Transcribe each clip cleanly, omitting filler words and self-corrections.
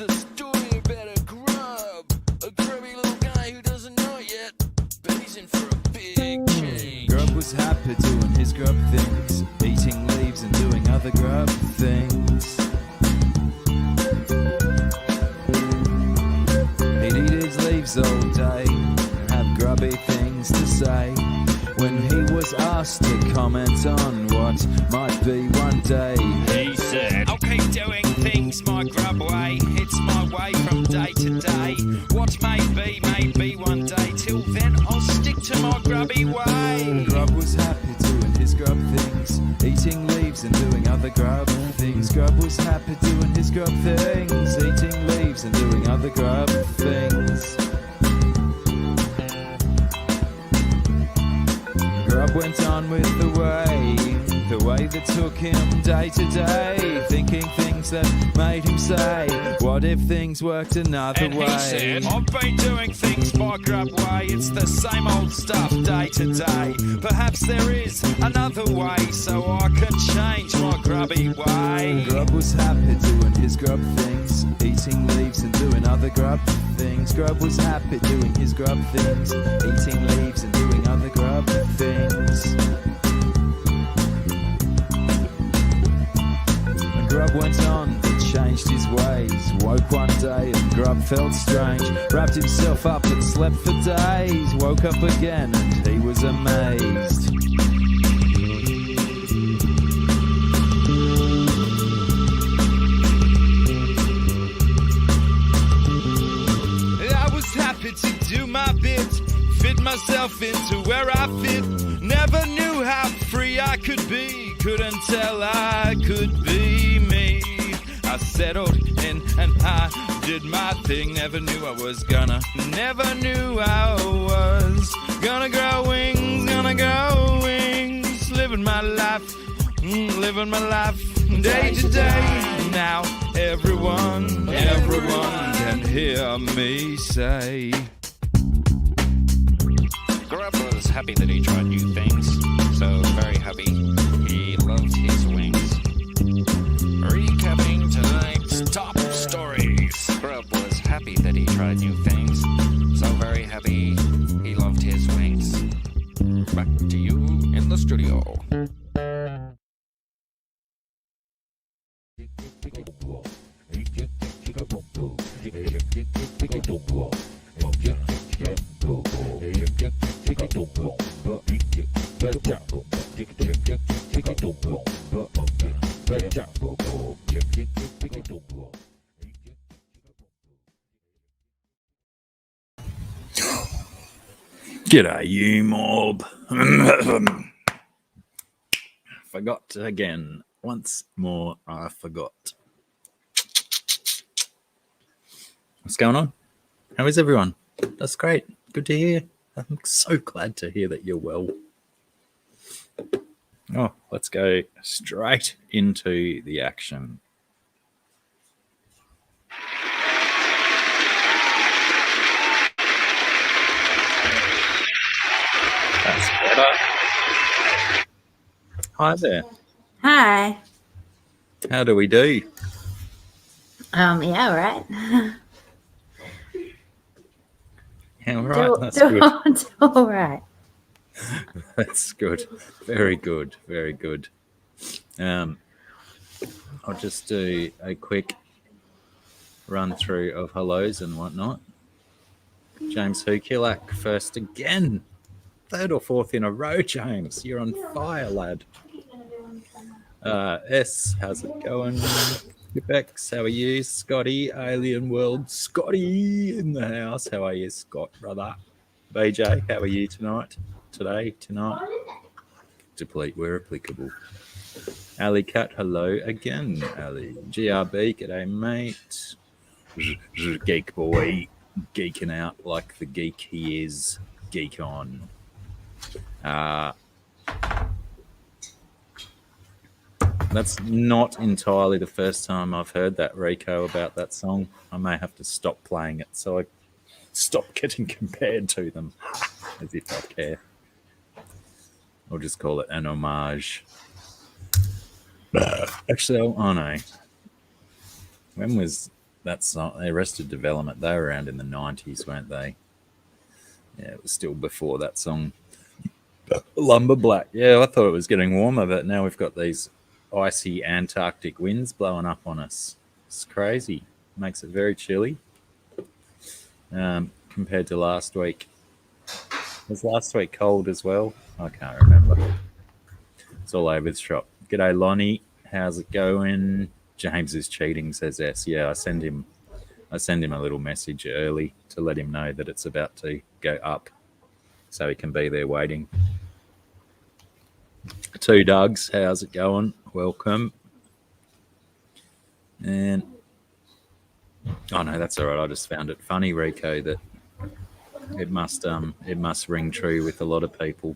the story about a grub. A grubby little guy who doesn't know it yet, but he's in for a big change. Grub was happy doing his grub things, eating leaves and doing other grub things. He'd eat his leaves all day and have grubby things to say. When he was asked to comment on what might be one day, He said, I'll keep doing things my grub way. It's my way from day to day. What may be one day. Till then, I'll stick to my grubby way. Grub was happy doing his grub things, eating leaves and doing other grub things. Grub was happy doing his grub things, eating leaves and doing other grub things. Grub went on with the way that took him day to day, thinking things that made him say, what if things worked another And way? he said, I've been doing things my grub way. It's the same old stuff day to day. Perhaps there is another way, so I can change my grubby way. Grub was happy doing his grub things, eating leaves and doing other grub things. Grub was happy doing his grub things, eating leaves and doing other grub things. And Grub went on and changed his ways. Woke one day and Grub felt strange. Wrapped himself up and slept for days. Woke up again and he was amazed. I was happy to do my bit, fit myself into where I fit. Never knew how free I could be, couldn't tell I could be me. I settled in and I did my thing. Never knew I was gonna, never knew I was gonna grow wings, living my life day to day. Now everyone can hear me say. Grub was happy that he tried new things, so very happy he loved his wings. Recapping tonight's top stories. Grub was happy that he tried new things, so very happy he loved his wings. Back to you in the studio. G'day, you mob. Forgot again. Once more, I forgot. What's going on? How is everyone? That's great. Good to hear. I'm so glad to hear that you're well. Oh, let's go straight into the action. That's better. Hi there. Hi. How do we do? Yeah, right. Yeah, right. That's good. All right. That's good. Very good. Very good. I'll just do a quick run through of hellos and whatnot. James Hukilak first again. Third or fourth in a row, James. You're on fire, lad. S, how's it going? Bex, how are you? Scotty, Alien World, Scotty in the house. How are you, Scott, brother? BJ, how are you tonight? Tonight? Deplete where applicable. Ali Cat, hello again, Ali. GRB, g'day, mate. Geek boy, geeking out like the geek he is. Geek on. That's not entirely the first time I've heard that, Rico, about that song. I may have to stop playing it so I stop getting compared to them, as if I care. I'll just call it an homage. Actually, oh no. When was That's not Arrested Development. They were around in the 90s, weren't they? Yeah, it was still before that song. Lumber Black. Yeah, I thought it was getting warmer, but now we've got these icy Antarctic winds blowing up on us. It's crazy. Makes it very chilly compared to last week. Was last week cold as well? I can't remember. It's all over the shop. G'day, Lonnie. How's it going? James is cheating, says S. Yeah, I send him a little message early to let him know that it's about to go up, so he can be there waiting. Two Dougs, how's it going? Welcome. And oh no, that's all right. I just found it funny, Rico, that it must ring true with a lot of people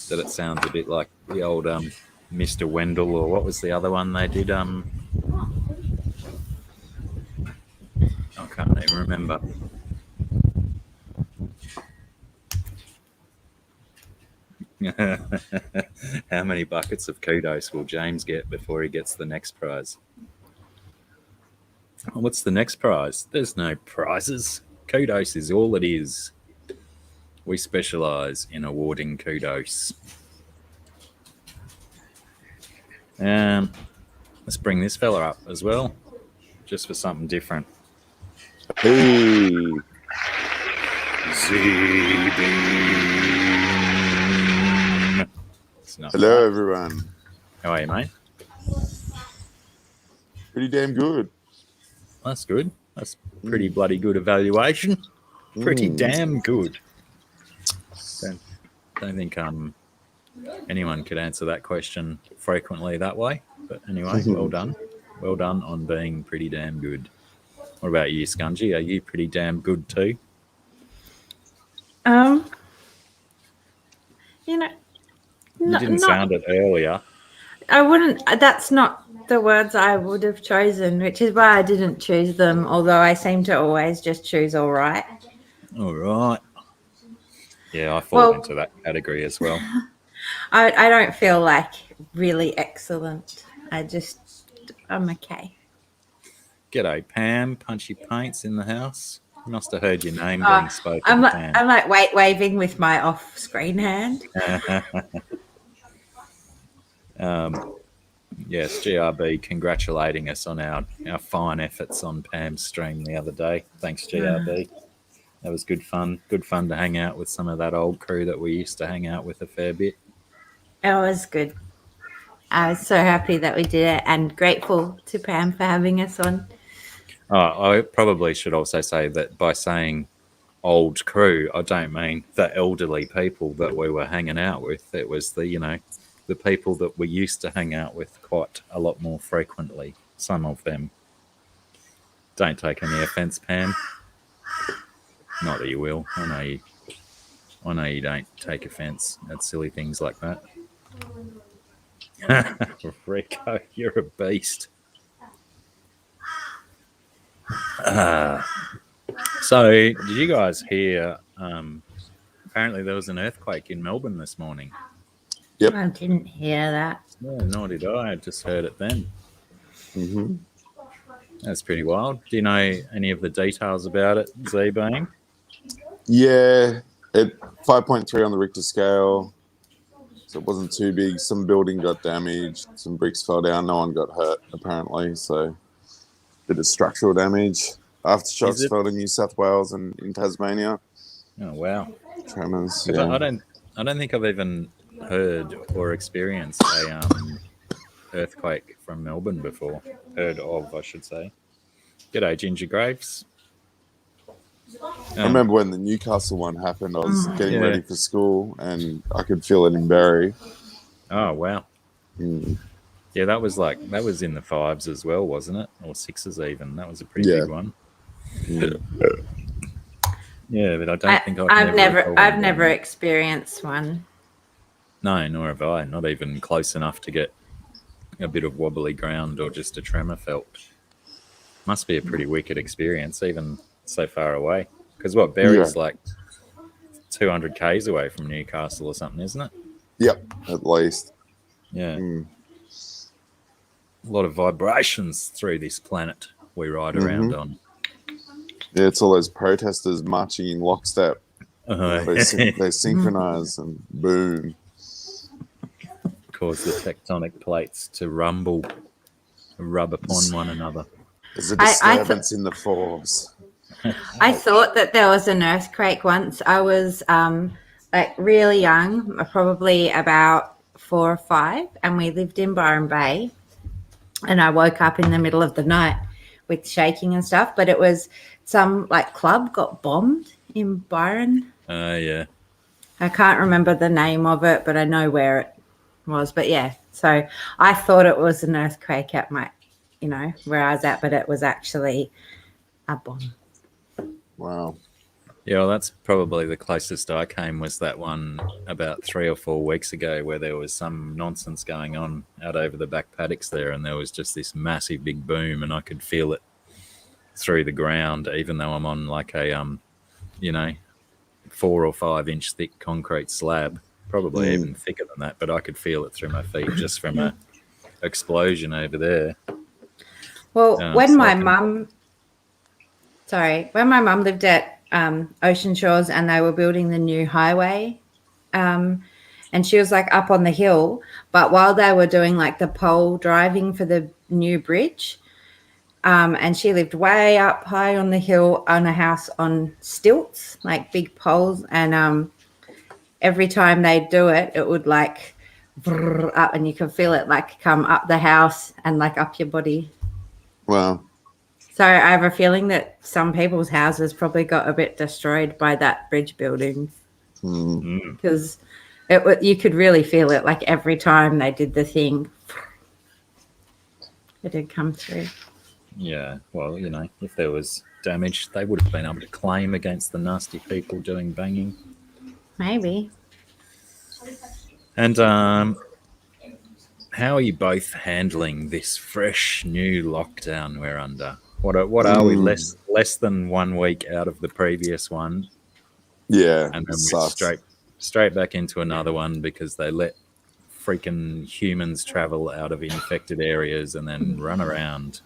that it sounds a bit like the old Mr. Wendell, or what was the other one they did? I can't even remember. How many buckets of kudos will James get before he gets the next prize? What's the next prize? There's no prizes. Kudos is all it is. We specialise in awarding kudos. Let's bring this fella up as well, just for something different. Hey, ZB. hello everyone. How are you, mate? Pretty damn good. That's good. That's pretty bloody good evaluation. Pretty damn good. Don't think anyone could answer that question frequently that way. But anyway, well done. Well done on being pretty damn good. What about you, Scungy? Are you pretty damn good too? You didn't sound it earlier. I wouldn't. That's not the words I would have chosen, which is why I didn't choose them. Although I seem to always just choose all right. All right. Yeah, I fall into that category as well. I don't feel like really excellent. I'm okay. G'day, Pam. Punchy Paints in the house. You must have heard your name being spoken. I'm Pam. like waving with my off-screen hand. Yes, GRB congratulating us on our fine efforts on Pam's stream the other day. Thanks, GRB. That was good fun. Good fun to hang out with some of that old crew that we used to hang out with a fair bit. It was good. I was so happy that we did it and grateful to Pam for having us on. I probably should also say that by saying old crew, I don't mean the elderly people that we were hanging out with. It was the people that we used to hang out with quite a lot more frequently. Some of them. Don't take any offence, Pam. Not that you will. I know you don't take offence at silly things like that. Rico, you're a beast. So, did you guys hear? Apparently, there was an earthquake in Melbourne this morning. Yep. I didn't hear that. No, nor did I. I just heard it then. Mm-hmm. That's pretty wild. Do you know any of the details about it, Z-Bang? Yeah, 5.3 on the Richter scale, so it wasn't too big. Some building got damaged, some bricks fell down. No one got hurt apparently. So, bit of structural damage. Aftershocks fell in New South Wales and in Tasmania. Oh wow! Tremors. Yeah. Yeah. I don't think I've even heard or experienced a earthquake from Melbourne before. Heard of, I should say. G'day, Ginger Graves. I remember when the Newcastle one happened. I was getting ready for school, and I could feel it in Berry. Oh wow! Mm. Yeah, that was in the 5s as well, wasn't it? Or 6s even. That was a pretty big one. Mm. Yeah, but I don't think I've never experienced one. No, nor have I. Not even close enough to get a bit of wobbly ground or just a tremor felt. Must be a pretty wicked experience, even so far away. Because Berry's like 200 k's away from Newcastle or something, isn't it? Yep, at least. Yeah. A lot of vibrations through this planet. we ride around on. Yeah, it's all those protesters marching in lockstep. They synchronize and boom. Cause the tectonic plates to rumble, rub upon one another. There's a I disturbance in the force. I thought that there was an earthquake once. I was like really young, probably about 4 or 5, and we lived in Byron Bay. And I woke up in the middle of the night with shaking and stuff. But it was some like club got bombed in Byron. Yeah. I can't remember the name of it, but I know where it was. But yeah, so I thought it was an earthquake at my, where I was at, but it was actually a bomb. Wow. Yeah, well, that's probably the closest I came was that one about 3 or 4 weeks ago where there was some nonsense going on out over the back paddocks there, and there was just this massive big boom, and I could feel it through the ground, even though I'm on like a 4 or 5 inch thick concrete slab, probably even thicker than that, but I could feel it through my feet just from a explosion over there. Well, when my mum lived at Ocean Shores and they were building the new highway, and she was like up on the hill, but while they were doing like the pole driving for the new bridge, and she lived way up high on the hill on a house on stilts, like big poles, and every time they'd do it, it would like up, and you could feel it like come up the house and like up your body. Wow. So I have a feeling that some people's houses probably got a bit destroyed by that bridge building, because you could really feel it like every time they did the thing, it did come through. Yeah, well, if there was damage, they would have been able to claim against the nasty people doing banging. Maybe. And how are you both handling this fresh new lockdown we're under? What are we less than 1 week out of the previous one? Yeah, and then we're straight back into another one because they let freaking humans travel out of infected areas and then run around.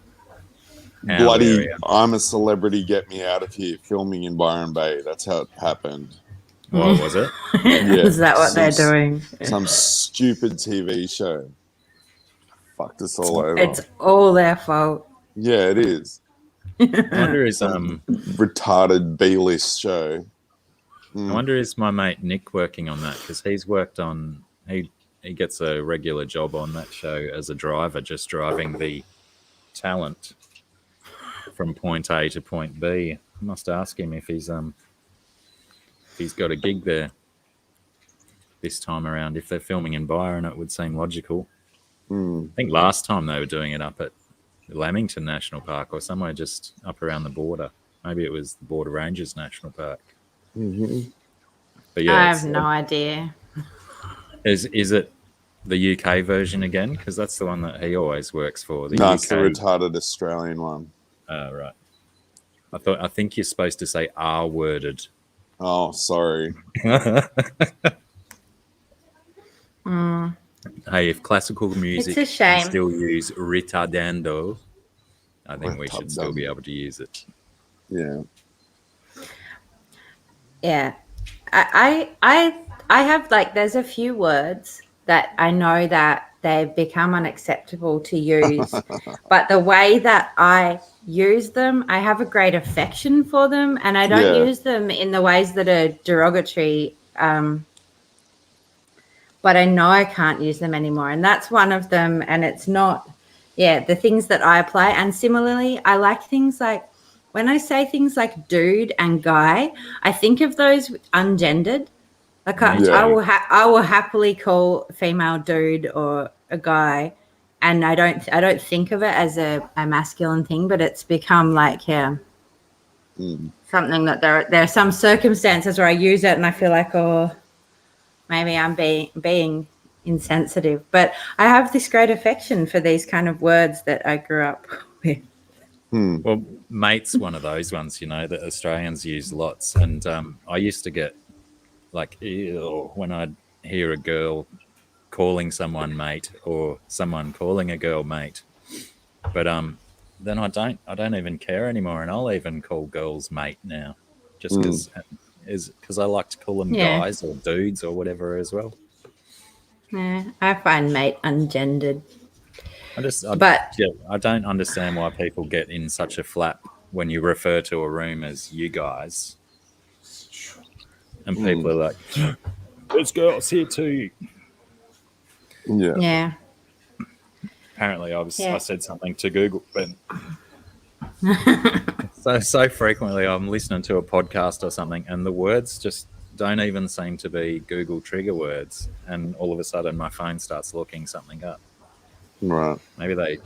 Bloody, I'm a celebrity, get me out of here, filming in Byron Bay. That's how it happened. What was it? Yeah, Is that what they're doing? Some stupid TV show. Fucked us all over. It's all their fault. Yeah, it is. I wonder is retarded B-list show. I wonder is my mate Nick working on that, because he's worked on he gets a regular job on that show as a driver, just driving the talent from point A to point B. I must ask him if he's got a gig there this time around. If they're filming in Byron, it would seem logical. I think last time they were doing it up at Lamington National Park or somewhere just up around the border. Maybe it was the Border Rangers National Park. But yeah, I have no idea. Is it the UK version again? Because that's the one that he always works for. No, it's the retarded Australian one. Oh, right. I think you're supposed to say R-worded. Oh, sorry. Hey, if classical music It's a shame. can still use retardando, I think we should still be able to use it. Yeah. Yeah. I have like, there's a few words that I know that they've become unacceptable to use, but the way that I use them, I have a great affection for them, and I don't use them in the ways that are derogatory. But I know I can't use them anymore, and that's one of them. And it's not, the things that I apply. And similarly, I like things like, when I say things like dude and guy, I think of those ungendered. Like I will happily call a female dude or a guy, and I don't think of it as a masculine thing, but it's become like something that there are some circumstances where I use it and I feel like, oh, maybe I'm being insensitive. But I have this great affection for these kind of words that I grew up with. Well, mate's one of those ones, that Australians use lots. And I used to get like, ew, when I'd hear a girl calling someone mate or someone calling a girl mate. But then I don't even care anymore, and I'll even call girls mate now, just because I like to call them Yeah. guys or dudes or whatever as well. Yeah, I find mate ungendered. I don't understand why people get in such a flap when you refer to a room as you guys, and people are like, "There's girls here too." Yeah. Apparently, I said something to Google, but so frequently I'm listening to a podcast or something, and the words just don't even seem to be Google trigger words, and all of a sudden my phone starts looking something up. Right. Maybe they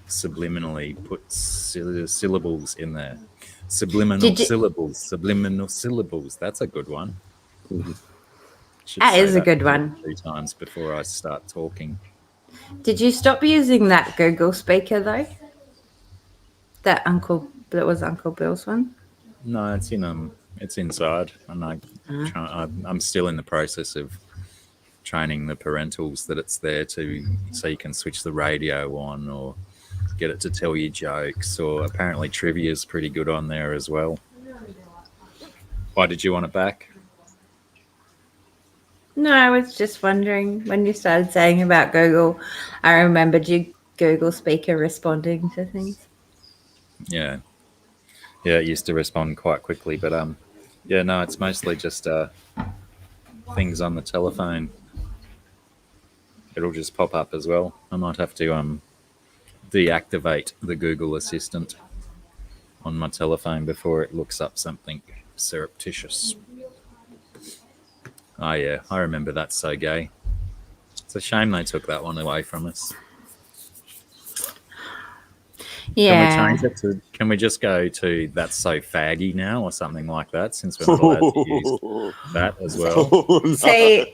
subliminally put syllables in there. Subliminal syllables. That's a good one. That is a good one. 3 times before I start talking. Did you stop using that Google speaker though? That was Uncle Bill's one. No, it's inside, and I'm still in the process of training the parentals that it's there so you can switch the radio on or get it to tell you jokes, or apparently trivia is pretty good on there as well. Why did you want it back? No, I was just wondering when you started saying about Google, I remembered your Google speaker responding to things. Yeah, it used to respond quite quickly, but no, it's mostly just things on the telephone. It'll just pop up as well. I might have to deactivate the Google Assistant on my telephone before it looks up something surreptitious. Oh yeah, I remember That's So Gay. It's a shame they took that one away from us. Yeah. Can we just go to That's So Faggy now or something like that, since we're not allowed to use that as well? See,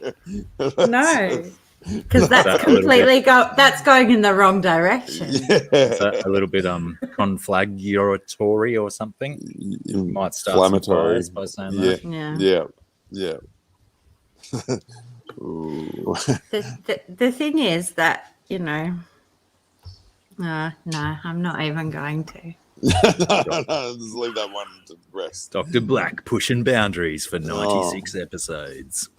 no, because that's completely that's going in the wrong direction. Yeah. Is that a little bit conflagratory or something? You might start some fires by saying that. Yeah. The thing is that, no, I'm not even going to. No, just leave that one to rest. Dr. Black pushing boundaries for 96 episodes.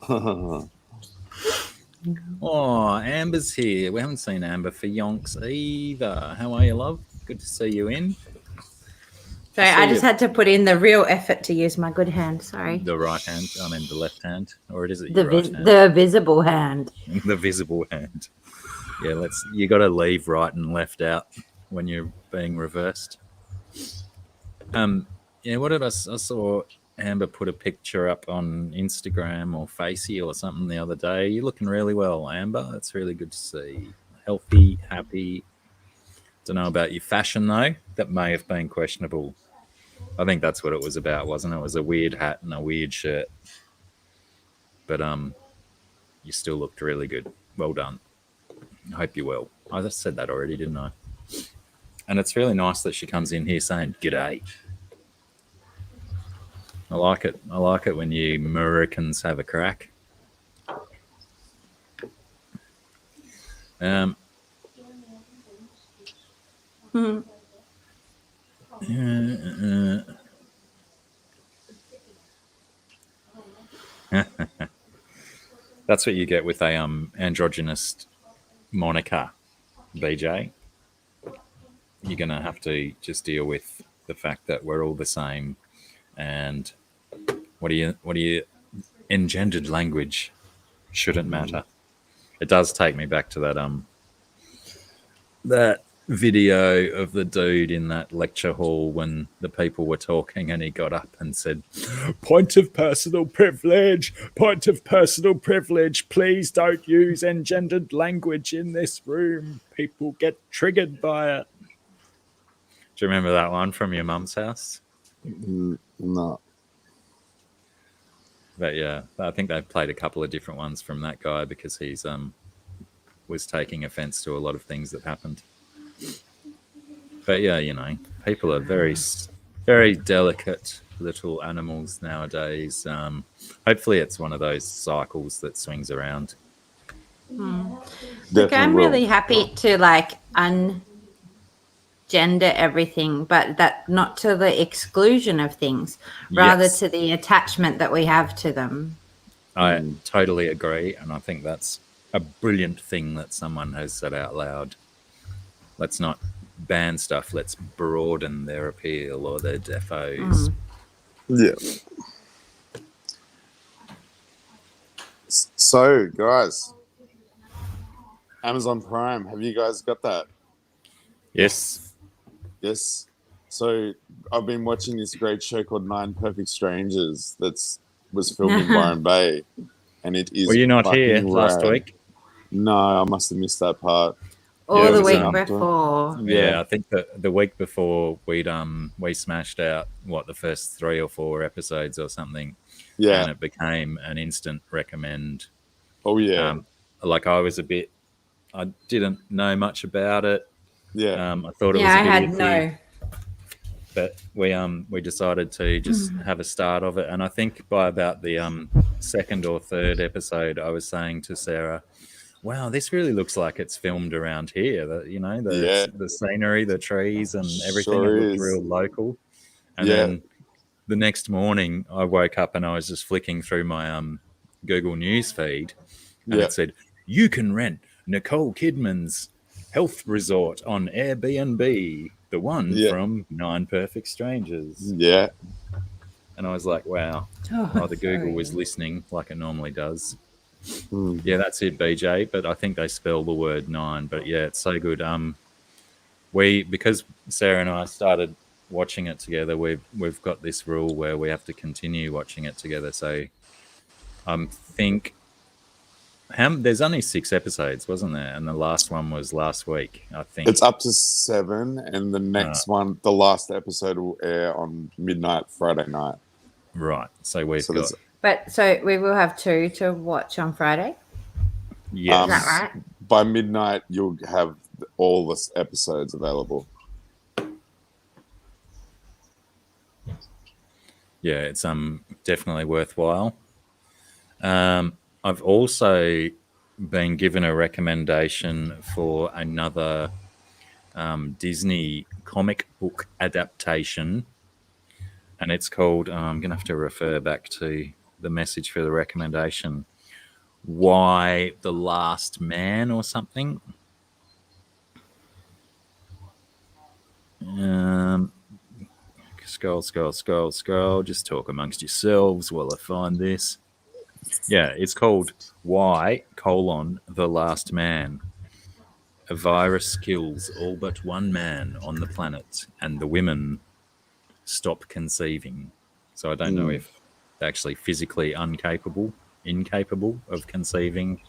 Oh, Amber's here. We haven't seen Amber for yonks either. How are you, love? Good to see you in. So I just had to put in the real effort to use my good hand. Sorry. The right hand. I mean the left hand. Or is it your right hand? The visible hand. The visible hand. Yeah, you got to leave right and left out when you're being reversed. What did I saw Amber put a picture up on Instagram or Facey or something the other day. You're looking really well, Amber. That's really good to see. Healthy, happy. Don't know about your fashion though. That may have been questionable. I think that's what it was about, wasn't it? It was a weird hat and a weird shirt. But you still looked really good. Well done. I hope you're well. I just said that already, didn't I? And it's really nice that she comes in here saying g'day. I like it. I like it when you Americans have a crack. That's what you get with a androgynous moniker, BJ. You're gonna have to just deal with the fact that we're all the same, and what do you engendered language shouldn't matter. It does take me back to that video of the dude in that lecture hall when the people were talking and he got up and said, point of personal privilege, please don't use engendered language in this room. People get triggered by it. Do you remember that one from your mum's house? No. But yeah, I think they've played a couple of different ones from that guy because he's was taking offense to a lot of things that happened. But yeah, people are very, very delicate little animals nowadays. Hopefully it's one of those cycles that swings around. Look, I'm really happy to gender everything, but that not to the exclusion of things, rather Yes. to the attachment that we have to them. I totally agree, and I think that's a brilliant thing that someone has said out loud. Let's not ban stuff, let's broaden their appeal or their defos. Yeah. So, guys, Amazon Prime, have you guys got that? Yes. Yes. So, I've been watching this great show called Nine Perfect Strangers was filmed in Byron Bay, and it is. Were you not here fucking last rad. week? No, I must have missed that part. Or Yeah, the it was, week before. Yeah, I think that the week before we smashed out the first 3 or 4 episodes or something. Yeah. And it became an instant recommend. Oh yeah. Like I didn't know much about it. Yeah. I thought it was Yeah, a bit I had iffy, no. but we decided to just have a start of it. And I think by about the second or third episode, I was saying to Sarah, wow, this really looks like it's filmed around here. The scenery, the trees, and everything. Sure it looked is. real local. And Yeah. then the next morning, I woke up and I was just flicking through my Google News feed, and it said, "You can rent Nicole Kidman's health resort on Airbnb, the one from Nine Perfect Strangers." Yeah. And I was like, wow. Oh, The Google was listening like it normally does. Yeah, that's it, BJ. But I think they spell the word 9. But yeah, it's so good. Because Sarah and I started watching it together, we've got this rule where we have to continue watching it together. So I think there's only 6 episodes, wasn't there? And the last one was last week, I think. It's up to 7, and the next one, the last episode, will air on midnight Friday night. Right. So we've got. But so we will have 2 to watch on Friday. Yes. Is that right? By midnight, you'll have all the episodes available. Yeah, it's definitely worthwhile. I've also been given a recommendation for another Disney comic book adaptation, and it's called, I'm going to have to refer back to the message for the recommendation, Why the Last Man or something. Scroll. Just talk amongst yourselves while I find this. Yeah, it's called Why, the Last Man. A virus kills all but one man on the planet, and the women stop conceiving. So I don't know if they're actually physically incapable of conceiving,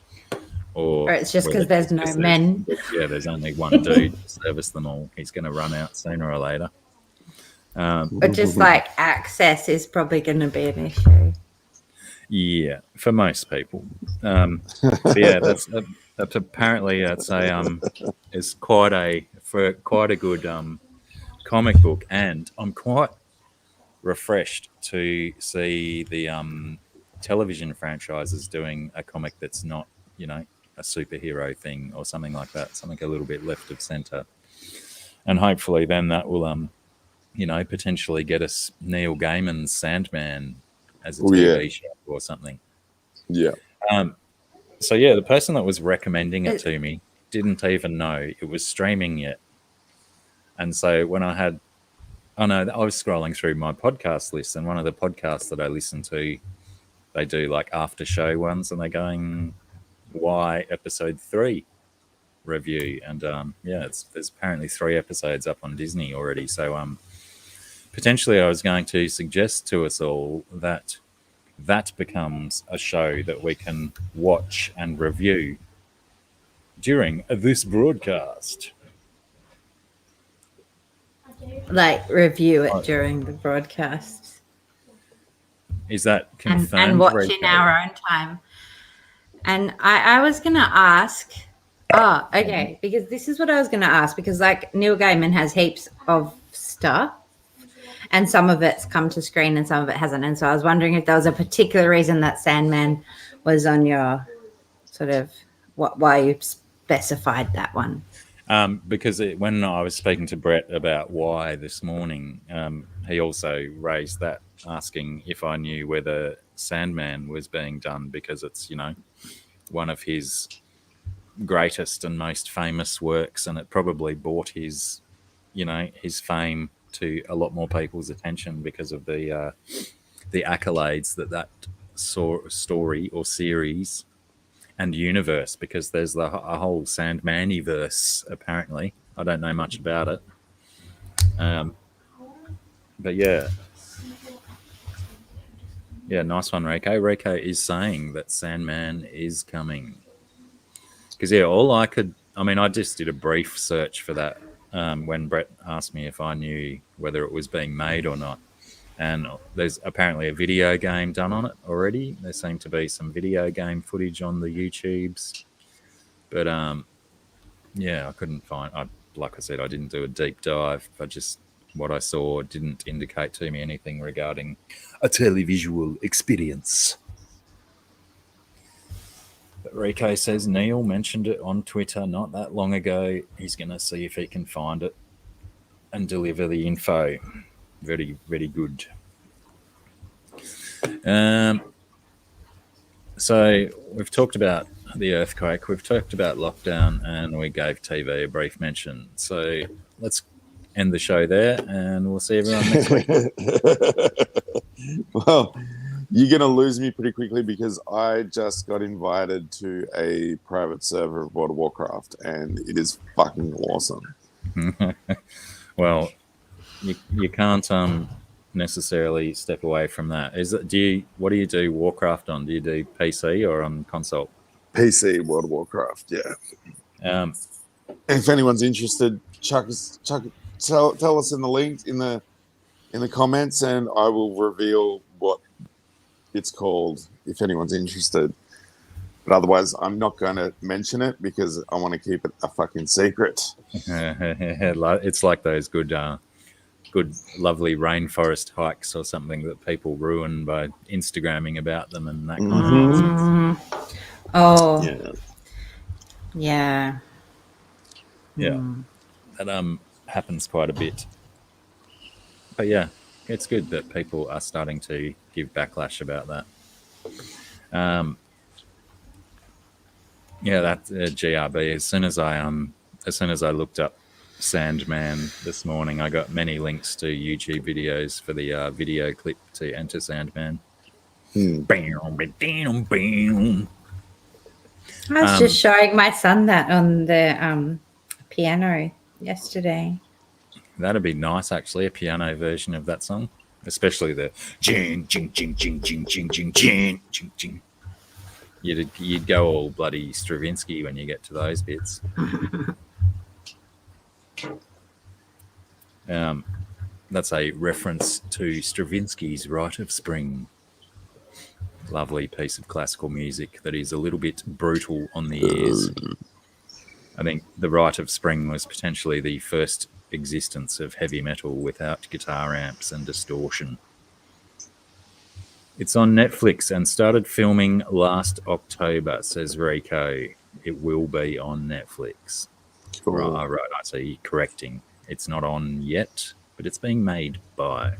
or it's just because there's no men. There's only one dude to service them all. He's going to run out sooner or later. But just like access is probably going to be an issue. Yeah, for most people. Yeah, that's apparently is quite a good comic book, and I'm quite refreshed to see the television franchises doing a comic that's not, a superhero thing or something like that, something a little bit left of center, and hopefully then that will potentially get us Neil Gaiman's Sandman as a TV show or something. Yeah. So yeah, the person that was recommending it to me didn't even know it was streaming yet. And so when I was scrolling through my podcast list, and one of the podcasts that I listen to, they do like after show ones, and they're going, Why episode 3 review. And there's apparently 3 episodes up on Disney already. So potentially I was going to suggest to us all that becomes a show that we can watch and review during this broadcast. Like review it during the broadcast. Is that confirmed? And watch in our own time. And I was going to ask, because this is what I was going to ask, because like Neil Gaiman has heaps of stuff, and some of it's come to screen and some of it hasn't. And so I was wondering if there was a particular reason that Sandman was on your sort of why you specified that one. Because when I was speaking to Brett about why this morning, he also raised that, asking if I knew whether Sandman was being done because it's, one of his greatest and most famous works, and it probably brought his fame to a lot more people's attention because of the accolades that story or series and universe, because there's a whole Sandman-iverse, apparently. I don't know much about it. But yeah, nice one, Rico. Rico is saying that Sandman is coming. Because, I just did a brief search for that when Brett asked me if I knew whether it was being made or not. And there's apparently a video game done on it already. There seem to be some video game footage on the YouTubes. But, I couldn't find... like I said, I didn't do a deep dive. What I saw didn't indicate to me anything regarding a televisual experience. But Rico says Neil mentioned it on Twitter not that long ago. He's going to see if he can find it and deliver the info. Very, very good. So we've talked about the earthquake, we've talked about lockdown, and we gave TV a brief mention. So let's end the show there, and we'll see everyone next week. Well, you're going to lose me pretty quickly because I just got invited to a private server of World of Warcraft, and it is fucking awesome. Well, you can't necessarily step away from that. What do you do Warcraft on? Do you do PC or on console? PC World of Warcraft, yeah. If anyone's interested, tell us in the link in the comments, and I will reveal what it's called if anyone's interested. But otherwise, I'm not going to mention it because I want to keep it a fucking secret. It's like those good, lovely rainforest hikes or something that people ruin by Instagramming about them and that kind of nonsense. Oh, yeah. That happens quite a bit. But yeah, it's good that people are starting to give backlash about that. That GRB. As soon as I looked up Sandman this morning, I got many links to YouTube videos for the video clip to enter Sandman. I was just showing my son that on the piano yesterday. That'd be nice, actually, a piano version of that song, especially the jing jing jing jing jing jing jing jing jing jing. You'd go all bloody Stravinsky when you get to those bits. That's a reference to Stravinsky's Rite of Spring. Lovely piece of classical music that is a little bit brutal on the ears. I think the Rite of Spring was potentially the first existence of heavy metal without guitar amps and distortion. It's on Netflix and started filming last October, says Rico. It will be on Netflix. Cool. Right, I see. Correcting. It's not on yet, but it's being made by.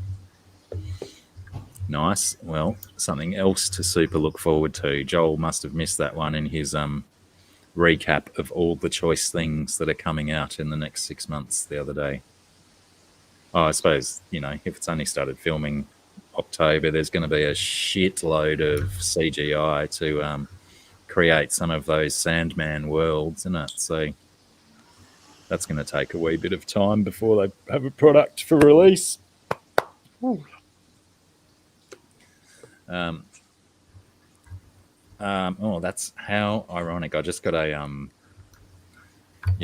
Nice. Well, something else to super look forward to. Joel must have missed that one in his recap of all the choice things that are coming out in the next 6 months the other day. Oh, I suppose, if it's only started filming October, there's going to be a shitload of CGI to create some of those Sandman worlds, isn't it? So that's going to take a wee bit of time before they have a product for release. That's how ironic. I just got a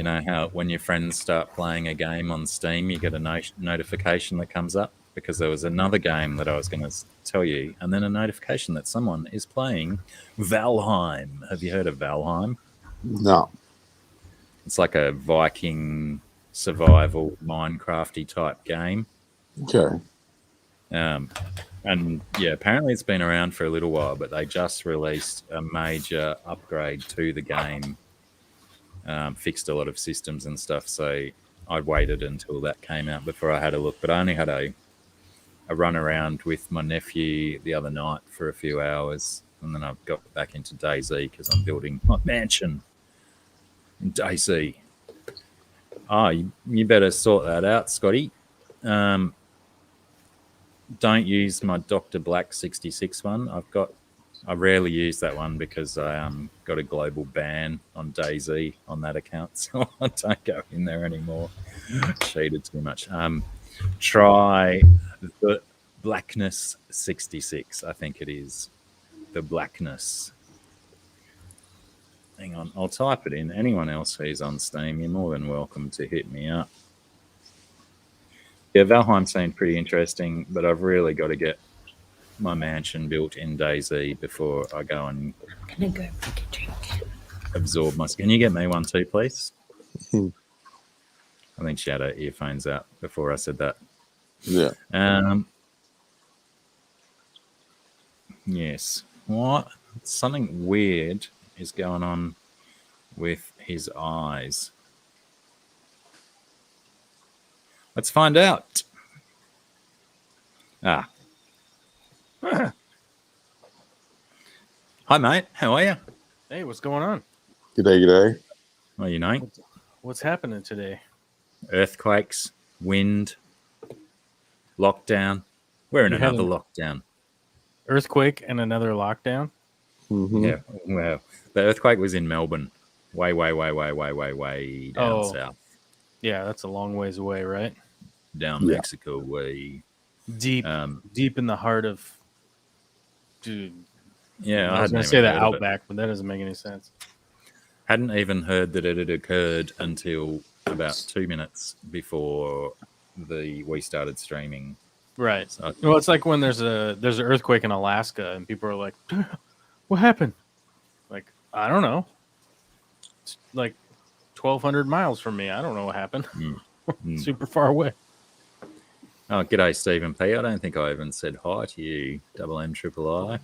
how when your friends start playing a game on Steam, you get a notification that comes up, because there was another game that I was going to tell you, and then a notification that someone is playing Valheim. Have you heard of Valheim? No. It's like a Viking survival Minecrafty type game. Okay. And yeah, apparently it's been around for a little while, but they just released a major upgrade to the game fixed a lot of systems and stuff. So I waited until that came out before I had a look. But I only had a run around with my nephew the other night for a few hours, and then I've got back into DayZ because I'm building my mansion in DayZ. Oh, you better sort that out, Scotty. Don't use my Dr. Black 66 one. I rarely use that one because I got a global ban on DayZ on that account, so I don't go in there anymore. Cheated too much. Try the Blackness 66, I think it is. The Blackness. Hang on, I'll type it in. Anyone else who's on Steam, you're more than welcome to hit me up. Yeah, Valheim seemed pretty interesting, but I've really got to get my mansion built in DayZ before I go and I'm gonna go make a drink. absorb my. Can you get me one too, please? I think she had her earphones out before I said that. Yeah. Yes. What? Something weird is going on with his eyes. Let's find out. Hi, mate. How are you? Hey, what's going on? G'day. Well, you know, What's happening today? earthquakes, wind, lockdown. We're in You had another an- lockdown. Earthquake and another lockdown? Mm-hmm. Yeah. Well, the earthquake was in Melbourne. Way down Oh. south. Yeah, that's a long ways away, right? Down Yeah. Mexico way. Deep in the heart of... Dude, Yeah, I was going to say that Outback, but that doesn't make any sense. Hadn't even heard that it had occurred until about 2 minutes before we started streaming. Right. So, Well, it's like when there's an earthquake in Alaska and people are like, what happened? Like, I don't know. It's like 1,200 miles from me. I don't know what happened. Super far away. oh, g'day, Stephen P. I don't think I even said hi to you, Double M Triple I.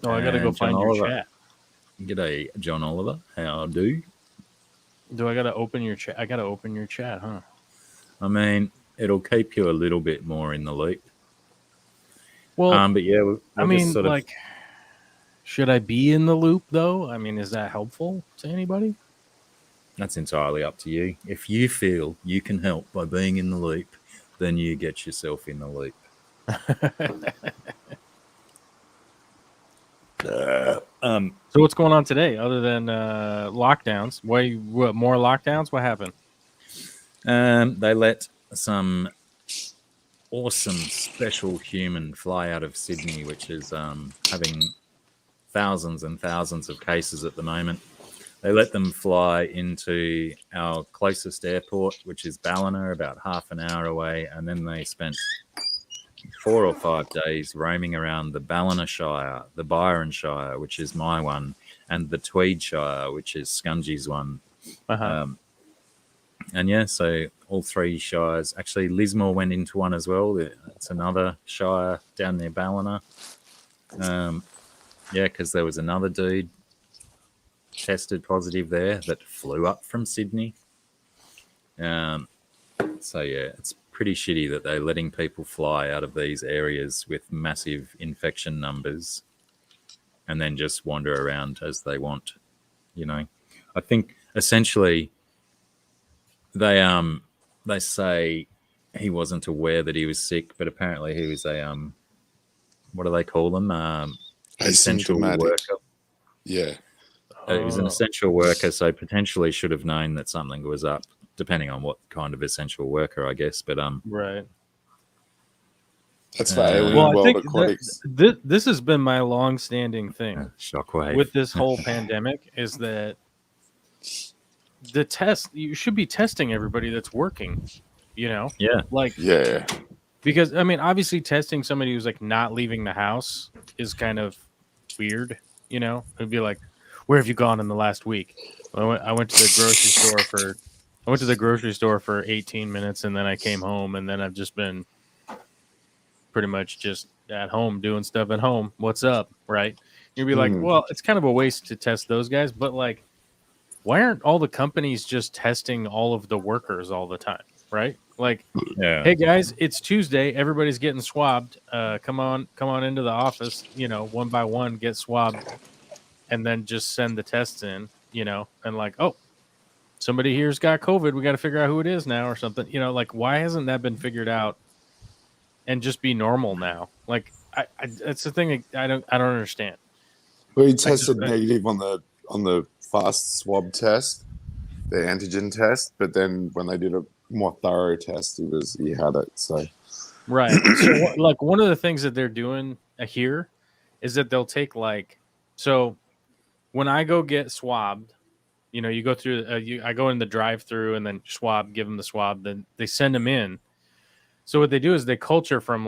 Oh, I got to go And John find your Oliver. chat. G'day, John Oliver. How do? Do I got to open your chat? I got to open your chat, huh? I mean, it'll keep you a little bit more in the loop. Well, But yeah, we'll I mean, just sort of, like, should I be in the loop, though? I mean, is that helpful to anybody? that's entirely up to you. If you feel you can help by being in the loop, then you get yourself in the loop. So what's going on today other than lockdowns? What more lockdowns? What happened? They let some awesome special human fly out of Sydney, which is having thousands and thousands of cases at the moment. They let them fly into our closest airport, which is Ballina, about half an hour away, and then they spent 4 or 5 days roaming around the Ballina Shire, the Byron Shire, which is my one, and the Tweed Shire, which is Scungy's one. Uh-huh. And yeah, so all 3 shires. Actually, Lismore went into one as well. It's another shire down near Ballina. Yeah, because there was another dude tested positive there that flew up from Sydney. So yeah, it's pretty shitty that they're letting people fly out of these areas with massive infection numbers and then just wander around as they want. You know, I think essentially they say he wasn't aware that he was sick, but apparently he was a what do they call them? Essential Asymptomatic. worker. Yeah. He was an essential worker, so potentially should have known that something was up, depending on what kind of essential worker, I guess. But Right. That's for Alien Well, I World think Aquatics. this has been my long-standing thing shockwave with this whole pandemic is that you should be testing everybody that's working, you know? Yeah. Like, Yeah. because, I mean, obviously testing somebody who's like not leaving the house is kind of weird, you know? It'd be like, where have you gone in the last week? Well, I went to the grocery store for 18 minutes and then I came home and then I've just been pretty much just at home doing stuff at home. What's up? Right. You'd be like, well, it's kind of a waste to test those guys, but like why aren't all the companies just testing all of the workers all the time, right? Like, Yeah. hey guys, it's Tuesday. Everybody's getting swabbed. Come on into the office. One by one, get swabbed, and then just send the tests in. And like, oh, somebody here's got COVID. We got to figure out who it is now, or something. Like, why hasn't that been figured out? And just be normal now. Like, I that's the thing. I don't understand. Well, he tested negative on the fast swab test, the antigen test, but then when they did a more thorough test, he had it. So right. So like one of the things that they're doing here is that they'll take so when I go get swabbed, you go through I go in the drive-through and then swab, give them the swab, then they send them in. So what they do is they culture from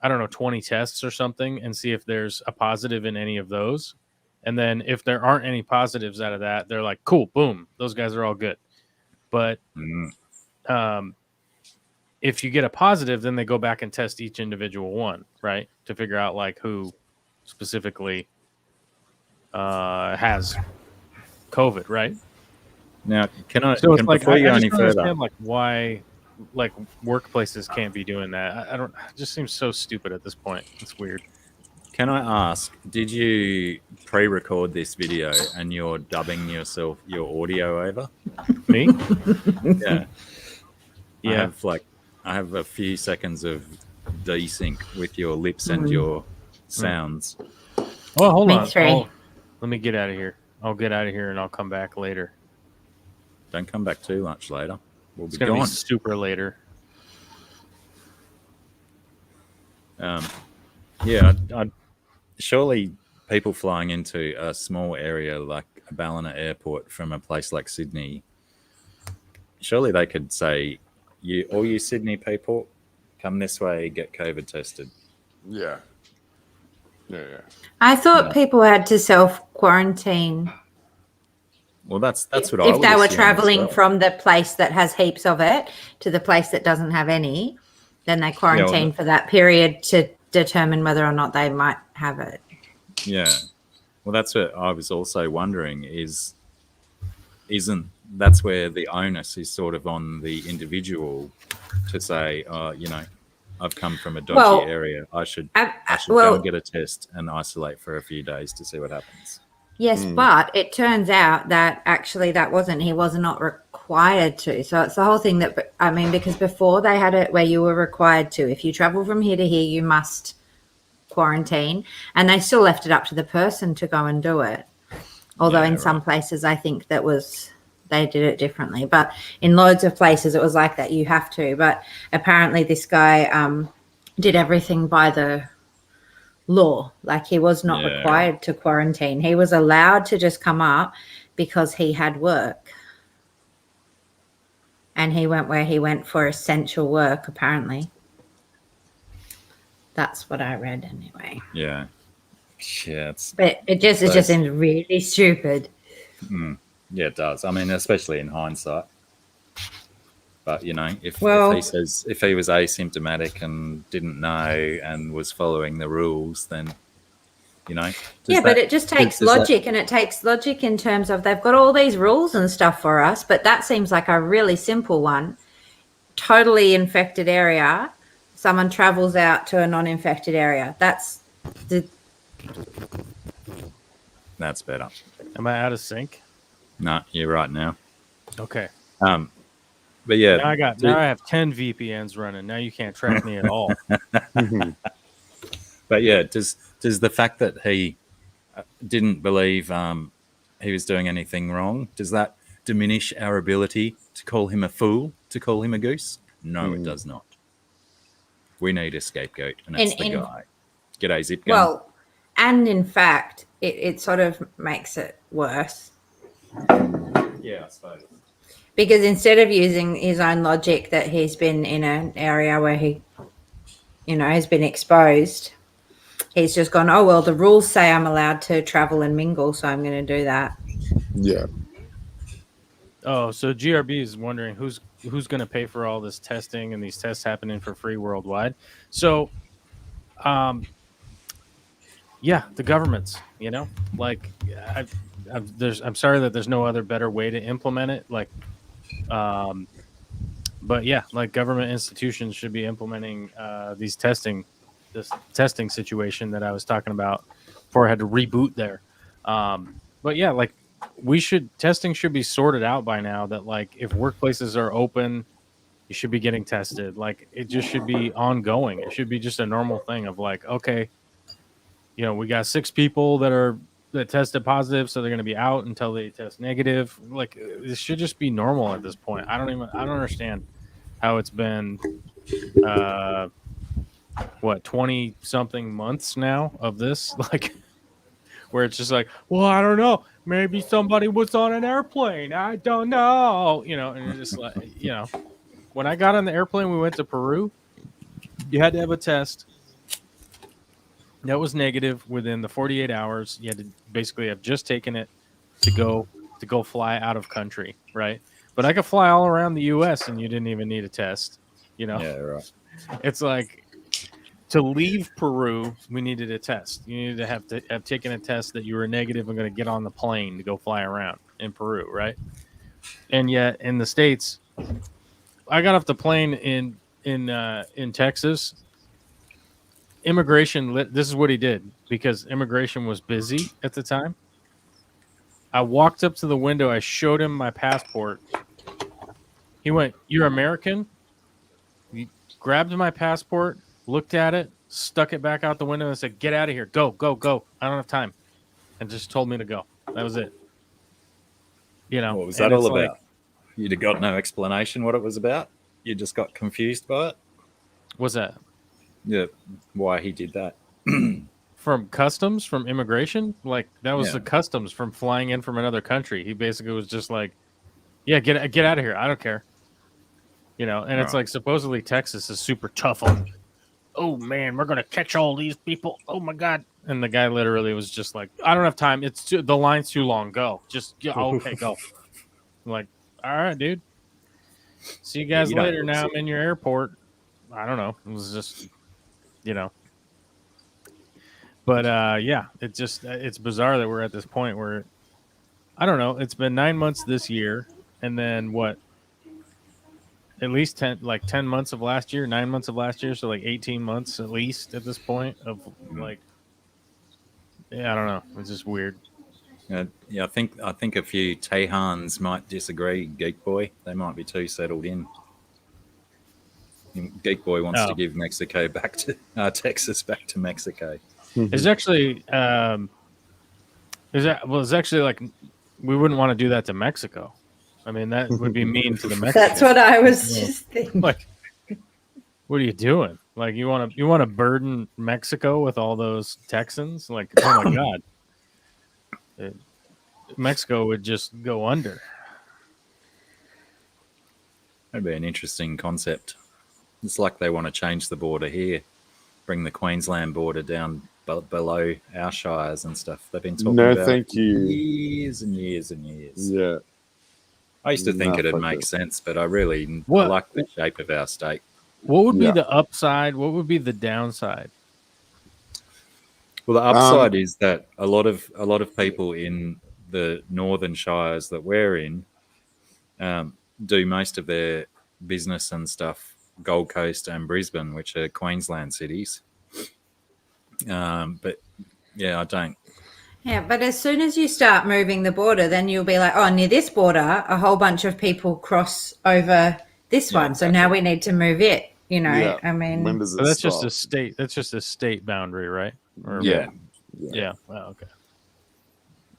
20 tests or something and see if there's a positive in any of those. And then if there aren't any positives out of that, they're like, cool, boom, those guys are all good. But if you get a positive, then they go back and test each individual one, right? To figure out who specifically has COVID, right? Now, before I you go just any don't further, understand why workplaces can't be doing that. I don't. It just seems so stupid at this point. It's weird. can I ask, did you pre-record this video and you're dubbing your audio over? Me? Yeah. Yeah. I have a few seconds of desync with your lips and your sounds. Oh, hold on. Three. Let me get out of here. I'll get out of here and I'll come back later. Don't come back too much later. We'll It's be going to gone. be super later. Yeah, I'd surely people flying into a small area like Ballina Airport from a place like Sydney, surely they could say, all you Sydney people, come this way, get COVID tested. yeah. I thought people had to self-quarantine Well, that's what I if would they were assume as traveling well. from the place that has heaps of it to the place that doesn't have any. Then they quarantine for that period to determine whether or not they might have it. Yeah. Well, that's what I was also wondering that's where the onus is sort of on the individual to say, I've come from a dodgy area. I should go and get a test and isolate for a few days to see what happens. Yes, but it turns out that actually he was not required to. So it's the whole thing because before they had it where you were required to. If you travel from here to here, you must quarantine. And they still left it up to the person to go and do it. Although in some places, I think they did it differently. But in loads of places, it was like that. You have to. But apparently this guy did everything by the law. Like he was not required to quarantine. He was allowed to just come up because he had work. And he went where he went for essential work, apparently. That's what I read anyway. Yeah. Yeah. But it just seems really stupid. Yeah, it does. I mean, especially in hindsight. But if he was asymptomatic and didn't know and was following the rules, then but it just takes logic, and it takes logic in terms of they've got all these rules and stuff for us, but that seems like a really simple one. Totally infected area, someone travels out to a non-infected area. That's better. Am I out of sync? No, you're right now. Okay. But yeah, now I have 10 VPNs running. Now you can't track me at all. But yeah, does the fact that he didn't believe he was doing anything wrong, does that diminish our ability to call him a fool, to call him a goose? No, it does not. We need a scapegoat, and that's the guy. G'day, Zip Gun. Well, and in fact, it sort of makes it worse. Yeah, I suppose. Because instead of using his own logic that he's been in an area where he, has been exposed, he's just gone, oh, well, the rules say I'm allowed to travel and mingle, so I'm going to do that. Yeah. Oh, so GRB is wondering who's going to pay for all this testing and these tests happening for free worldwide. So, the governments, I'm sorry that there's no other better way to implement it. Like, but yeah, like government institutions should be implementing this testing situation that I was talking about before I had to reboot there. But yeah, like testing should be sorted out by now. That like if workplaces are open, you should be getting tested. Like it just should be ongoing. It should be just a normal thing of like, okay, you know, we got 6 people that tested positive, so they're going to be out until they test negative. Like this should just be normal at this point. I don't understand how it's been 20 something months now of this, like where it's just like, well, I don't know, maybe somebody was on an airplane, I don't know, you know. And it's just like, you know, when I got on the airplane, we went to Peru, you had to have a test that was negative within the 48 hours. You had to basically have just taken it to go fly out of country, right? But I could fly all around the U.S. and you didn't even need a test, you know? Yeah, right. It's like to leave Peru, we needed a test. You needed to have taken a test that you were negative and going to get on the plane to go fly around in Peru, right? And yet in the States, I got off the plane in Texas. Immigration, this is what he did because immigration was busy at the time. I walked up to the window. I showed him my passport. He went, "You're American?" He grabbed my passport, looked at it, stuck it back out the window and said, "Get out of here. Go, go, go. I don't have time." And just told me to go. That was it. You know, What was that all about? You'd have got no explanation what it was about? You just got confused by it? What's that? Yeah, why he did that. From customs, from immigration? Like, that was Yeah. the customs from flying in from another country. He basically was just like, yeah, get out of here. I don't care. You know, and it's Right. like supposedly Texas is super tough on, oh, man, we're going to catch all these people. Oh, my God. And the guy literally was just like, I don't have time. The line's too long. Go. Just, okay, go. I'm like, all right, dude. See you guys you don't later. look Now sick. I'm in your airport. I don't know. It was just, you know. But yeah, it's bizarre that we're at this point where, I don't know, it's been 9 months this year, and then what? At least 10 months of last year, 9 months of last year, so like 18 months at least at this point of like, yeah, I don't know. It's just weird. Yeah, I think a few Tehans might disagree, Geek Boy. They might be too settled in. Geek Boy wants to give Mexico back to Texas back to Mexico. It's actually it's actually like we wouldn't want to do that to Mexico. I mean, that would be mean to the Mexicans. That's what I was just thinking. Like, what are you doing? Like, you want to burden Mexico with all those Texans? Like, oh my God, Mexico would just go under. That'd be an interesting concept. It's like they want to change the border here, bring the Queensland border down below our shires and stuff. They've been talking about thank you. years and years and years. Yeah. I used to think it'd fuck make it. sense, but I really What? like the shape of our state. What would be Yeah. the upside? What would be the downside? Well, the upside is that a lot of people in the northern shires that we're in do most of their business and stuff Gold Coast and Brisbane, which are Queensland cities. But yeah, I don't. Yeah, but as soon as you start moving the border, then you'll be like, oh, near this border, a whole bunch of people cross over this one. So now we need to move it. You know, Yeah. I mean, When does it So that's stop? just a state. That's just a state boundary, right? Or- Yeah. Yeah. Oh, okay.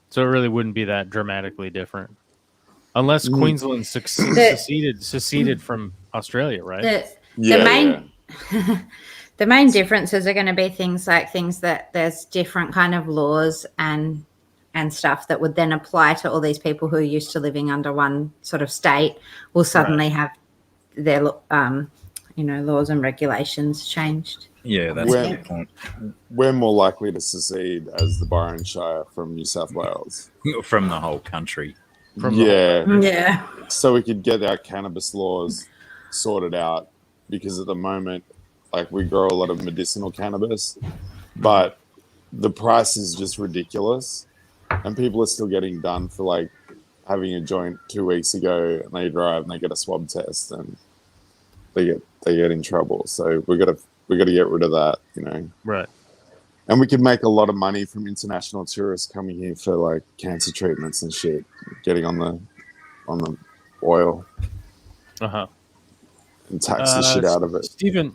So it really wouldn't be that dramatically different, unless Queensland seceded from Australia, right? the main the main differences are going to be things that there's different kind of laws and stuff that would then apply to all these people who are used to living under one sort of state will suddenly have their laws and regulations changed. Yeah, that's a good point. We're more likely to secede as the Byron Shire from New South Wales. From the whole country. Yeah. So we could get our cannabis laws sorted out, because at the moment, like, we grow a lot of medicinal cannabis, but the price is just ridiculous. And people are still getting done for like having a joint 2 weeks ago, and they drive and they get a swab test and they get in trouble. So we got to get rid of that, you know. Right. And we can make a lot of money from international tourists coming here for like cancer treatments and shit, getting on the oil and tax the shit out of it.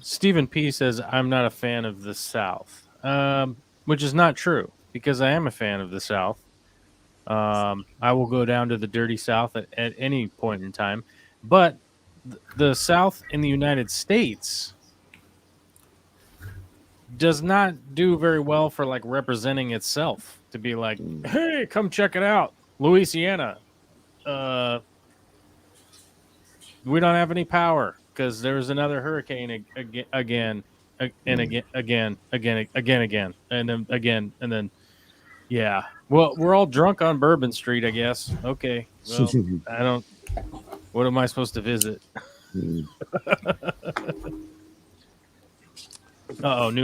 Stephen P says, I'm not a fan of the South, which is not true because I am a fan of the South. I will go down to the dirty South at any point in time. But the South in the United States does not do very well for like representing itself to be like, hey, come check it out, Louisiana. We don't have any power because there's another hurricane again, and then yeah. Well, we're all drunk on Bourbon Street, I guess. Okay. Well, what am I supposed to visit? New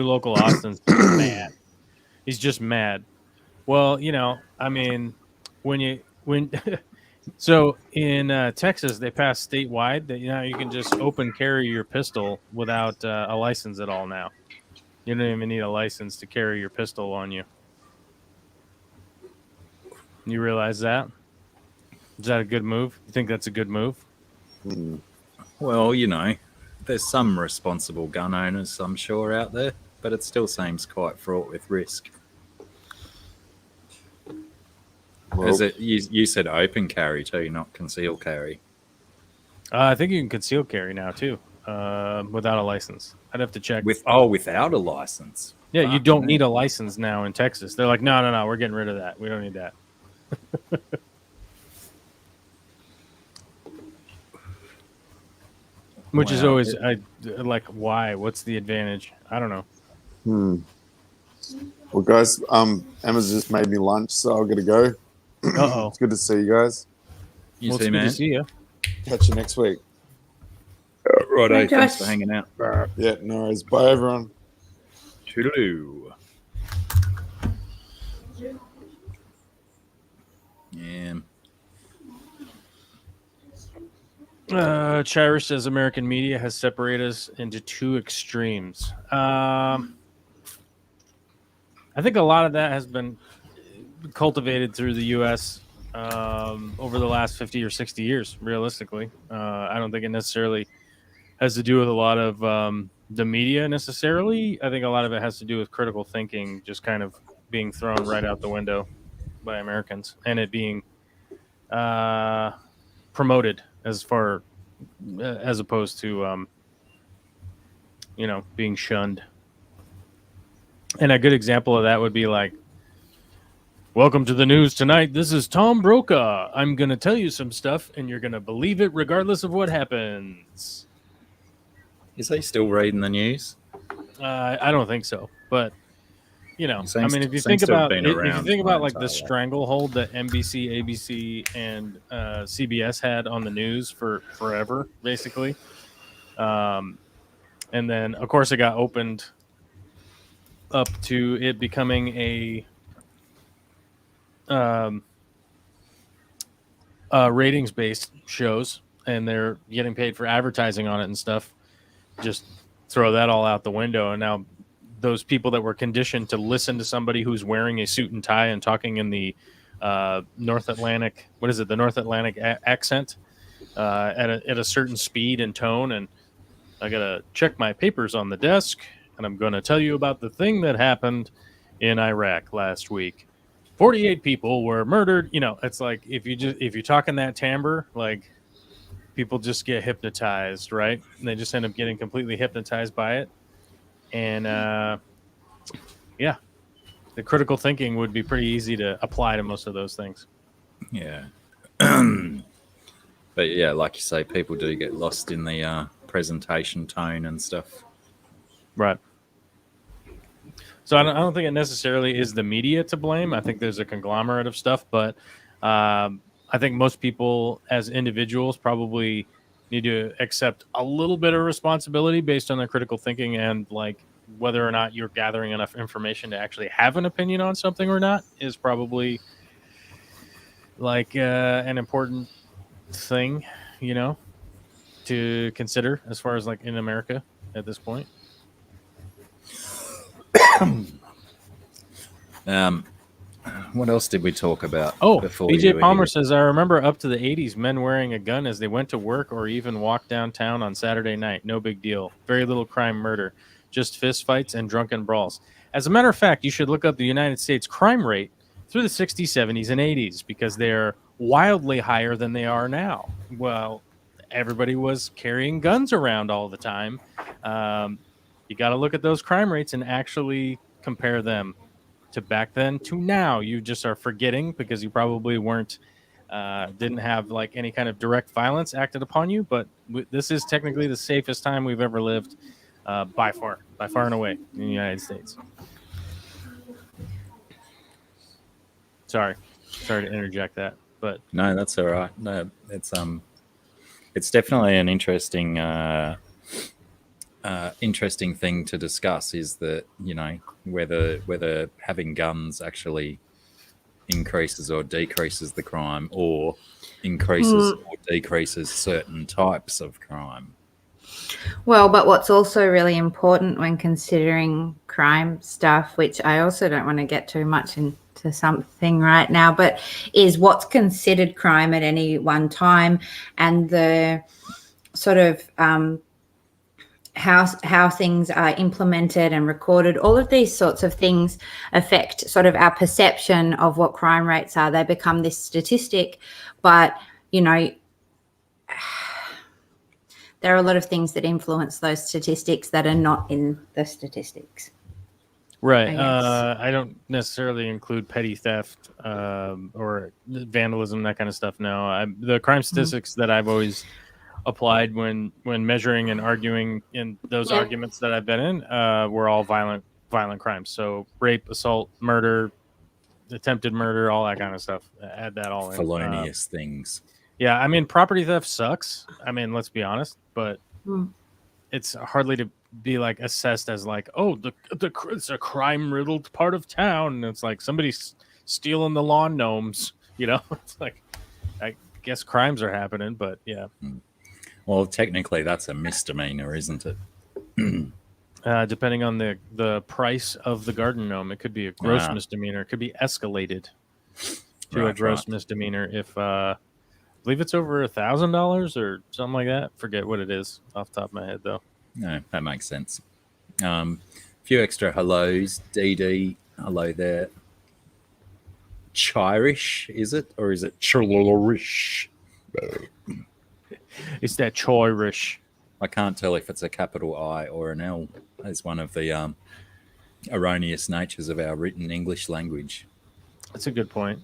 local Austin's mad. He's just mad. Well, you know, I mean, so in Texas, they passed statewide that you can just open carry your pistol without a license at all now. You don't even need a license to carry your pistol on you. You realize that? Is that a good move? You think that's a good move? Well, you know, there's some responsible gun owners, I'm sure, out there, but it still seems quite fraught with risk. Well, You said open carry too, not concealed carry. I think you can conceal carry now too, without a license. I'd have to check. Without a license? Yeah, you don't need a license now in Texas. They're like, no, we're getting rid of that. We don't need that. Which is always like, why? What's the advantage? I don't know. Well, guys, Emma's just made me lunch, so I've got to go. It's good to see you guys. You too, man. Good to see you. Catch you next week. Righto, thanks for hanging out. Yeah, no worries. Bye, everyone. Toodaloo. Yeah. Chirish says American media has separated us into two extremes. I think a lot of that has been cultivated through the U.S. Over the last 50 or 60 years, realistically. I don't think it necessarily has to do with a lot of the media necessarily. I think a lot of it has to do with critical thinking just kind of being thrown right out the window by Americans and it being promoted as opposed to being shunned. And a good example of that would be like, welcome to the news tonight. This is Tom Brokaw. I'm going to tell you some stuff and you're going to believe it regardless of what happens. Is he still reading the news? I don't think so, but if you think about like the stranglehold that NBC, ABC, and CBS had on the news for forever, basically, and then of course it got opened up to it becoming a ratings-based shows, and they're getting paid for advertising on it and stuff. Just throw that all out the window, and now those people that were conditioned to listen to somebody who's wearing a suit and tie and talking in the North Atlantic accent at a certain speed and tone, and I gotta check my papers on the desk, and I'm gonna tell you about the thing that happened in Iraq last week. 48 people were murdered. It's like if you talk in that timbre, like people just get hypnotized, right? And they just end up getting completely hypnotized by it. And the critical thinking would be pretty easy to apply to most of those things. Yeah. But yeah, like you say, people do get lost in the presentation tone and stuff. Right. So I don't think it necessarily is the media to blame. I think there's a conglomerate of stuff, but I think most people as individuals probably need to accept a little bit of responsibility based on their critical thinking and like whether or not you're gathering enough information to actually have an opinion on something or not is probably like an important thing, to consider as far as like in America at this point? What else did we talk about Oh, before BJ you were Palmer here? says, I remember up to the 80s, men wearing a gun as they went to work or even walked downtown on Saturday night. No big deal. Very little crime, murder, just fist fights and drunken brawls. As a matter of fact, you should look up the United States crime rate through the 60s, 70s, and 80s because they're wildly higher than they are now. Well, everybody was carrying guns around all the time. You got to look at those crime rates and actually compare them to back then to now. You just are forgetting because you probably didn't have like any kind of direct violence acted upon you. But this is technically the safest time we've ever lived, by far and away in the United States. Sorry to interject that, but No, that's all right. No, it's definitely an interesting thing to discuss. Is that whether having guns actually increases or decreases the crime, or increases or decreases certain types of crime. Well, but what's also really important when considering crime stuff, which I also don't want to get too much into something right now, but is what's considered crime at any one time, and the sort of how things are implemented and recorded. All of these sorts of things affect sort of our perception of what crime rates are. They become this statistic, but there are a lot of things that influence those statistics that are not in the statistics. right. I don't necessarily include petty theft or vandalism, that kind of stuff. No, the crime statistics that I've always applied when measuring and arguing in those arguments that I've been in were all violent crimes. So rape, assault, murder, attempted murder, all that kind of stuff. Add that all in. Felonious things. Yeah, I mean, property theft sucks. I mean, let's be honest, but it's hardly to be like assessed as like, oh, it's a crime-riddled part of town. And it's like somebody's stealing the lawn gnomes. It's like, I guess crimes are happening, but yeah. Well, technically, that's a misdemeanor, isn't it? Depending on the price of the garden gnome, it could be a gross misdemeanor. It could be escalated to a gross misdemeanor if I believe it's over $1,000 or something like that. Forget what it is off the top of my head, though. No, that makes sense. Few extra hellos. DD, hello there. Chirish, is it? Or is it Chilorish? It's that choirish. I can't tell if it's a capital I or an L as one of the erroneous natures of our written English language. That's a good point.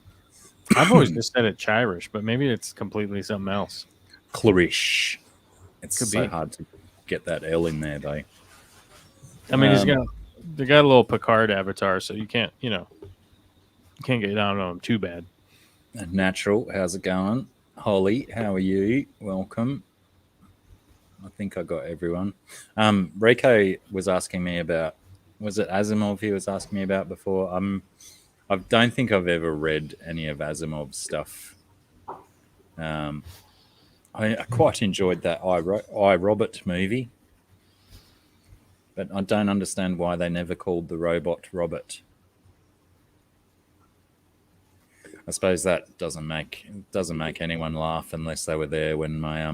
I've always just said it chirish, but maybe it's completely something else. Clarish. It's Could so be. hard to get that L in there, though. I mean, they got a little Picard avatar, so you can't get down on him too bad. Natural, how's it going? Holly, how are you? Welcome. I think I got everyone. Rico was asking me about, was it Asimov he was asking me about before? I don't think I've ever read any of Asimov's stuff. I quite enjoyed that I, Robot movie, but I don't understand why they never called the robot Robert. I suppose that doesn't make anyone laugh unless they were there when my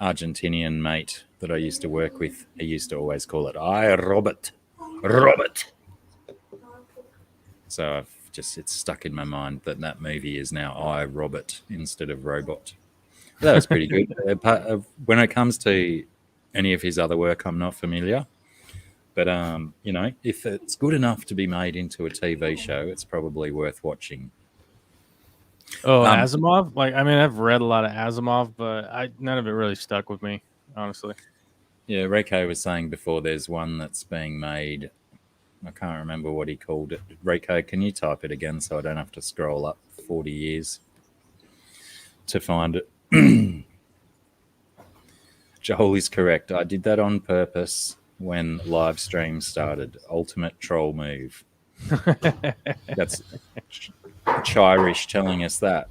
Argentinian mate that I used to work with, he used to always call it I, Robert. So it's stuck in my mind that movie is now I, Robert, instead of robot. That was pretty good. When it comes to any of his other work, I'm not familiar. But, if it's good enough to be made into a TV show, it's probably worth watching. Oh, Asimov? I've read a lot of Asimov, but none of it really stuck with me, honestly. Yeah, Reiko was saying before there's one that's being made. I can't remember what he called it. Reiko, can you type it again so I don't have to scroll up 40 years to find it? Joel is correct. I did that on purpose when live stream started. Ultimate troll move. That's Chirish telling us that.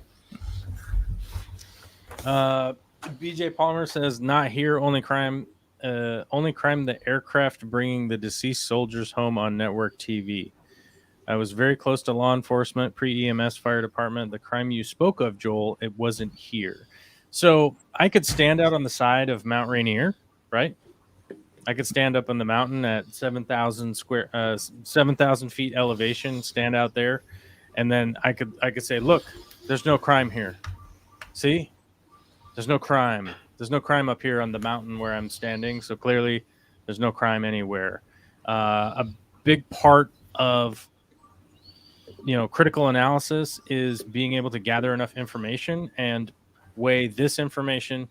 BJ Palmer says, "Not here. Only crime. The aircraft bringing the deceased soldiers home on network TV. I was very close to law enforcement, pre-EMS, fire department. The crime you spoke of, Joel, it wasn't here. So I could stand out on the side of Mount Rainier, right? I could stand up on the mountain at 7,000 feet elevation, stand out there, and then I could say, look, there's no crime here. See, there's no crime. There's no crime up here on the mountain where I'm standing. So clearly, there's no crime anywhere. A big part of critical analysis is being able to gather enough information and weigh this information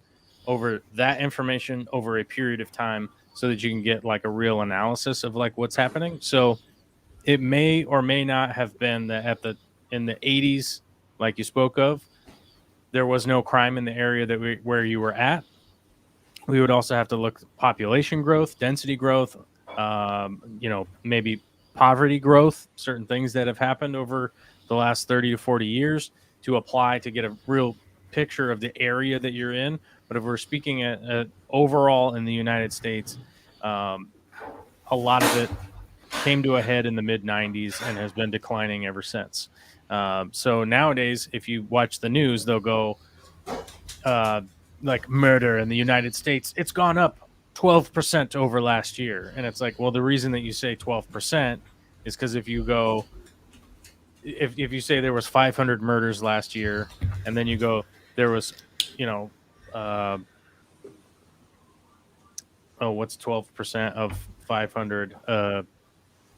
over that information over a period of time so that you can get like a real analysis of like what's happening. So it may or may not have been that in the 80s, like you spoke of, there was no crime in the area where you were at. We would also have to look at population growth, density growth, maybe poverty growth, certain things that have happened over the last 30 to 40 years to apply to get a real picture of the area that you're in. But if we're speaking at overall in the United States, a lot of it came to a head in the mid 90s and has been declining ever since. So nowadays, if you watch the news, they'll go like murder in the United States. It's gone up 12% over last year. And it's like, well, the reason that you say 12% is because if you go, if you say there was 500 murders last year, and then you go, there was, what's 12% of 500?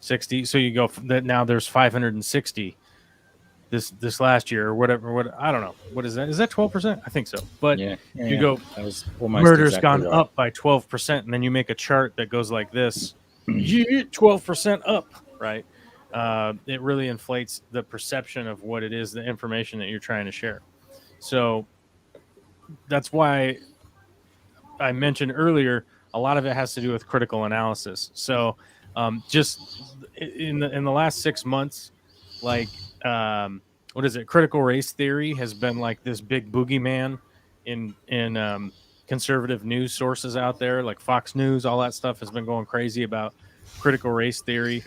60. So you go that now there's 560 this last year or whatever. What I don't know. What is that? Is that 12%? I think so. But you go, that was almost murder's exactly gone right. up by 12%, and then you make a chart that goes like this: 12% up, right? It really inflates the perception of what it is, the information that you're trying to share. So that's why I mentioned earlier, a lot of it has to do with critical analysis. So just in the last 6 months, like what is it? Critical race theory has been like this big boogeyman in conservative news sources out there, like Fox News. All that stuff has been going crazy about critical race theory.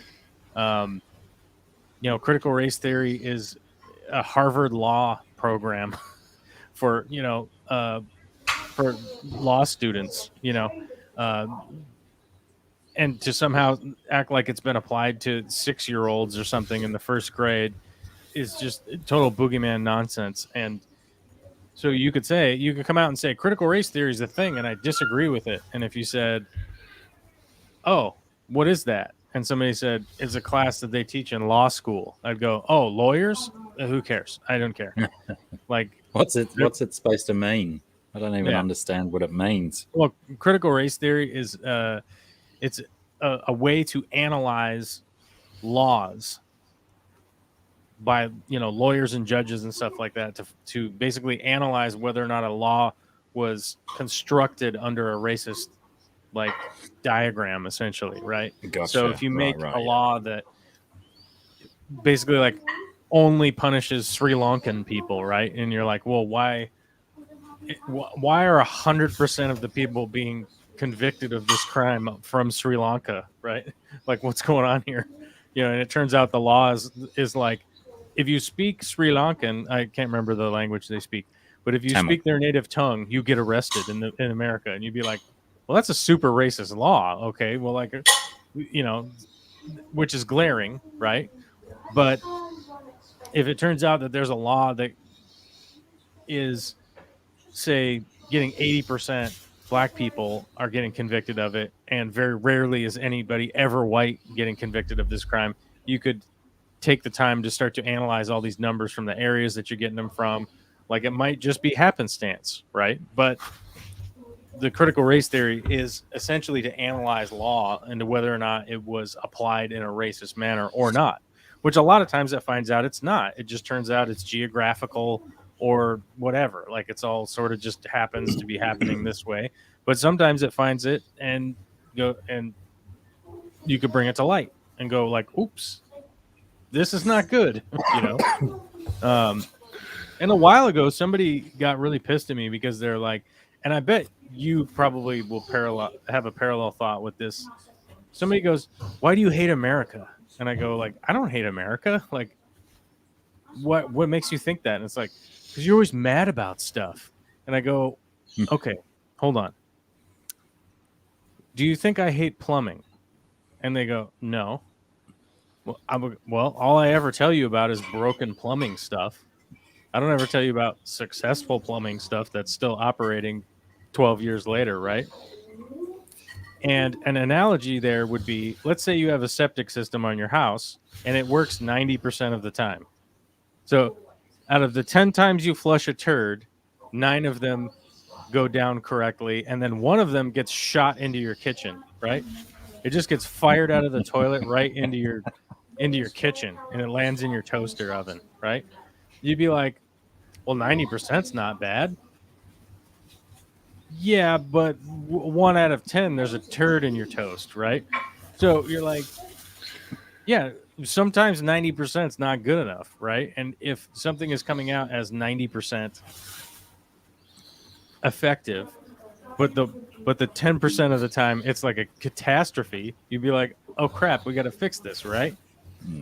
Critical race theory is a Harvard law program for law students, and to somehow act like it's been applied to 6-year-olds or something in the first grade is just total boogeyman nonsense. And so you could come out and say critical race theory is a thing, and I disagree with it. And if you said, oh, what is that? And somebody said, it's a class that they teach in law school. I'd go, oh, lawyers? Who cares? I don't care. Like, What's it supposed to mean? I don't even understand what it means. Well, critical race theory is it's a way to analyze laws by lawyers and judges and stuff like that to basically analyze whether or not a law was constructed under a racist like diagram, essentially, right? Gotcha. So if you make a law that basically like only punishes Sri Lankan people, right? And you're like, well, why are 100% of the people being convicted of this crime from Sri Lanka, right? Like, what's going on here? And it turns out the law is like, if you speak Sri Lankan, I can't remember the language they speak, but if you speak their native tongue, you get arrested in America. And you'd be like, well, that's a super racist law. Okay, well, like, which is glaring, right? But if it turns out that there's a law that is, say, getting 80% black people are getting convicted of it, and very rarely is anybody ever white getting convicted of this crime, you could take the time to start to analyze all these numbers from the areas that you're getting them from. Like, it might just be happenstance, right? But the critical race theory is essentially to analyze law into whether or not it was applied in a racist manner or not, which a lot of times it finds out it's not. It just turns out it's geographical or whatever. Like, it's all sort of just happens to be happening this way. But sometimes it finds it and you could bring it to light and go like, oops, this is not good, And a while ago, somebody got really pissed at me because they're like, and I bet you probably will have a parallel thought with this. Somebody goes, "Why do you hate America?" And I go, like, I don't hate America. Like, what makes you think that? And it's like, because you're always mad about stuff. And I go, okay, hold on. Do you think I hate plumbing? And they go, no. Well, all I ever tell you about is broken plumbing stuff. I don't ever tell you about successful plumbing stuff that's still operating 12 years later, right? And an analogy there would be, let's say you have a septic system on your house and it works 90% of the time. So out of the 10 times you flush a turd, 9 of them go down correctly, and then 1 of them gets shot into your kitchen, right? It just gets fired out of the toilet right into your kitchen, and it lands in your toaster oven, right? You'd be like, well, 90%'s not bad. Yeah, but 1 out of 10, there's a turd in your toast, right? So you're like, yeah, sometimes 90%'s not good enough, right? And if something is coming out as 90% effective, but the 10% of the time it's like a catastrophe, you'd be like, oh crap, we got to fix this, right?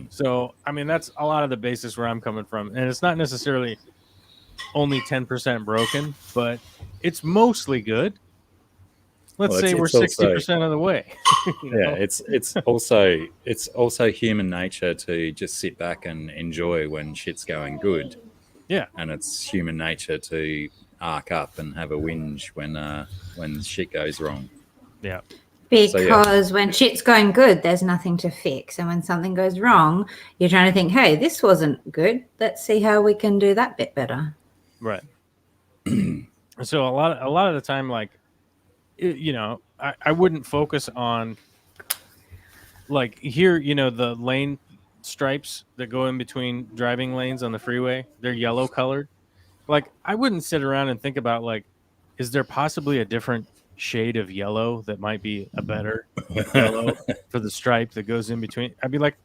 So I mean, that's a lot of the basis where I'm coming from, and it's not necessarily only 10% broken, but it's mostly good. Let's say we're 60% of the way. Yeah, it's also human nature to just sit back and enjoy when shit's going good. Yeah, and it's human nature to arc up and have a whinge when shit goes wrong. Yeah. Because when shit's going good, there's nothing to fix, and when something goes wrong, you're trying to think, "Hey, this wasn't good. Let's see how we can do that bit better." Right. So a lot of the time, like, I wouldn't focus on, like, here, the lane stripes that go in between driving lanes on the freeway. They're yellow colored. Like, I wouldn't sit around and think about, like, is there possibly a different shade of yellow that might be a better yellow for the stripe that goes in between? I'd be like,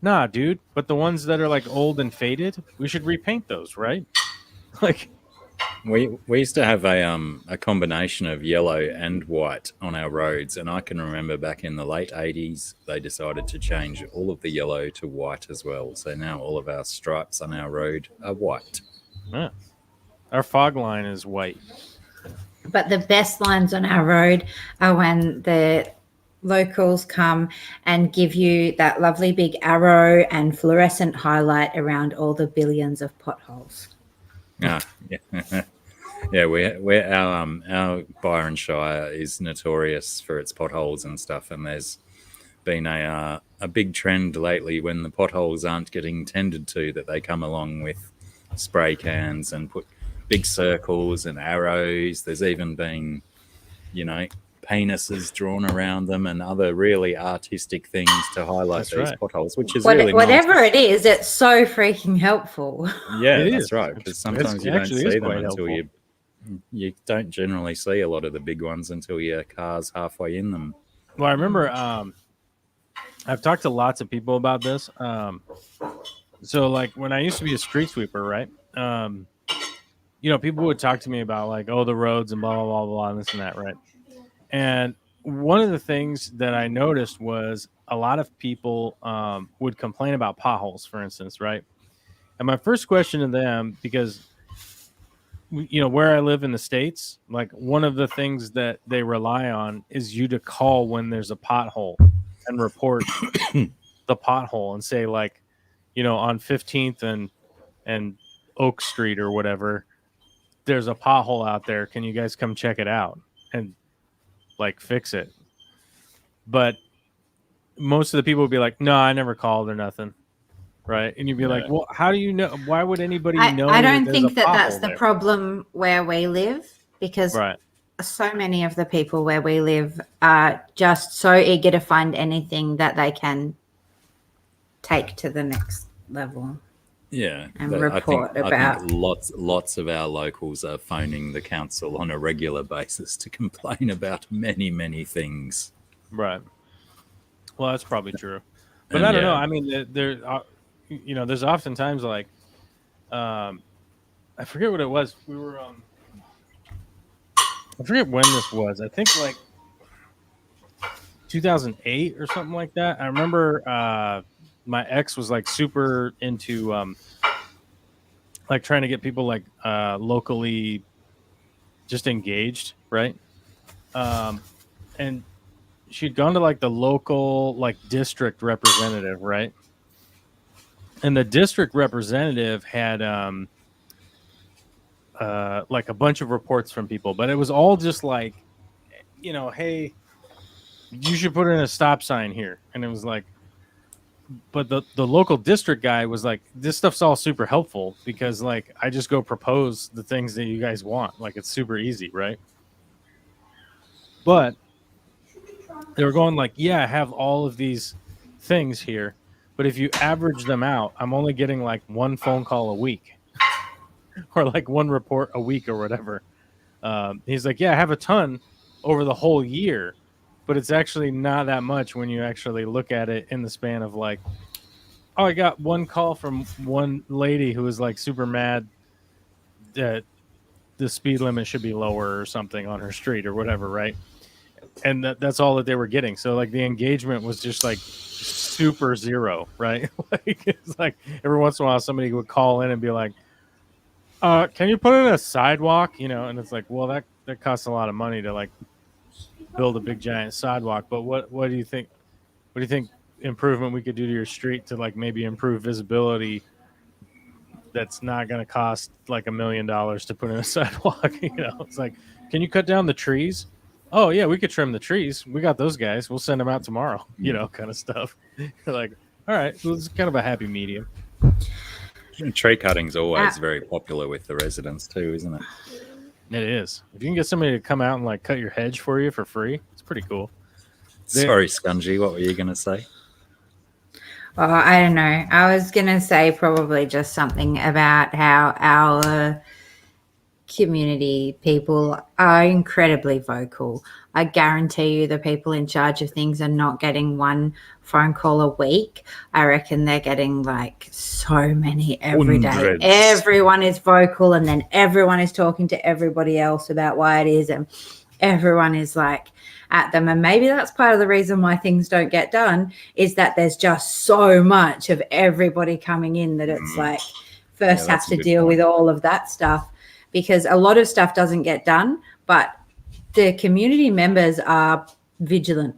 nah, dude. But the ones that are like old and faded, we should repaint those, right? Like, we used to have a combination of yellow and white on our roads, and I can remember back in the late 80s they decided to change all of the yellow to white as well. So now all of our stripes on our road are white. Yeah. Our fog line is white. But the best lines on our road are when the locals come and give you that lovely big arrow and fluorescent highlight around all the billions of potholes. Yeah. We're our Byron Shire is notorious for its potholes and stuff, and there's been a big trend lately when the potholes aren't getting tended to, that they come along with spray cans and put big circles and arrows. There's even been, penises drawn around them and other really artistic things to highlight these potholes, which is really whatever nice. it is, it's so freaking helpful. Yeah, It that's is. right. Because sometimes you don't actually see is them quite until helpful. you don't generally see a lot of the big ones until your car's halfway in them. Well, I remember I've talked to lots of people about this. So, like, when I used to be a street sweeper, right? People would talk to me about, like, oh, the roads and blah, blah, blah, blah, and this and that, right? And one of the things that I noticed was a lot of people would complain about potholes, for instance, right? And my first question to them, because, where I live in the States, like, one of the things that they rely on is you to call when there's a pothole and report the pothole and say, like, on 15th and Oak Street or whatever, there's a pothole out there. Can you guys come check it out and, like, fix it? But most of the people would be like, no, I never called or nothing. Right. And you'd be like, well, how do you know? Why would anybody know? I don't that think that's the there? problem where we live, because so many of the people where we live are just so eager to find anything that they can take to the next level. Yeah, and report about. I think lots of our locals are phoning the council on a regular basis to complain about many things. Right. Well, that's probably true, but I don't know. I mean, there's oftentimes, like, I forget what it was. We were I forget when this was. I think like 2008 or something like that. I remember my ex was like super into like trying to get people like locally just engaged, right? And she'd gone to like the local like district representative, right? And the district representative had like a bunch of reports from people, but it was all just like, you know, hey, you should put in a stop sign here. And it was like, but the local district guy was like, this stuff's all super helpful because like I just go propose the things that you guys want. Like it's super easy, right? But they were going like, yeah, I have all of these things here, but if you average them out, I'm only getting like one phone call a week or like one report a week or whatever. He's like, yeah, I have a ton over the whole year, but it's actually not that much when you actually look at it in the span of like, oh, I got one call from one lady who was like super mad that the speed limit should be lower or something on her street or whatever, right? And that's all that they were getting. So like the engagement was just like super zero, right? Like it's like every once in a while somebody would call in and be like, can you put in a sidewalk? You know, and it's like, well, that costs a lot of money to like build a big giant sidewalk. But what do you think? What do you think improvement we could do to your street to like maybe improve visibility? That's not going to cost like $1 million to put in a sidewalk. You know, it's like, can you cut down the trees? Oh yeah, we could trim the trees. We got those guys. We'll send them out tomorrow. You know, kind of stuff. You're like, all right, so it's kind of a happy medium. Tree cutting's always very popular with the residents too, isn't it? It is. If you can get somebody to come out and like cut your hedge for you for free, it's pretty cool. Sorry, Scungy, what were you going to say? Oh, I don't know. I was going to say probably just something about how our community people are incredibly vocal. I guarantee you the people in charge of things are not getting one phone call a week. I reckon they're getting like so many every day. Everyone is vocal and then everyone is talking to everybody else about why it is and everyone is like at them. And maybe that's part of the reason why things don't get done is that there's just so much of everybody coming in that it's like first have to deal with all of that stuff. Because a lot of stuff doesn't get done, but the community members are vigilant.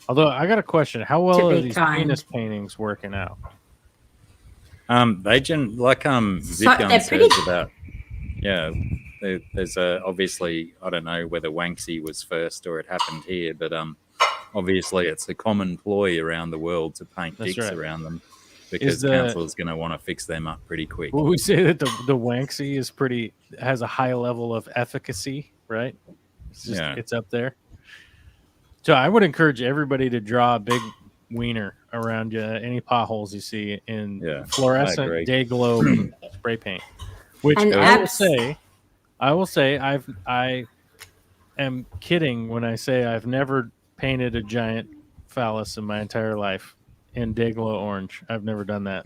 Although I got a question, how well are these penis paintings working out? They Zipgun says about, there's obviously, I don't know whether Wanksy was first or it happened here, but obviously it's a common ploy around the world to paint dicks around them. Because the council's going to want to fix them up pretty quick. Well, we say that the Wanksy is has a high level of efficacy, right? It's just, it's up there. So I would encourage everybody to draw a big wiener around any potholes you see in fluorescent day glow spray paint. Which I will say I am kidding when I say I've never painted a giant phallus in my entire life. In Dayglow orange. I've never done that.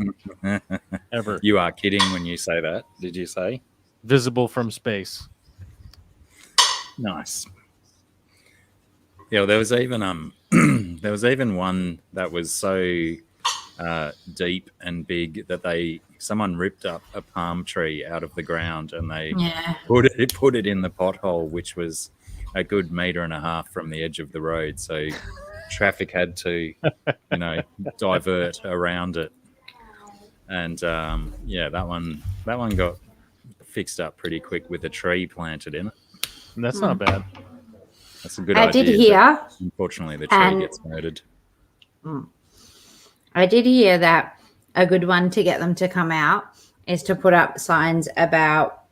Ever. You are kidding when you say that, did you say? Visible from space. Nice. Yeah, there was even one that was so deep and big that someone ripped up a palm tree out of the ground and they put it in the pothole, which was a good 1.5 meters from the edge of the road. So traffic had to, divert around it, and that one got fixed up pretty quick with a tree planted in it. That's not bad. That's a good idea. I did hear. Unfortunately, the tree gets murdered. I did hear that a good one to get them to come out is to put up signs about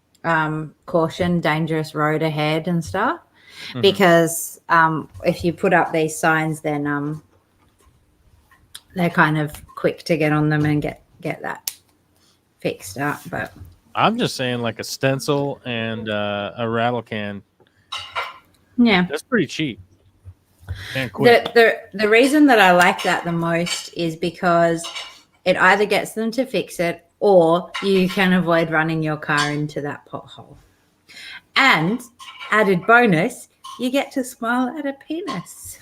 caution, dangerous road ahead and stuff. Mm-hmm. Because if you put up these signs, then they're kind of quick to get on them and get that fixed up. But I'm just saying, like a stencil and a rattle can. Yeah, that's pretty cheap and quick. The reason that I like that the most is because it either gets them to fix it or you can avoid running your car into that pothole. And added bonus, you get to smile at a penis.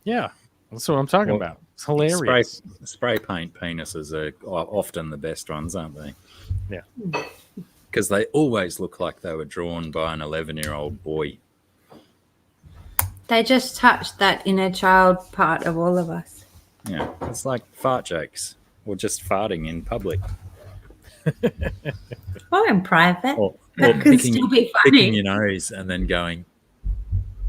Yeah, that's what I'm talking Well, about. It's hilarious. Spray paint penises are often the best ones, aren't they? Yeah. Because they always look like they were drawn by an 11-year-old boy. They just touch that inner child part of all of us. Yeah, it's like fart jokes or just farting in public. Or in private. Or That could still be funny. picking your nose and then going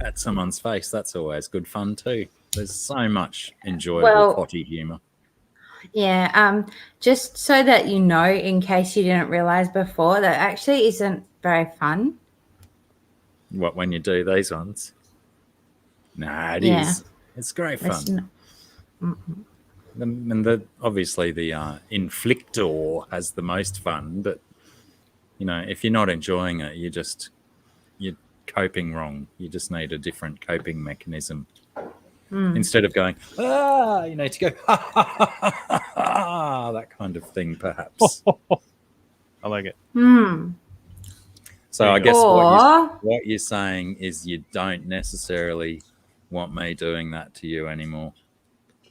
at someone's face. That's always good fun too. There's so much enjoyable potty humour. Yeah, just so that you know, in case you didn't realise before, that actually isn't very fun. What, when you do these ones? Nah, it is. It's great fun. Obviously the inflictor has the most fun, but you know, if you're not enjoying it, you're coping wrong. You just need a different coping mechanism. Instead of going, you need to go, ha, ha, ha, ha, ha, that kind of thing, perhaps. I like it. So I guess what you're saying is you don't necessarily want me doing that to you anymore.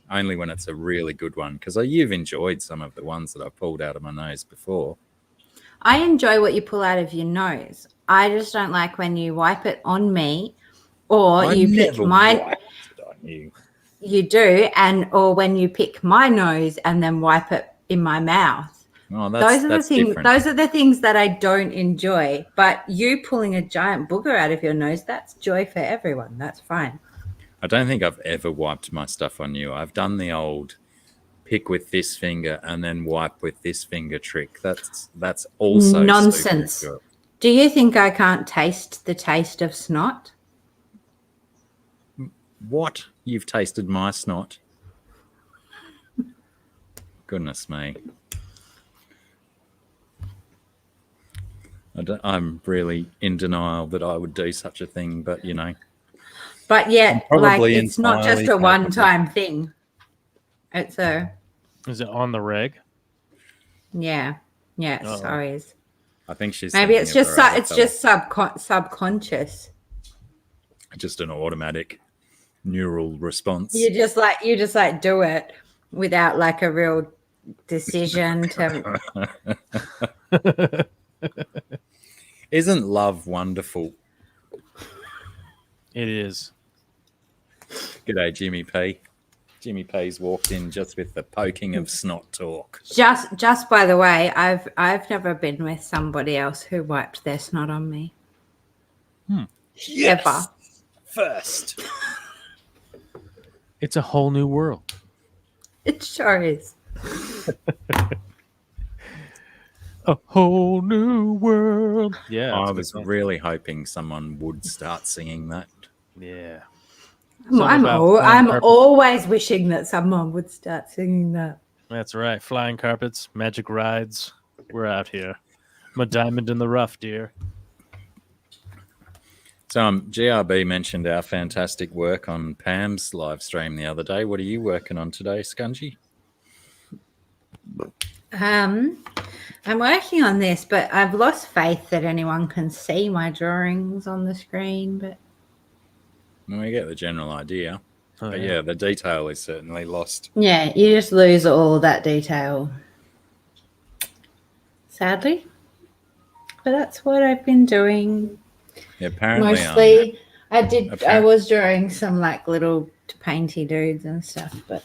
Only when it's a really good one, because you've enjoyed some of the ones that I pulled out of my nose before. I enjoy what you pull out of your nose. I just don't like when you wipe it on me, or you pick my. You do, or when you pick my nose and then wipe it in my mouth. Oh, those are the things. different. Those are the things that I don't enjoy. But you pulling a giant booger out of your nose—that's joy for everyone. That's fine. I don't think I've ever wiped my stuff on you. I've done the old pick with this finger and then wipe with this finger trick. That's also nonsense. stupid. Do you think I can't taste the taste of snot? What? You've tasted my snot? Goodness me. I'm really in denial that I would do such a thing, but you know. But yet, it's not just a one-time thing. It's a. Is it on the reg? Yeah. Yeah. Sorry. I think she's. Maybe it's just subconscious. Just an automatic neural response. You just do it without like a real decision to. Isn't love wonderful? It is. G'day, Jimmy P. Jimmy P's walked in just with the poking of snot talk. Just by the way, I've never been with somebody else who wiped their snot on me. Yes. Ever. First. It's a whole new world. It sure is. A whole new world. Yeah. I was really hoping someone would start singing that. Yeah. I'm always wishing that someone would start singing that. That's right. Flying carpets, magic rides. We're out here. I'm a diamond in the rough, dear. So GRB mentioned our fantastic work on Pam's live stream the other day. What are you working on today, Scungy? I'm working on this, but I've lost faith that anyone can see my drawings on the screen. But we get the general idea. But yeah, the detail is certainly lost. Yeah, you just lose all that detail, sadly. But that's what I've been doing. Yeah, apparently. Mostly, I was drawing some like little painty dudes and stuff, but.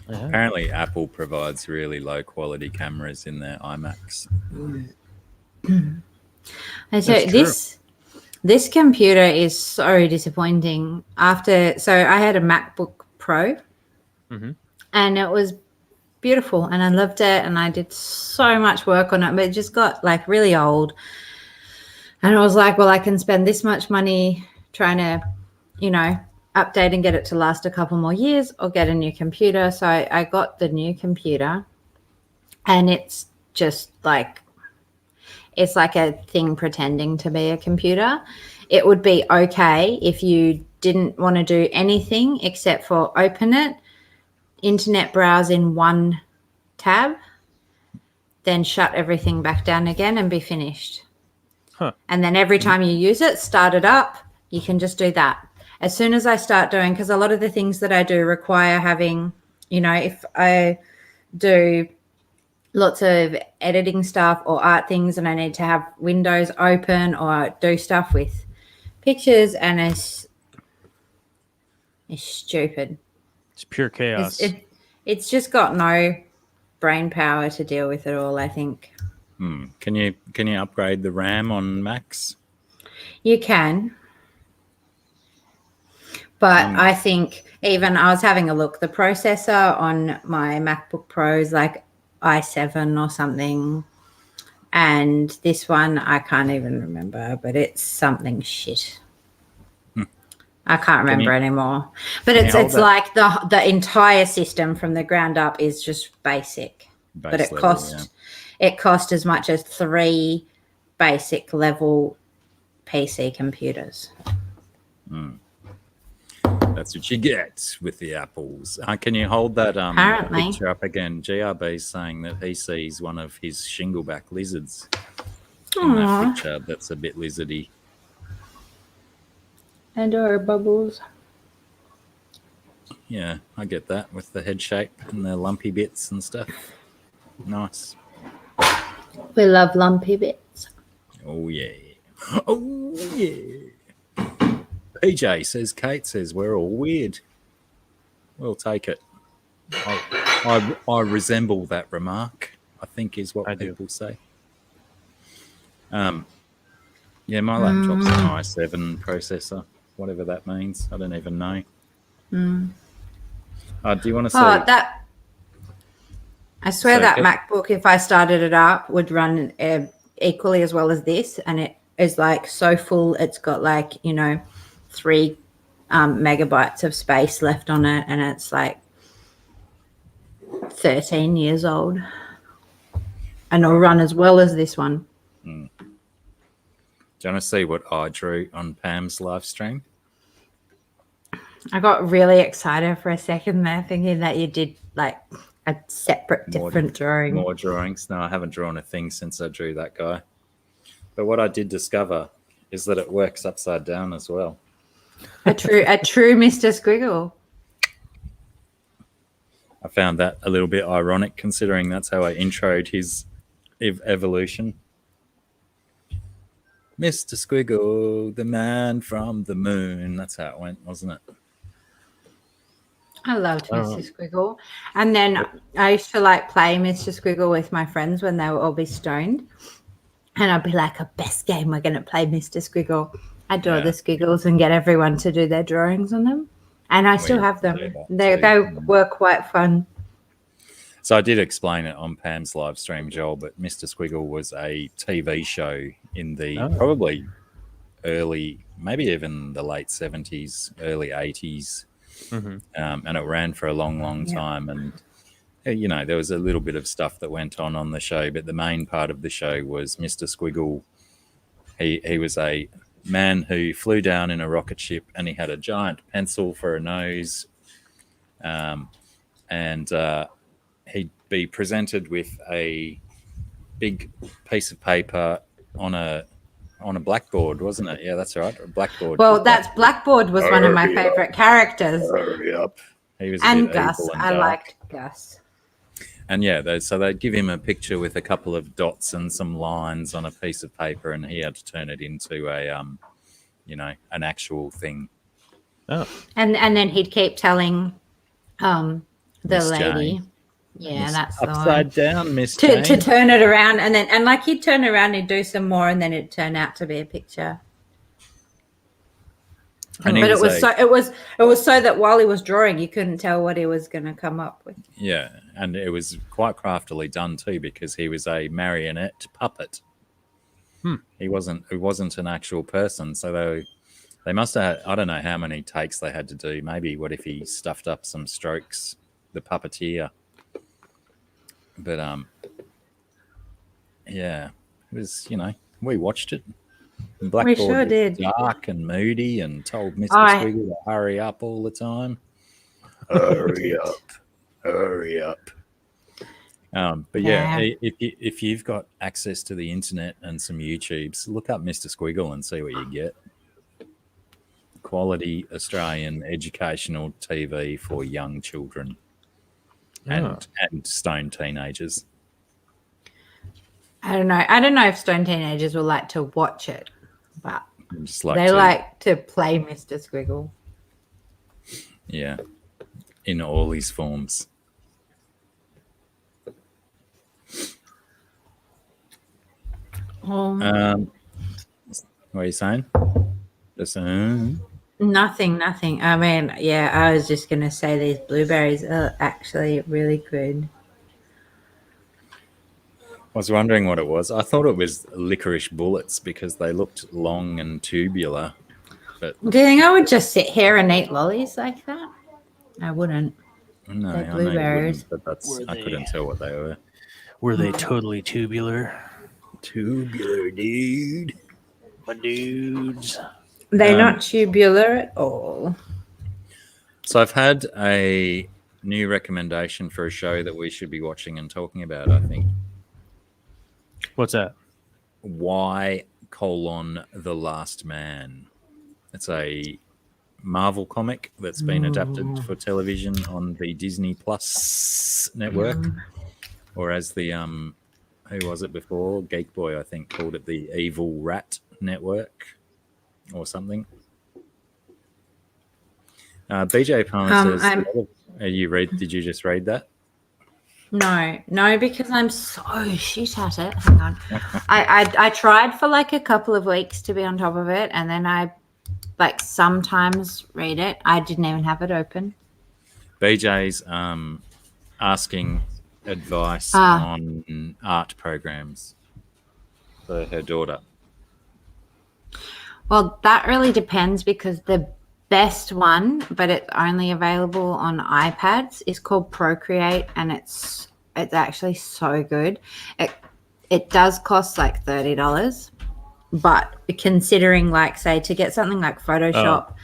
Apparently, Apple provides really low quality cameras in their iMacs. And so this computer is so disappointing. So I had a MacBook Pro, and it was beautiful, and I loved it, and I did so much work on it, but it just got like really old. And I was like, well, I can spend this much money trying to, update and get it to last a couple more years, or get a new computer. So I got the new computer, and it's just like, it's like a thing pretending to be a computer. It would be okay if you didn't want to do anything except for open it, internet browse in one tab, then shut everything back down again and be finished. Huh. And then every time you use it, start it up, you can just do that. As soon as I start doing, because a lot of the things that I do require having, if I do lots of editing stuff or art things and I need to have windows open or do stuff with pictures, and it's stupid. It's pure chaos. It's just got no brain power to deal with it all, I think. Can you upgrade the RAM on Macs? You can. But I think even I was having a look, the processor on my MacBook Pro is like i7 or something. And this one, I can't even remember, but it's something shit. I can't remember anymore. But it's like the entire system from the ground up is just basic. But it cost as much as 3 basic level PC computers. That's what you get with the apples. Can you hold that picture up again? GRB's saying that he sees one of his shingleback lizards in that picture. That's a bit lizardy. And our bubbles. Yeah, I get that with the head shape and the lumpy bits and stuff. Nice. We love lumpy bits. Oh, yeah. Oh, yeah. PJ says, Kate says, we're all weird. We'll take it. I resemble that remark, I think is what people say. Yeah, my laptop's an i7 processor, whatever that means. I don't even know. Do you want to see? I swear that MacBook, if I started it up, would run equally as well as this. And it is like so full. It's got 3 megabytes of space left on it. And it's like 13 years old. And it'll run as well as this one. Do you want to see what I drew on Pam's live stream? I got really excited for a second there, thinking that you did like a separate, different drawing. More drawings. No, I haven't drawn a thing since I drew that guy. But what I did discover is that it works upside down as well. A true Mr. Squiggle. I found that a little bit ironic, considering that's how I introed his evolution. Mr. Squiggle, the man from the moon. That's how it went, wasn't it? I loved Mr. Squiggle. And then I used to play Mr. Squiggle with my friends when they would all be stoned. And I'd be like, a best game, we're going to play Mr. Squiggle. I'd draw the squiggles and get everyone to do their drawings on them. And I still have them. They were quite fun. So I did explain it on Pam's live stream, Joel, but Mr. Squiggle was a TV show in the probably early, maybe even the late 70s, early 80s. And it ran for a long time. And, there was a little bit of stuff that went on the show, but the main part of the show was Mr. Squiggle. He was a man who flew down in a rocket ship, and he had a giant pencil for a nose. He'd be presented with a big piece of paper on a blackboard, wasn't it? Yeah, that's right, a blackboard. Well, Blackboard was one of my favorite characters. Hurry up. He was and Gus. I liked Gus. And so they'd give him a picture with a couple of dots and some lines on a piece of paper, and he had to turn it into an actual thing. Oh. And then he'd keep telling the Miss lady. Jane. Yeah, that's the upside one. down, Miss to Jane. turn it around, and he'd turn around and do some more, and then it'd turn out to be a picture. But it was so that while he was drawing, you couldn't tell what he was going to come up with. Yeah, and it was quite craftily done too, because he was a marionette puppet. He wasn't an actual person, so they must have had, I don't know how many takes they had to do. Maybe what if he stuffed up some strokes, the puppeteer. But it was, we watched it. And Blackboard we sure did. Dark and moody, and told Mr. Squiggle to hurry up all the time. Hurry up. But Yeah. if you've got access to the internet and some YouTubes, look up Mr. Squiggle and see what you get. Quality Australian educational TV for young children and stoned teenagers. I don't know. I don't know if stone teenagers will like to watch it, but Just like they to, like to play Mr. Squiggle. yeah, in all his forms. What are you saying? Just, Nothing. I mean, yeah, I was just going to say these blueberries are actually really good. I was wondering what it was. I thought it was licorice bullets because they looked long and tubular. But Do you think I would just sit here and eat lollies like that? I wouldn't. no, They're I know you blueberries. wouldn't, but I couldn't tell what they were. Were they totally tubular? Tubular, dude. My dudes. They're not tubular at all. So I've had a new recommendation for a show that we should be watching and talking about, I think. What's that? Y: The Last Man. It's a Marvel comic that's been adapted for television on the Disney Plus network, or as the who was it before? Geek Boy, I think, called it the Evil Rat Network or something. BJ Palmer says, did you just read that? No, because I'm so shit at it. Hang on. I tried for like a couple of weeks to be on top of it, and then I like sometimes read it. I didn't even have it open. BJ's asking advice on art programs for her daughter. Well, that really depends because the best one, but it's only available on iPads, is called Procreate, and it's actually so good. It does cost like $30, but considering like say to get something like Photoshop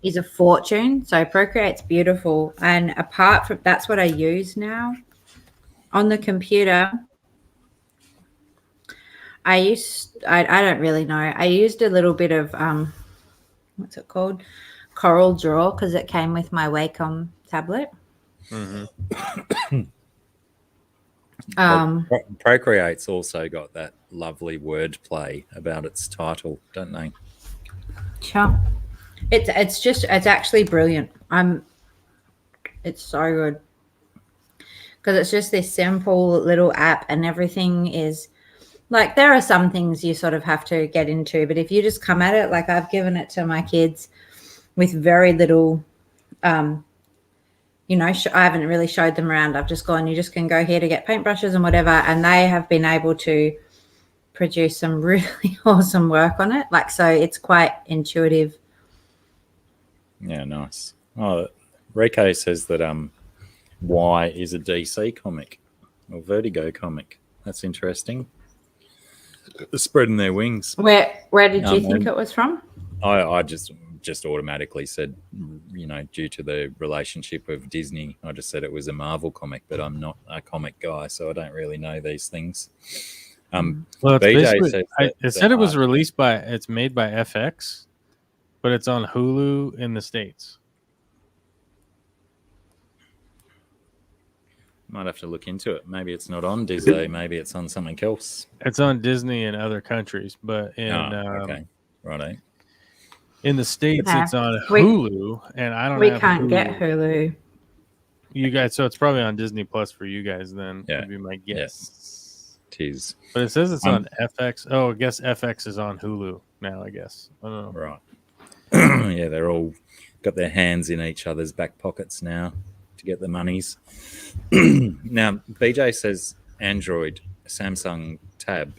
is a fortune. So Procreate's beautiful, and apart from that's what I use now on the computer. I don't really know. I used a little bit of what's it called? Coral Draw, because it came with my Wacom tablet. Procreate's also got that lovely wordplay about its title, don't they? Sure. It's actually brilliant. It's so good because it's just this simple little app, and everything is like, there are some things you sort of have to get into, but if you just come at it, like I've given it to my kids with very little, I haven't really showed them around. I've just gone, you just can go here to get paintbrushes and whatever, and they have been able to produce some really awesome work on it. Like, so it's quite intuitive. Yeah, nice. Oh, Rike says that Y is a DC comic or Vertigo comic. That's interesting. Spreading their wings. Where did you think it was from? I just automatically said, due to the relationship with Disney, I just said it was a Marvel comic, but I'm not a comic guy, so I don't really know these things. Well, BJ says it said it was released it's made by FX, but it's on Hulu in the States. Might have to look into it. Maybe it's not on Disney. Maybe it's on something else. It's on Disney in other countries, but in okay, righto. In the States, it's on Hulu, and I don't. We can't get Hulu. You guys, so it's probably on Disney Plus for you guys. Then, yeah, would be my guess. Yes, it is. But it says it's on FX. Oh, I guess FX is on Hulu now. I guess. I don't know. Right. Yeah, they're all got their hands in each other's back pockets now to get the monies. Now, BJ says Android, Samsung Tab.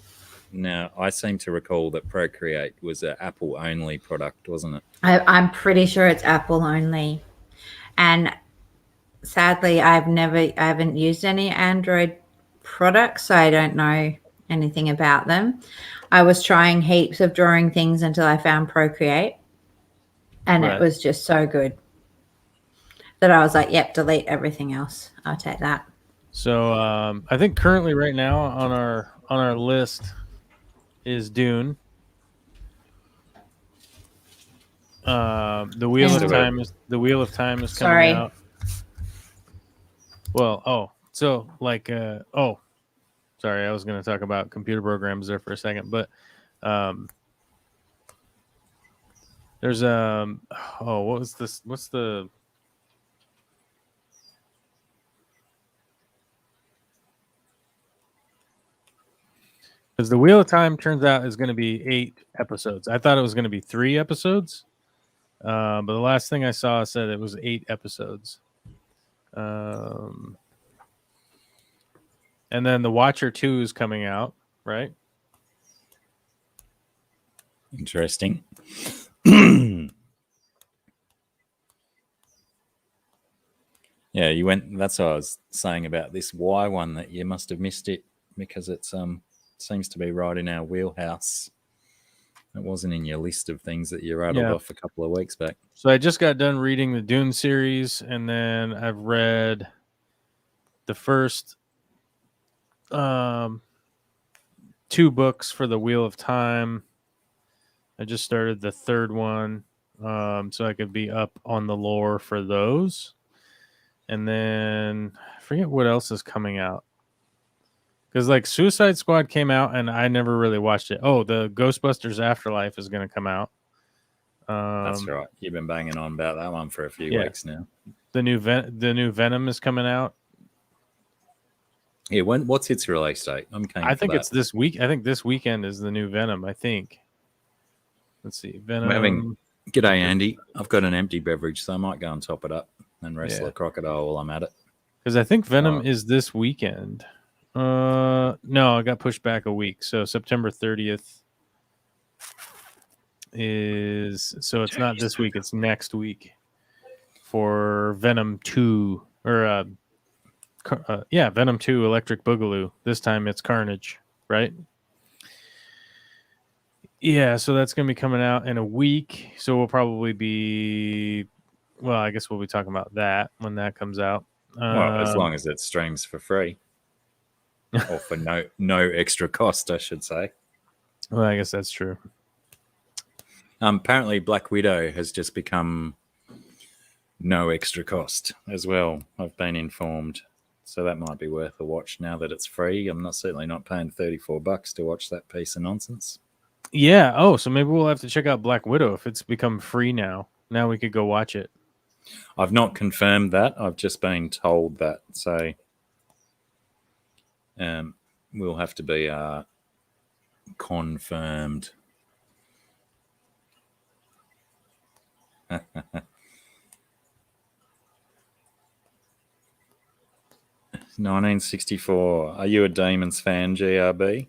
Now, I seem to recall that Procreate was an Apple-only product, wasn't it? I'm pretty sure it's Apple only. And sadly, I haven't used any Android products, so I don't know anything about them. I was trying heaps of drawing things until I found Procreate, and It was just so good that I was like, yep, delete everything else. I'll take that. So I think currently right now on our list is Dune. The Wheel of And- Time is coming Sorry. out. Well, sorry, I was going to talk about computer programs there for a second, but there's what was this? What's the Because the Wheel of Time turns out is going to be 8 episodes. I thought it was going to be 3 episodes, but the last thing I saw said it was 8 episodes. And then The Watcher 2 is coming out, right? Interesting. Yeah, you went. That's what I was saying about this Y one, that you must have missed it because it's seems to be right in our wheelhouse. It wasn't in your list of things that you rattled off a couple of weeks back. So I just got done reading the Dune series, and then I've read the first 2 books for the Wheel of Time. I just started the 3rd one, so I could be up on the lore for those. And then I forget what else is coming out. Because like Suicide Squad came out and I never really watched it. Oh, the Ghostbusters Afterlife is going to come out. That's right. You've been banging on about that one for a few weeks now. The new Venom is coming out. Yeah, what's its release date? I think it's this week. I think this weekend is the new Venom. I think. Let's see, Venom. G'day, Andy. I've got an empty beverage, so I might go and top it up and wrestle a crocodile while I'm at it. Because I think Venom is this weekend. No, I got pushed back a week. So September 30th is. So it's not this week. It's next week for Venom 2 or Venom 2 Electric Boogaloo. This time it's Carnage, right? Yeah, so that's going to be coming out in a week. So we'll probably be, well, I guess we'll be talking about that when that comes out. Well, as long as it streams for free. Or for no extra cost, I should say. Well, I guess that's true. Apparently Black Widow has just become no extra cost as well. I've been informed. So that might be worth a watch now that it's free. I'm certainly not paying $34 to watch that piece of nonsense. Yeah. Oh, so maybe we'll have to check out Black Widow if it's become free now. Now we could go watch it. I've not confirmed that. I've just been told that. So we'll have to be confirmed. 1964. Are you a Demons fan, GRB?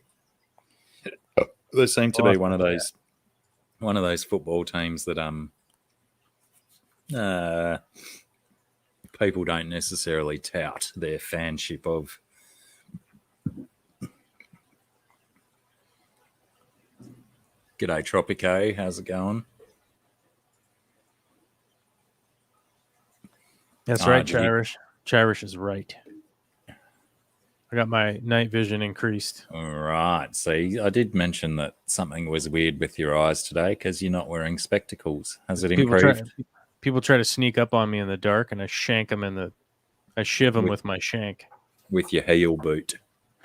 They seem to be one of those football teams that people don't necessarily tout their fanship of. G'day, Tropico. How's it going? That's right, Chirish. Chirish is right. I got my night vision increased. All right. See, I did mention that something was weird with your eyes today because you're not wearing spectacles. Has it improved? People try to sneak up on me in the dark, and I shank them I shiv them with my shank. With your heel boot.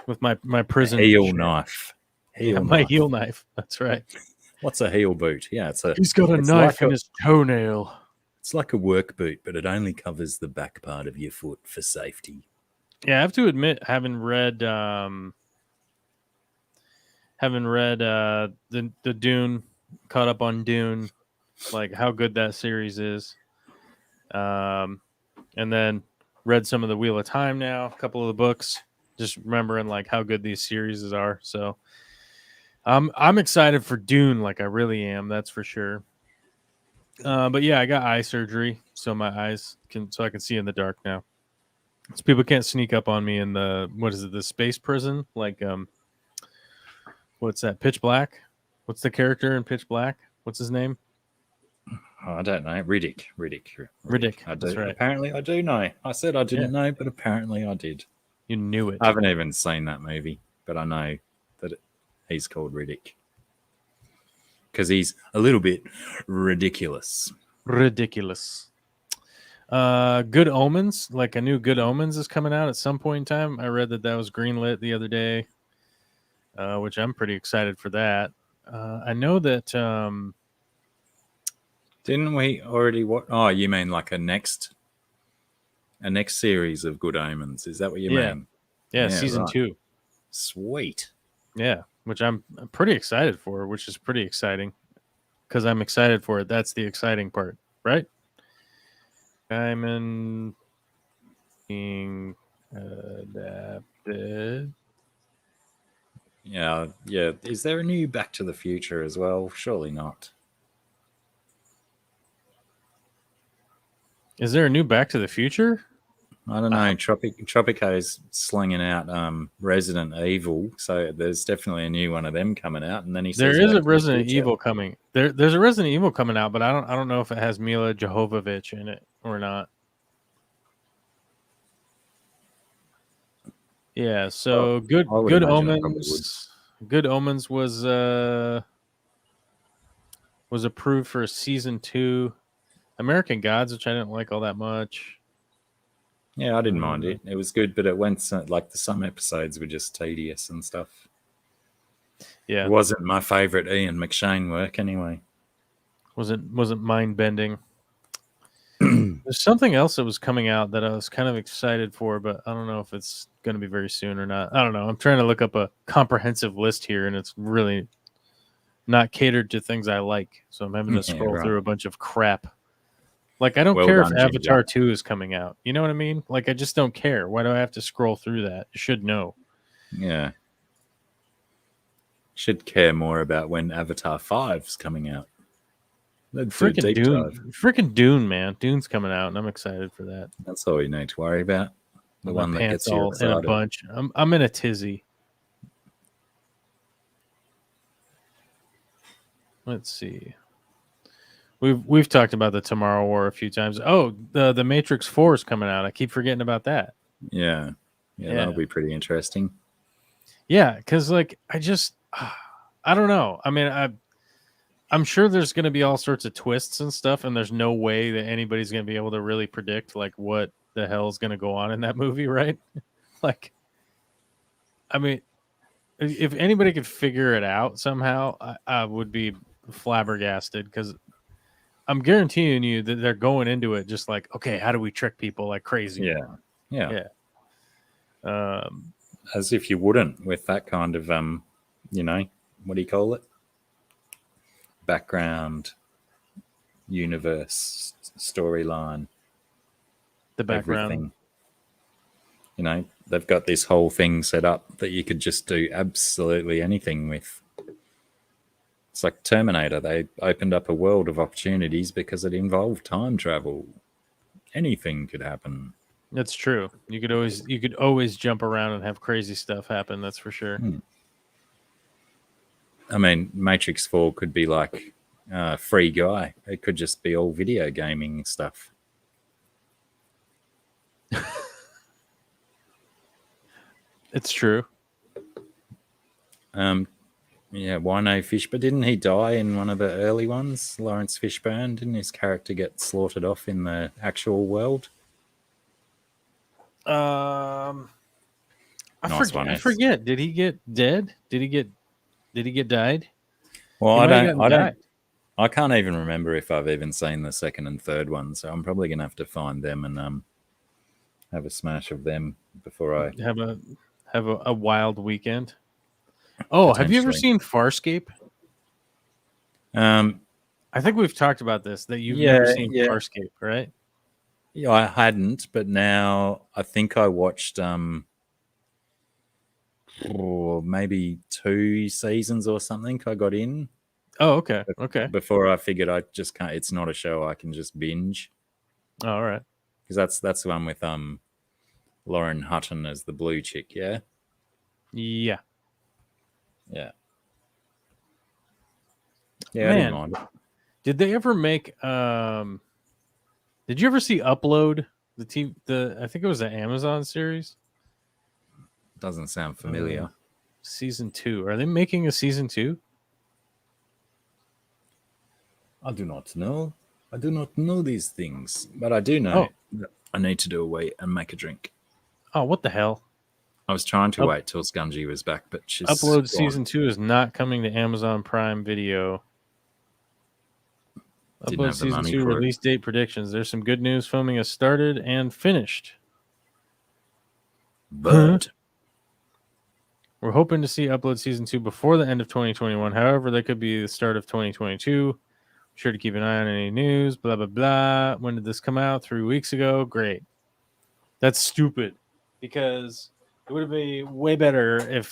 With my prison heel knife. My heel knife. That's right. What's a heel boot? Yeah, he's got a knife in his toenail. It's like a work boot, but it only covers the back part of your foot for safety. Yeah, I have to admit, having read the Dune, caught up on Dune, like how good that series is, and then read some of the Wheel of Time now, a couple of the books, just remembering like how good these series are. So I'm excited for Dune, like I really am, that's for sure. But yeah, I got eye surgery, so my eyes I can see in the dark now. So people can't sneak up on me in the space prison? Like, what's that? Pitch Black? What's the character in Pitch Black? What's his name? Oh, I don't know. Riddick. I do. That's right. Apparently, I do know. I said I didn't know, but apparently I did. You knew it. I haven't even seen that movie, but I know that he's called Riddick because he's a little bit ridiculous. Ridiculous. Good Omens, like a new Good Omens is coming out at some point in time. I read that was greenlit the other day, which I'm pretty excited for that. I know that Didn't we already watch? Oh, you mean like a next series of Good Omens? Is that what you mean? Yeah, season right. 2. Sweet. Yeah, which I'm pretty excited for, which is pretty exciting because I'm excited for it. That's the exciting part, right? Diamond being adapted. Yeah. Is there a new Back to the Future as well? Surely not. Is there a new Back to the Future? I don't know. Tropico's slinging out Resident Evil, so there's definitely a new one of them coming out. And then he says There is Back a to the Resident Future. Evil coming. There's a Resident Evil coming out, but I don't know if it has Mila Jovovich in it or not. Yeah, so Good I would Good imagine it probably Omens. Good Omens was approved for season 2. American Gods, which I didn't like all that much. Yeah, I didn't mind it. It was good, but it went like some episodes were just tedious and stuff. Yeah, It wasn't my favorite Ian McShane work anyway. wasn't mind bending. There's something else that was coming out that I was kind of excited for, but I don't know if it's going to be very soon or not. I don't know. I'm trying to look up a comprehensive list here, and it's really not catered to things I like. So I'm having to scroll through a bunch of crap. Like, I don't care if Avatar 2 is coming out. You know what I mean? Like, I just don't care. Why do I have to scroll through that? You should know. Yeah. Should care more about when Avatar 5's coming out. Freaking Dune. Freaking Dune, man. Dune's coming out, and I'm excited for that. That's all you need to worry about. The one that gets you all in a bunch. I'm in a tizzy. Let's see. We've talked about the Tomorrow War a few times. Oh, the Matrix 4 is coming out. I keep forgetting about that. Yeah, that'll be pretty interesting. Yeah, because like I don't know. I mean, I'm sure there's going to be all sorts of twists and stuff, and there's no way that anybody's going to be able to really predict like what the hell is going to go on in that movie, right? Like, I mean, if anybody could figure it out somehow, I would be flabbergasted because I'm guaranteeing you that they're going into it just like, okay, how do we trick people like crazy? Yeah. As if you wouldn't with that kind of what do you call it? Background, universe, storyline. The background. Everything. They've got this whole thing set up that you could just do absolutely anything with. It's like Terminator. They opened up a world of opportunities because it involved time travel. Anything could happen. That's true. You could always jump around and have crazy stuff happen. That's for sure. I mean, Matrix 4 could be like Free Guy. It could just be all video gaming stuff. It's true. Yeah, Wino Fish, but didn't he die in one of the early ones? Lawrence Fishburne, didn't his character get slaughtered off in the actual world? I forget. Did he get dead? Did he get died? Well, I can't even remember if I've even seen the second and third one, so I'm probably gonna have to find them and have a smash of them before I have a wild weekend. Oh, have you ever seen Farscape? I think we've talked about this, that you've never seen Farscape, right? Yeah, I hadn't, but now I think I watched maybe 2 seasons or something. I got in. Oh, okay. Okay. Before I figured I just can't. It's not a show I can just binge. Oh, all right. Because that's the one with Lauren Hutton as the blue chick. Yeah. Yeah. Yeah. Man, I didn't mind it. Did they ever make? Did you ever see Upload? I think it was the Amazon series. Doesn't sound familiar. Season 2. Are they making a season 2? I do not know. I do not know these things, but I do know that I need to do a wait and make a drink. Oh, what the hell? I was trying to wait till Scungy was back, but she's Upload gone. season 2 is not coming to Amazon Prime Video. Didn't Upload have the season money 2 for it. release date predictions. There's some good news. Filming has started and finished. But We're hoping to see Upload season 2 before the end of 2021. However, that could be the start of 2022. Sure to keep an eye on any news. Blah, blah, blah. When did this come out? 3 weeks ago. Great. That's stupid because it would have been way better if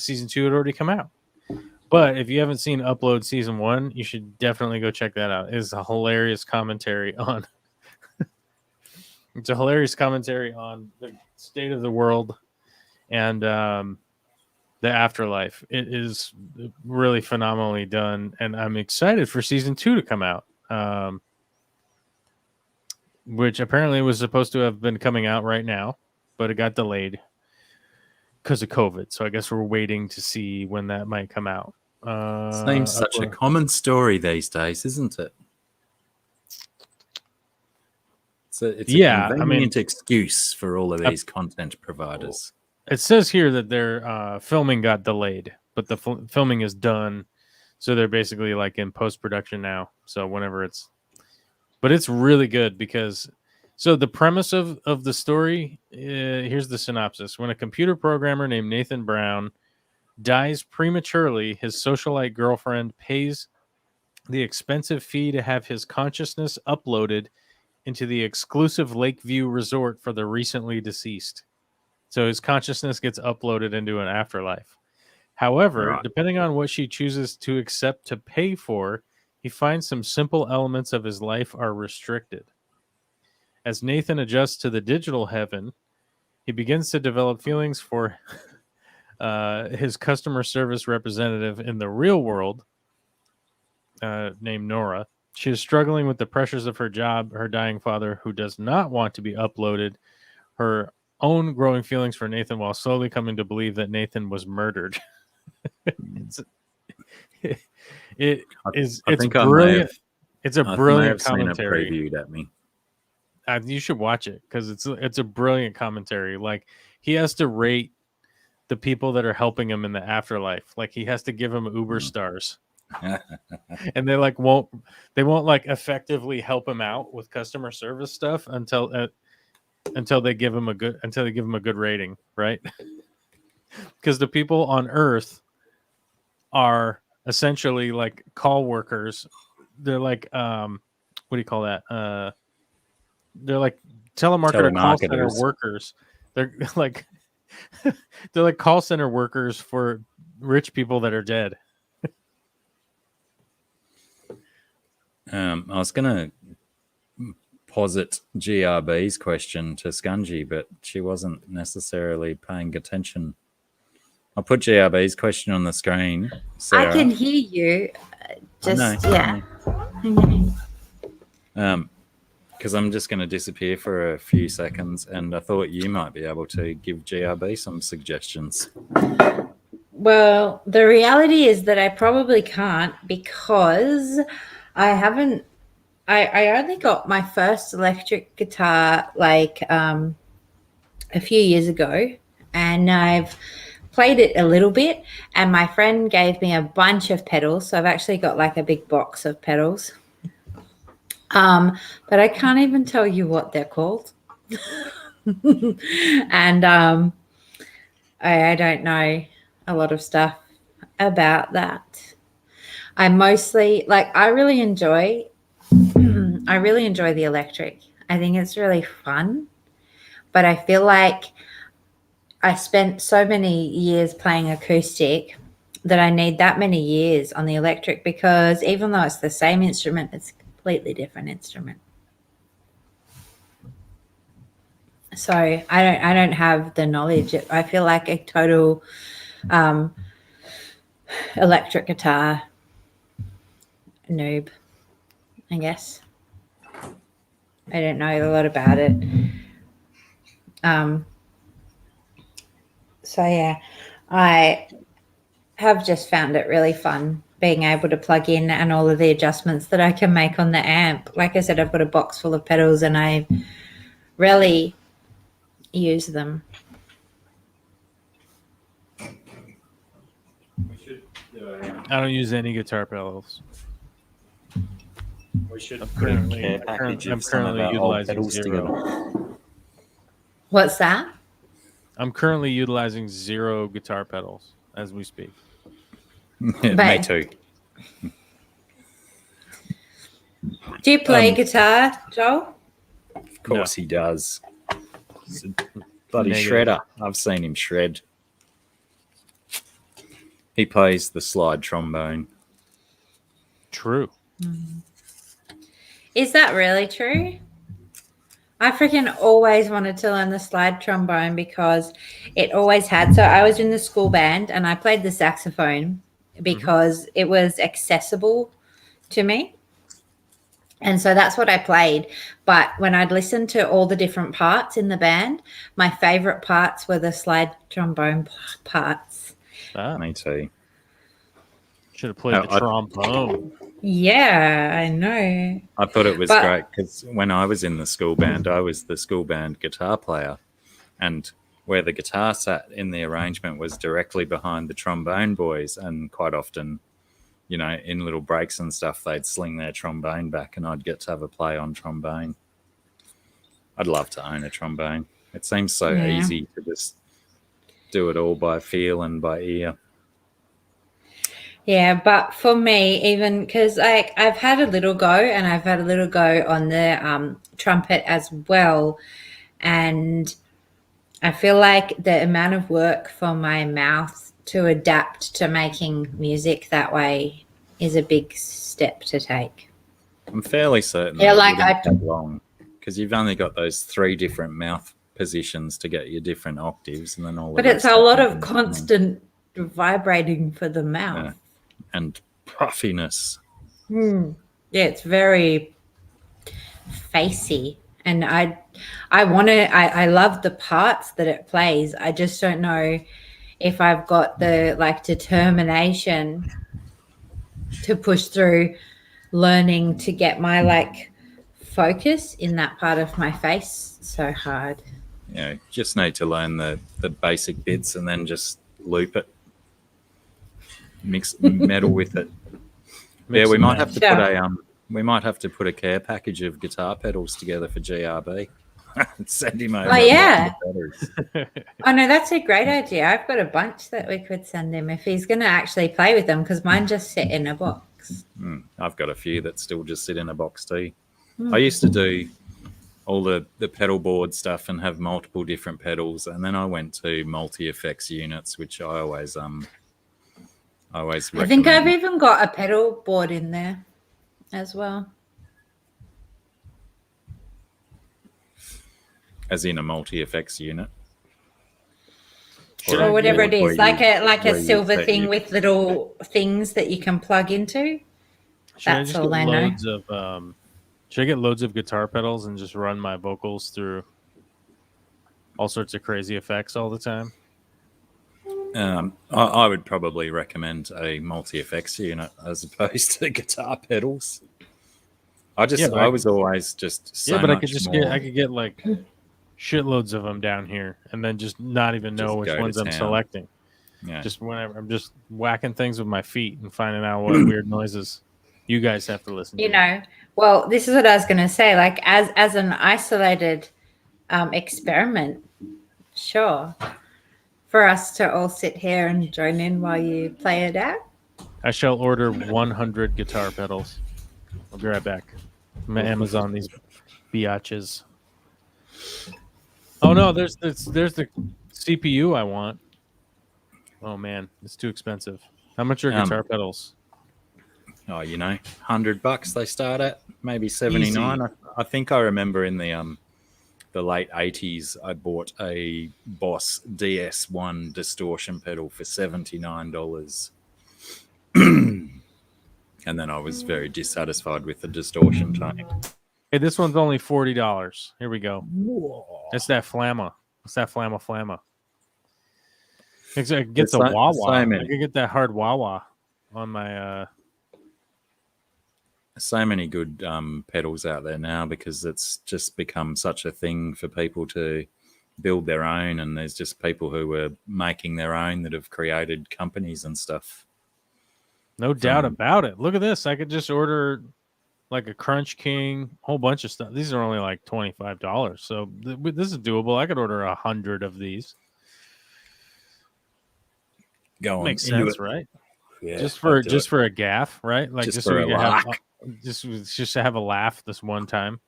season 2 had already come out. But if you haven't seen Upload season 1, you should definitely go check that out. It's a hilarious commentary on the state of the world and the afterlife. It is really phenomenally done, and I'm excited for season 2 to come out. Which apparently was supposed to have been coming out right now, but it got delayed because of COVID. So I guess we're waiting to see when that might come out. seems such a common story these days, isn't it? It's a convenient excuse for all of these content providers. It says here that their filming got delayed, but the filming is done. So they're basically like in post-production now. So whenever it's... But it's really good because... So the premise of the story, here's the synopsis. When a computer programmer named Nathan Brown dies prematurely, his socialite girlfriend pays the expensive fee to have his consciousness uploaded into the exclusive Lakeview resort for the recently deceased. So his consciousness gets uploaded into an afterlife. However, depending on what she chooses to accept to pay for, he finds some simple elements of his life are restricted. As Nathan adjusts to the digital heaven, he begins to develop feelings for his customer service representative in the real world, named Nora. She is struggling with the pressures of her job, her dying father, who does not want to be uploaded, her own growing feelings for Nathan, while slowly coming to believe that Nathan was murdered. It's brilliant. It's a brilliant commentary. Previewed at me. You should watch it because it's a brilliant commentary. Like, he has to rate the people that are helping him in the afterlife. Like, he has to give them Uber stars. And they won't like effectively help him out with customer service stuff until they give him a good rating, right? Because the people on Earth are essentially like call workers. They're like what do you call that? They're like telemarketer call center workers. They're like they're like call center workers for rich people that are dead. I was going to posit GRB's question to Scungy, but she wasn't necessarily paying attention. I'll put GRB's question on the screen. Sarah. I can hear you. Because I'm just going to disappear for a few seconds, and I thought you might be able to give GRB some suggestions. Well, the reality is that I probably can't because I only got my first electric guitar like a few years ago, and I've played it a little bit, and my friend gave me a bunch of pedals, so I've actually got like a big box of pedals. But I can't even tell you what they're called. And I don't know a lot of stuff about that. I mostly I really enjoy the electric. I think it's really fun, but I feel like I spent so many years playing acoustic that I need that many years on the electric, because even though it's the same instrument, it's a completely different instrument. So I don't have the knowledge. I feel like a total electric guitar noob, I guess. I don't know a lot about it. So yeah, I have just found it really fun being able to plug in and all of the adjustments that I can make on the amp. Like I said, I've got a box full of pedals and I rarely use them. I don't use any guitar pedals. We should I'm put a currently- care I'm package currently of some of our old utilizing pedals zero. together. What's that? I'm currently utilizing 0 guitar pedals as we speak. Me But- too. Do you play guitar, Joel? Of course he does. He's a bloody Negative. shredder. I've seen him shred. He plays the slide trombone. True. Is that really true? I freaking always wanted to learn the slide trombone because it always had. So I was in the school band and I played the saxophone because it was accessible to me. And so that's what I played. But when I'd listen to all the different parts in the band, my favorite parts were the slide trombone parts. Ah, Me too. should have played the I- trombone. Yeah, I know. I thought it was But- great because when I was in the school band, I was the school band guitar player. And where the guitar sat in the arrangement was directly behind the trombone boys. And quite often, you know, in little breaks and stuff, they'd sling their trombone back and I'd get to have a play on trombone. I'd love to own a trombone. It seems so Yeah. easy to just do it all by feel and by ear. Yeah, but for me, even because I've had a little go and I've had a little go on the trumpet as well. And I feel like the amount of work for my mouth to adapt to making music that way is a big step to take. I'm fairly certain Yeah, that like it wouldn't take long because you've only got those 3 different mouth positions to get your different octaves, and then all. But the it's rest a lot you of can- constant vibrating for the mouth. Yeah. and puffiness. Yeah, it's very facey, and I want to. I love the parts that it plays. I just don't know if I've got the determination to push through learning to get my focus in that part of my face so hard. You know, just need to learn the basic bits and then just loop it, mix metal with it. Mix we and might match. have to put a care package of guitar pedals together for GRB. Send him over. Oh, yeah. the pedals. Oh no, that's a great idea. I've got a bunch that we could send him if he's going to actually play with them because mine just sit in a box. I've got a few that still just sit in a box too. I used to do all the pedal board stuff and have multiple different pedals, and then I went to multi-effects units, which I always I think I've recommend. even got a pedal board in there as well. As in a multi-effects unit. Should Or I whatever it get- is, like where a you silver set thing your- with little things that you can plug into. Should I That's just all get I know. loads of should I get loads of guitar pedals and just run my vocals through all sorts of crazy effects all the time? I would probably recommend a multi-effects unit as opposed to guitar pedals. I was always just so yeah, but I much could just more. get like shitloads of them down here and then just not even know Just which go to ones I'm town. selecting. Yeah. Just whenever I'm just whacking things with my feet and finding out what weird noises you guys have to listen to. You know, well, this is what I was going to say. Like as an isolated experiment, sure, for us to all sit here and join in while you play it out. I shall order 100 guitar pedals. I'll be right back. I'm gonna Amazon these biatches. Oh no, there's the CPU I want. Oh man, it's too expensive. How much are guitar pedals? Oh, you know, $100 they start at, maybe 79. I think I remember in the late 80s, I bought a Boss DS1 distortion pedal for $79. And then I was very dissatisfied with the distortion tone. Hey, this one's only $40. Here we go. It's that Flamma. It's that Flamma. I could get There's the so wah-wah. I many. could get that hard wah-wah on my So many good pedals out there now because it's just become such a thing for people to build their own, and there's just people who are making their own that have created companies and stuff. no doubt about it. Look at this. I could just order like a Crunch King, a whole bunch of stuff. These are only like $25. So this is doable. I could order 100 of these. Go on, Makes into sense, it. right? Yeah, just I'd do it. for a gaff, right? Like Just so for we a could have lark. just to have a laugh this one time.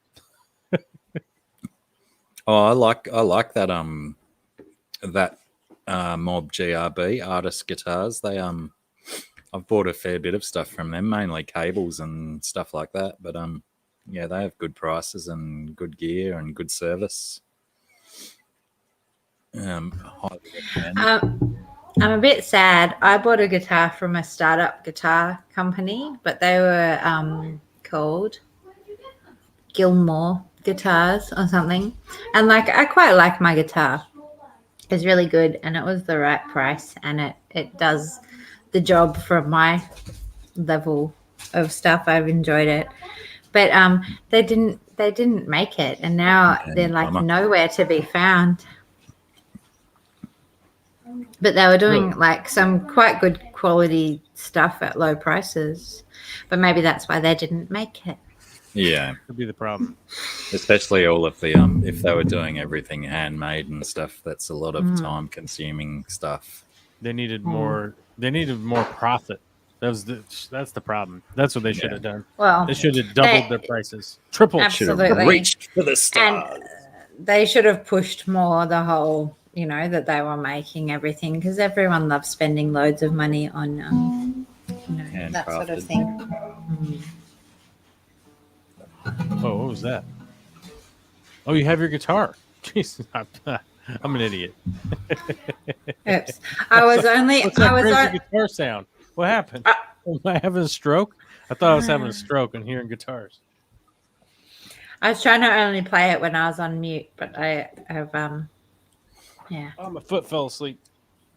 Oh, I like that Mob GRB artist guitars. They I've bought a fair bit of stuff from them, mainly cables and stuff like that. But yeah, they have good prices and good gear and good service. Highly recommend. I'm a bit sad. I bought a guitar from a startup guitar company, but they were called Gilmore Guitars or something. And like, I quite like my guitar. It's really good, and it was the right price, and it does the job for my level of stuff. I've enjoyed it, but they didn't make it, and now they're like bummer. nowhere to be found. But they were doing like some quite good quality stuff at low prices, but maybe that's why they didn't make it. Yeah, Could be the problem. especially all of the if they were doing everything handmade and stuff, that's a lot of time consuming stuff. They needed more. They needed more profit. That's the problem. That's what they should have done. Well, They should have doubled their prices, tripled. Should have Absolutely. reached for the stars. And they should have pushed more the whole, that they were making everything, because everyone loves spending loads of money on, that sort of Handcrafted. thing. Oh, what was that? Oh, you have your guitar. Jeez, I'm an idiot. Oops. I was only, What's that I was crazy on, guitar sound? What happened? Am I having a stroke? I thought I was having a stroke and hearing guitars. I was trying to only play it when I was on mute, but I have, yeah. Oh, my foot fell asleep.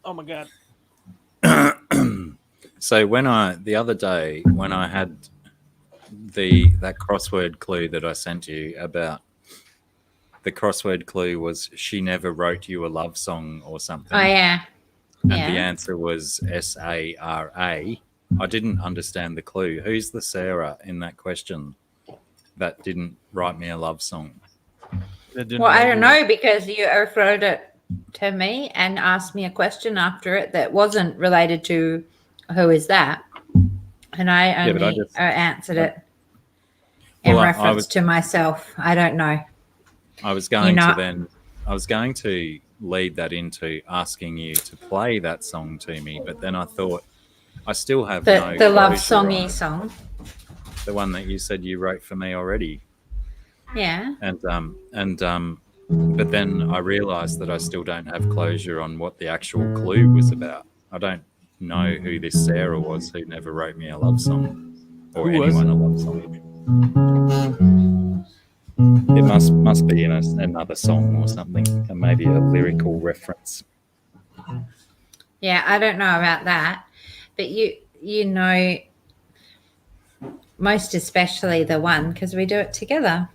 Oh my god. So the other day when I had that crossword clue that I sent you about, the crossword clue was she never wrote you a love song or something. Oh, yeah. And Yeah. the answer was Sara. I didn't understand the clue. Who's the Sarah in that question that didn't write me a love song? Well, I don't know, because you referred it to me and asked me a question after it that wasn't related to who is that, and I but I only just- answered it in Well, I reference was- to myself. I don't know. I was going know- to lead that into asking you to play that song to me, but then I thought I still have The love closure on songy it. song. The one that you said you wrote for me already. Yeah. But then I realized that I still don't have closure on what the actual clue was about. I don't know who this Sarah was who never wrote me a love song, or Who was anyone a love song. It must be in another song or something, and maybe a lyrical reference. Yeah, I don't know about that, but you know, most especially the one, because we do it together.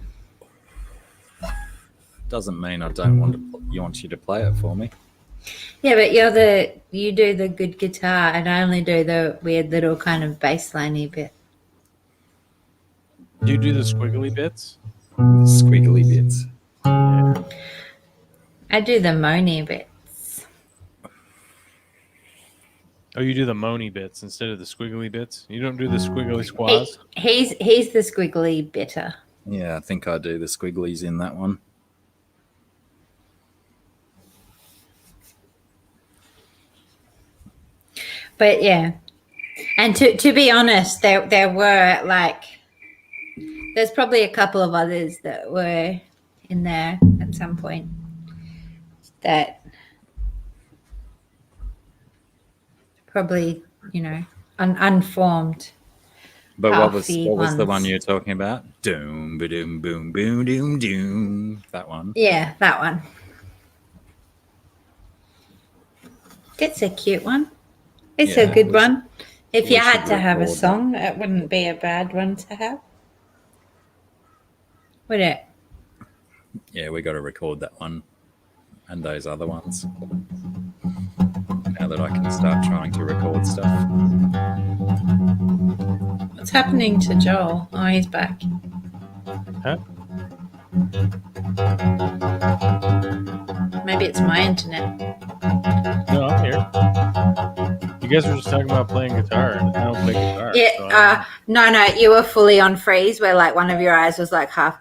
Doesn't mean I don't want you to play it for me. Yeah, but you do the good guitar, and I only do the weird little kind of bassliney bit. Do you do the squiggly bits? The squiggly bits. I do the moany bits. Oh, you do the moany bits instead of the squiggly bits? You don't do the squiggly squaws? He's the squiggly bitter. Yeah, I think I do the squigglies in that one. But yeah, and to be honest, there were like, there's probably a couple of others that were in there at some point that probably, unformed. But what was Halfy the one ones. you were talking about? Doom, ba-doom, boom, boom, doom, doom. That one. Yeah, that one. It's a cute one. It's Yeah, a good we one. If you we had should to have a record that. song, it wouldn't be a bad one to have. Would it? Yeah, we got to record that one and those other ones. Now that I can start trying to record stuff. What's happening to Joel? Oh, he's back. Huh? Maybe it's my internet. No, I'm here. You guys were just talking about playing guitar, and I don't play guitar. Yeah. So I No, you were fully on freeze, where like one of your eyes was like half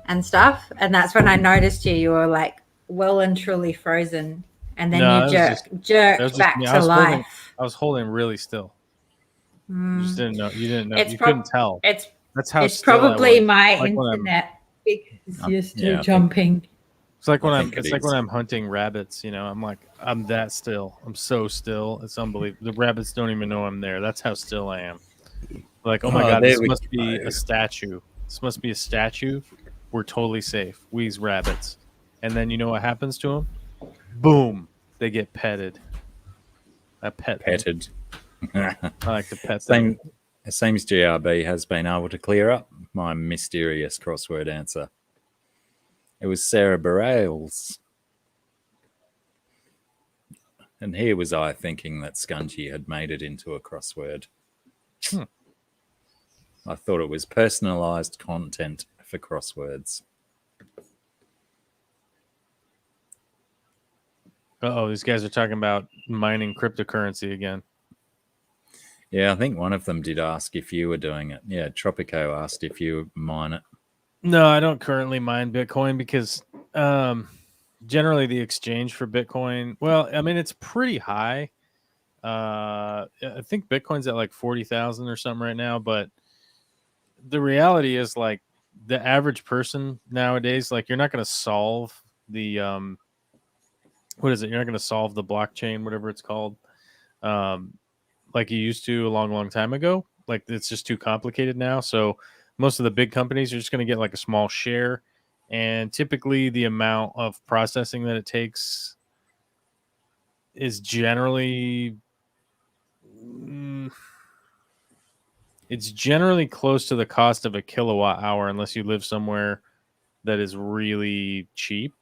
and stuff, and that's when I noticed you. You were like well and truly frozen, and then No, you that was jerked just back me. to life. I was holding really still. You just didn't know. You didn't know. It's You prob- couldn't tell. It's That's how it's still I probably was. my Like when I'm- internet because you're still yeah, I think- jumping. It's like when I I'm. think it It's like is. when I'm hunting rabbits. You know, I'm that still. I'm so still. It's unbelievable. The rabbits don't even know I'm there. That's how still I am. Like, oh my god, there this we must be go. a statue. This must be a statue. We're totally safe. We's rabbits. And then you know what happens to them? Boom! They get petted. I pet them. Petted. I like to pet them. It seems GRB has been able to clear up my mysterious crossword answer. It was cerebrales. And here was I thinking that Scungy had made it into a crossword. I thought it was personalized content for crosswords. Uh-oh, these guys are talking about mining cryptocurrency again. Yeah, I think one of them did ask if you were doing it. Yeah, Tropico asked if you mine it. No, I don't currently mine Bitcoin because generally the exchange for Bitcoin, well, I mean, it's pretty high. I think Bitcoin's at like 40,000 or something right now, but the reality is like the average person nowadays, like you're not going to solve the what is it? You're not going to solve the blockchain, whatever it's called, like you used to a long time ago. Like it's just too complicated now. So most of the big companies are just going to get like a small share, and typically the amount of processing that it takes is generally it's generally close to the cost of a kilowatt hour unless you live somewhere that is really cheap,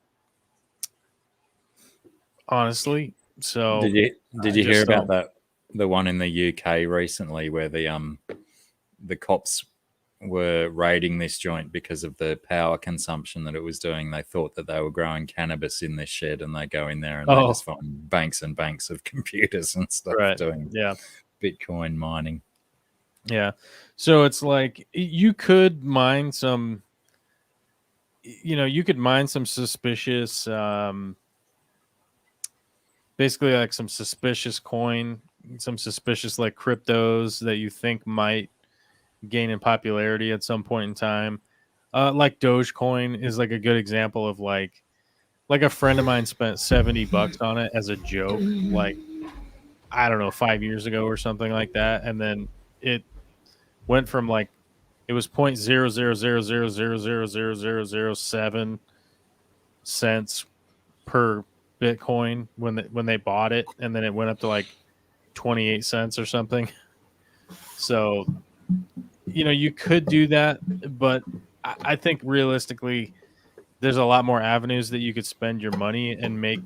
honestly. So did you hear about that, the one in the UK recently where the cops were raiding this joint because of the power consumption that it was doing? They thought that they were growing cannabis in this shed, and they go in there and they just find banks and banks of computers and stuff doing Bitcoin mining. Yeah. So it's like you could mine some, you could mine some suspicious, basically like some suspicious coin, some suspicious like cryptos that you think might gain in popularity at some point in time. Like Dogecoin is like a good example of like a friend of mine spent $70 on it as a joke, like, I don't know, 5 years ago or something like that. And then it went from like, it was 0.000000007 cents per Bitcoin when they bought it, and then it went up to like 28 cents or something. So, you could do that, but I think realistically, there's a lot more avenues that you could spend your money and make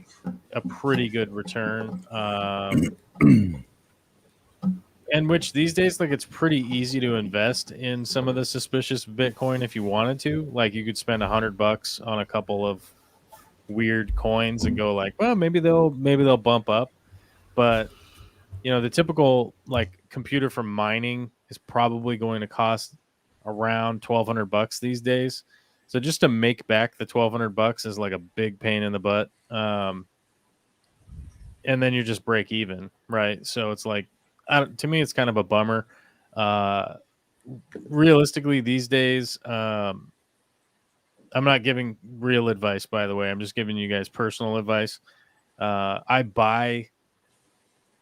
a pretty good return. And which these days, like, it's pretty easy to invest in some of the suspicious Bitcoin if you wanted to. Like, you could spend $100 on a couple of weird coins and go like, well, maybe they'll bump up. But the typical like computer for mining is probably going to cost around $1,200 these days. So just to make back the $1,200 is like a big pain in the butt. And then you just break even, right? So it's like, to me, it's kind of a bummer. Realistically, these days, I'm not giving real advice, by the way. I'm just giving you guys personal advice. I buy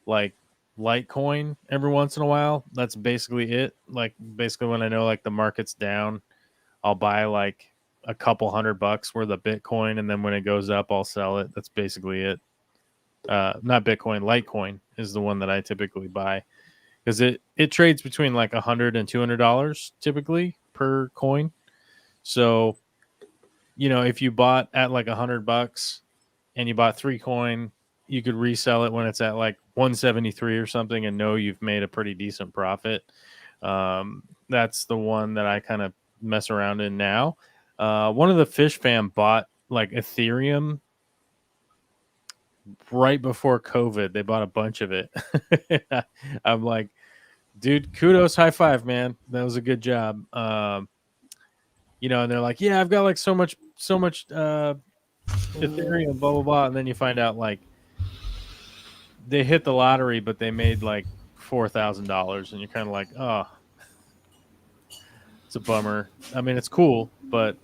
like Litecoin every once in a while. That's basically it. Like basically when I know like the market's down, I'll buy like a couple $100 worth of Bitcoin, and then when it goes up, I'll sell it. That's basically it. not Bitcoin, Litecoin is the one that I typically buy because it trades between like $100 and $200 typically per coin. So, if you bought at like $100 and you bought 3 coin, you could resell it when it's at like 173 or something and know you've made a pretty decent profit. That's the one that I kind of mess around in now. One of the Fish fam bought like Ethereum right before COVID. They bought a bunch of it. I'm like, dude, kudos, high five, man. That was a good job. And they're like, yeah, I've got like so much Ethereum, blah, blah, blah. And then you find out like they hit the lottery, but they made like $4,000. And you're kind of like, oh, it's a bummer. I mean, it's cool, but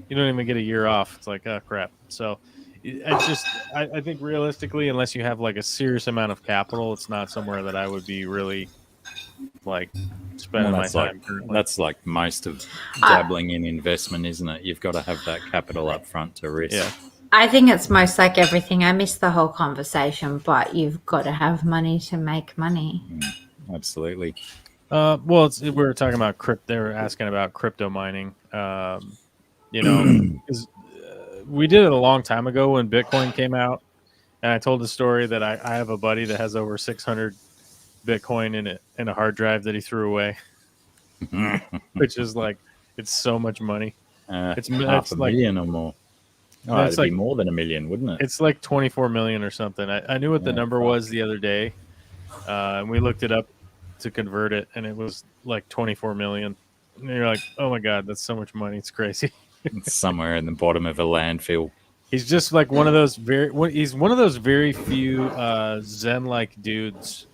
you don't even get a year off. It's like, oh, crap. So I think realistically, unless you have like a serious amount of capital, it's not somewhere that I would be really like spending my time. That's like most of dabbling in investment, isn't it? You've got to have that capital up front to risk. Yeah. I think it's most like everything. I missed the whole conversation, but you've got to have money to make money. Absolutely. Well, we were talking about they were asking about crypto mining. Because we did it a long time ago when Bitcoin came out, and I told the story that I have a buddy that has over 600 Bitcoin in a hard drive that he threw away, which is like it's so much money. It's half a million or more. Oh, it'd be more than $1 million, wouldn't it? It's like 24 million or something. I knew what the number was the other day, and we looked it up to convert it, and it was like 24 million. And you're like, oh my god, that's so much money. It's crazy. It's somewhere in the bottom of a landfill. He's just like one of those very few Zen-like dudes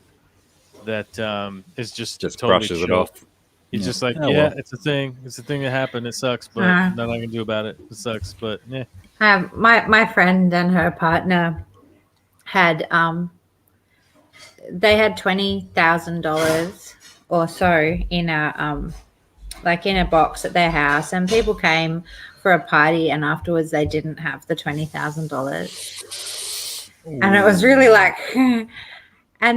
that is just totally brushes chill. it off. He's just like, it's a thing. It's a thing that happened. It sucks, but nothing I can do about it. It sucks, but yeah. My friend and her partner had they had $20,000 or so in a box at their house, and people came for a party, and afterwards they didn't have the $20,000, and it was really like, and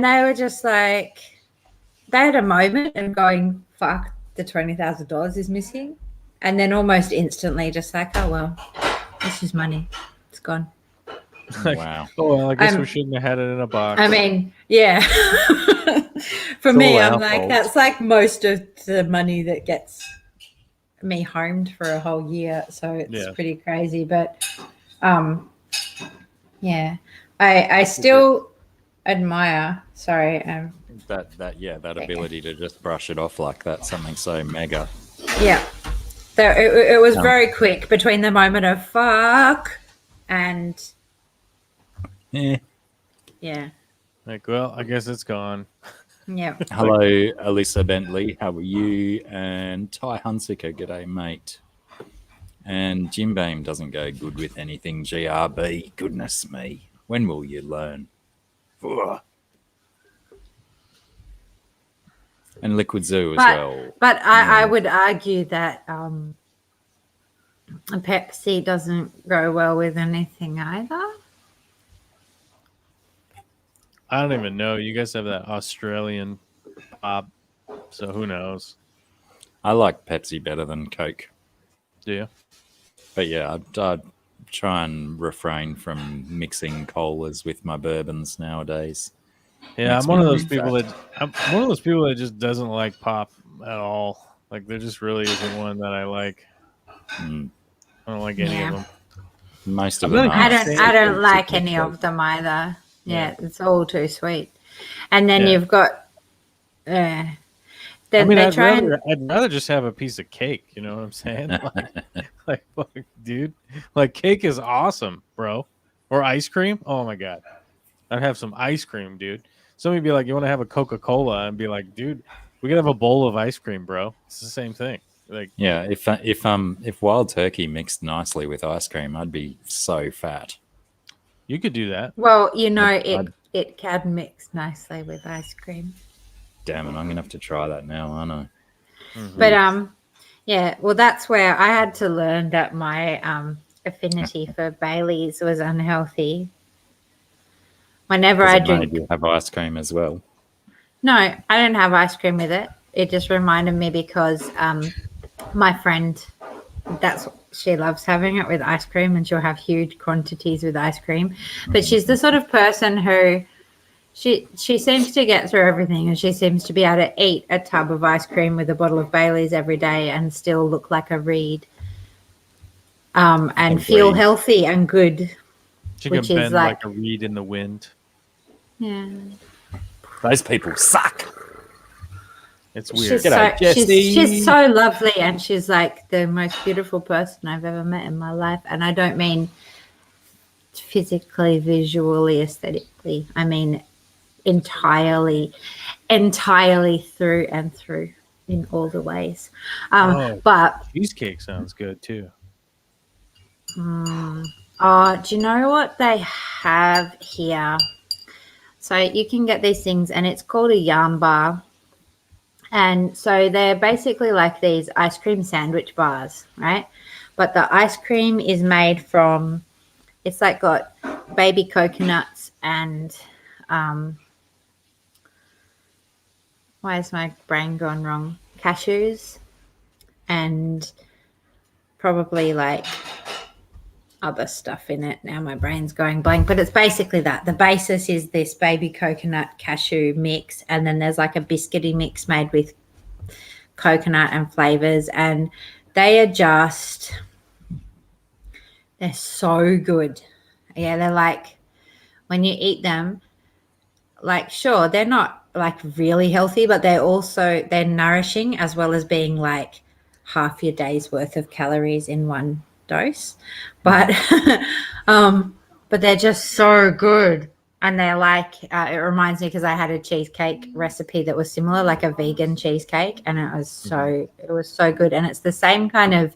they were just like, they had a moment and going, fuck, the $20,000 is missing, and then almost instantly just like, oh well, this is money, it's gone. Like, wow. Oh well, I guess we shouldn't have had it in a box. I mean, yeah. For me, I'm like, that's like most of the money that gets me homed for a whole year, so it's pretty crazy. But I still admire. Sorry, that ability to just brush it off like that, something so mega. Yeah, so it was very quick between the moment of fuck and yeah. Like, well, I guess it's gone. Yeah. Hello, Alyssa Bentley. How are you? And Ty Hunsaker, g'day, mate. And Jim Beam doesn't go good with anything. GRB, goodness me. When will you learn? Ugh. And Liquid Zoo as well. But I would argue that Pepsi doesn't go well with anything either. I don't even know. You guys have that Australian pop, so who knows? I like Pepsi better than Coke. Do you? But yeah, I'd try and refrain from mixing colas with my bourbons nowadays. Yeah, I'm one of those people that just doesn't like pop at all. Like, there just really isn't one that I like. I don't like any of them. Most of them. I don't like any of them either. Yeah, it's all too sweet. And then you've got then I'd rather just have a piece of cake, you know what I'm saying? Like, dude, like, cake is awesome, bro. Or ice cream. Oh my god. I'd have some ice cream, dude. Somebody be like, you want to have a Coca-Cola? And be like, dude, we could have a bowl of ice cream, bro. It's the same thing. Like, yeah, if wild turkey mixed nicely with ice cream, I'd be so fat. You could do that. Well, you know, it can mix nicely with ice cream. Damn it, I'm gonna have to try that now, aren't I? Mm-hmm. But yeah, well, that's where I had to learn that my affinity for Baileys was unhealthy. Whenever Does I it drink. maybe have ice cream as well? No, I don't have ice cream with it. It just reminded me because my friend, she loves having it with ice cream, and she'll have huge quantities with ice cream. But she's the sort of person who she seems to get through everything, and she seems to be able to eat a tub of ice cream with a bottle of Bailey's every day and still look like a reed, and feel Agreed. healthy and good. She Which can is bend like- like a reed in the wind. Yeah. Those people suck. It's weird. She's so lovely, and she's like the most beautiful person I've ever met in my life. And I don't mean physically, visually, aesthetically. I mean entirely through and through in all the ways. But Cheesecake sounds good too. do you know what they have here? So you can get these things, and it's called a Yam Bar. And so they're basically like these ice cream sandwich bars, right? But the ice cream is made from, it's like got baby coconuts and, why is my brain gone wrong? Cashews and probably like other stuff in it. Now my brain's going blank, but it's basically that. The basis is this baby coconut cashew mix, and then there's like a biscuity mix made with coconut and flavors, and they're so good. Yeah, they're like, when you eat them, like, sure, they're not like really healthy, but they're nourishing, as well as being like half your day's worth of calories in one dose. But but they're just so good. And they're like, it reminds me, because I had a cheesecake recipe that was similar, like a vegan cheesecake, and it was so good. And it's the same kind of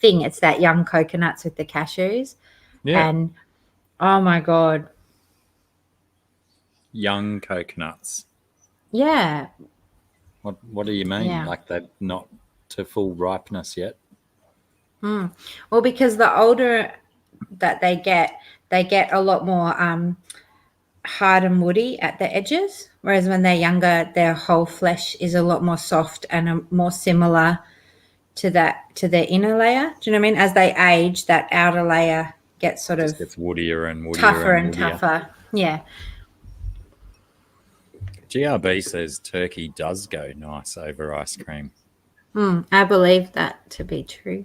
thing. It's that young coconuts with the cashews. Yeah. And oh my God. Young coconuts. Yeah. What do you mean? Yeah. Like they're not to full ripeness yet? Well, because the older that they get a lot more hard and woody at the edges, whereas when they're younger, their whole flesh is a lot more soft and more similar to the inner layer. Do you know what I mean? As they age, that outer layer gets sort of It's woodier and woodier tougher and woodier. tougher. Yeah. GRB says turkey does go nice over ice cream. I believe that to be true.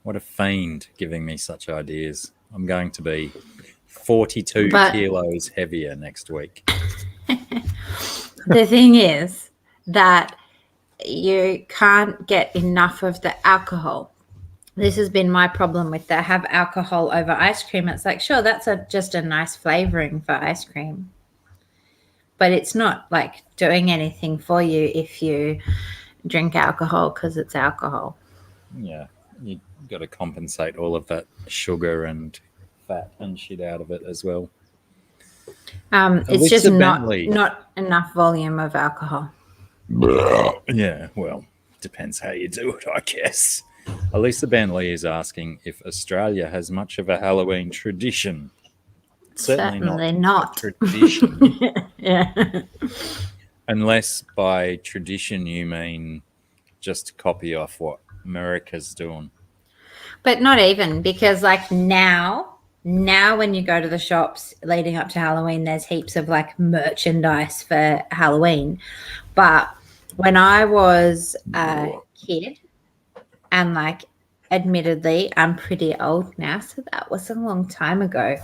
What a fiend giving me such ideas. I'm going to be 42 But- kilos heavier next week. The thing is that you can't get enough of the alcohol. This has been my problem with the have alcohol over ice cream. It's like, sure, that's just a nice flavoring for ice cream, but it's not like doing anything for you if you drink alcohol, because it's alcohol. Yeah, you got to compensate all of that sugar and fat and shit out of it as well. It's least just the not Bentley. enough volume of alcohol. Yeah, well, depends how you do it, I guess. Elisa Bentley is asking if Australia has much of a Halloween tradition. Certainly not. A tradition. Yeah. Unless by tradition you mean just copy off what America's doing. But not even, because like now when you go to the shops leading up to Halloween, there's heaps of like merchandise for Halloween. But when I was a kid, and like admittedly I'm pretty old now, so that was a long time ago,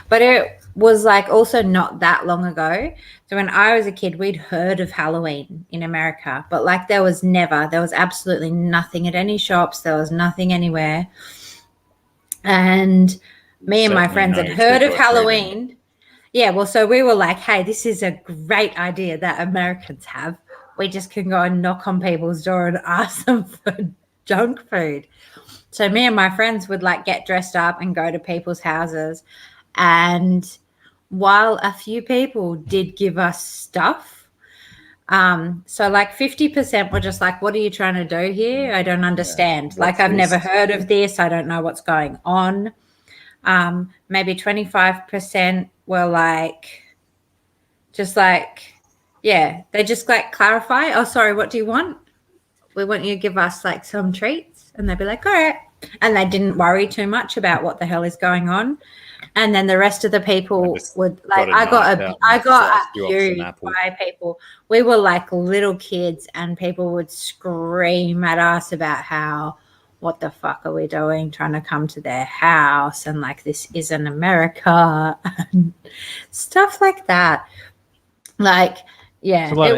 but it was like also not that long ago. So when I was a kid, we'd heard of Halloween in America, but like there was absolutely nothing at any shops. There was nothing anywhere. And me and my friends had heard of Halloween. Yeah, well, so we were like, hey, this is a great idea that Americans have. We just can go and knock on people's door and ask them for junk food. So me and my friends would like get dressed up and go to people's houses. And while a few people did give us stuff, so like 50% were just like, what are you trying to do here? I don't understand. what's Like, I've this? never heard of this. I don't know what's going on. Maybe 25% were like, just like, yeah, they just like clarify, oh, sorry, what do you want? We want you to give us like some treats. And they'd be like, all right. And they didn't worry too much about what the hell is going on. And then the rest of the people would like, I got abused by people. We were like little kids and people would scream at us about how, what the fuck are we doing trying to come to their house? And like, this isn't America and stuff like that. Like, yeah, it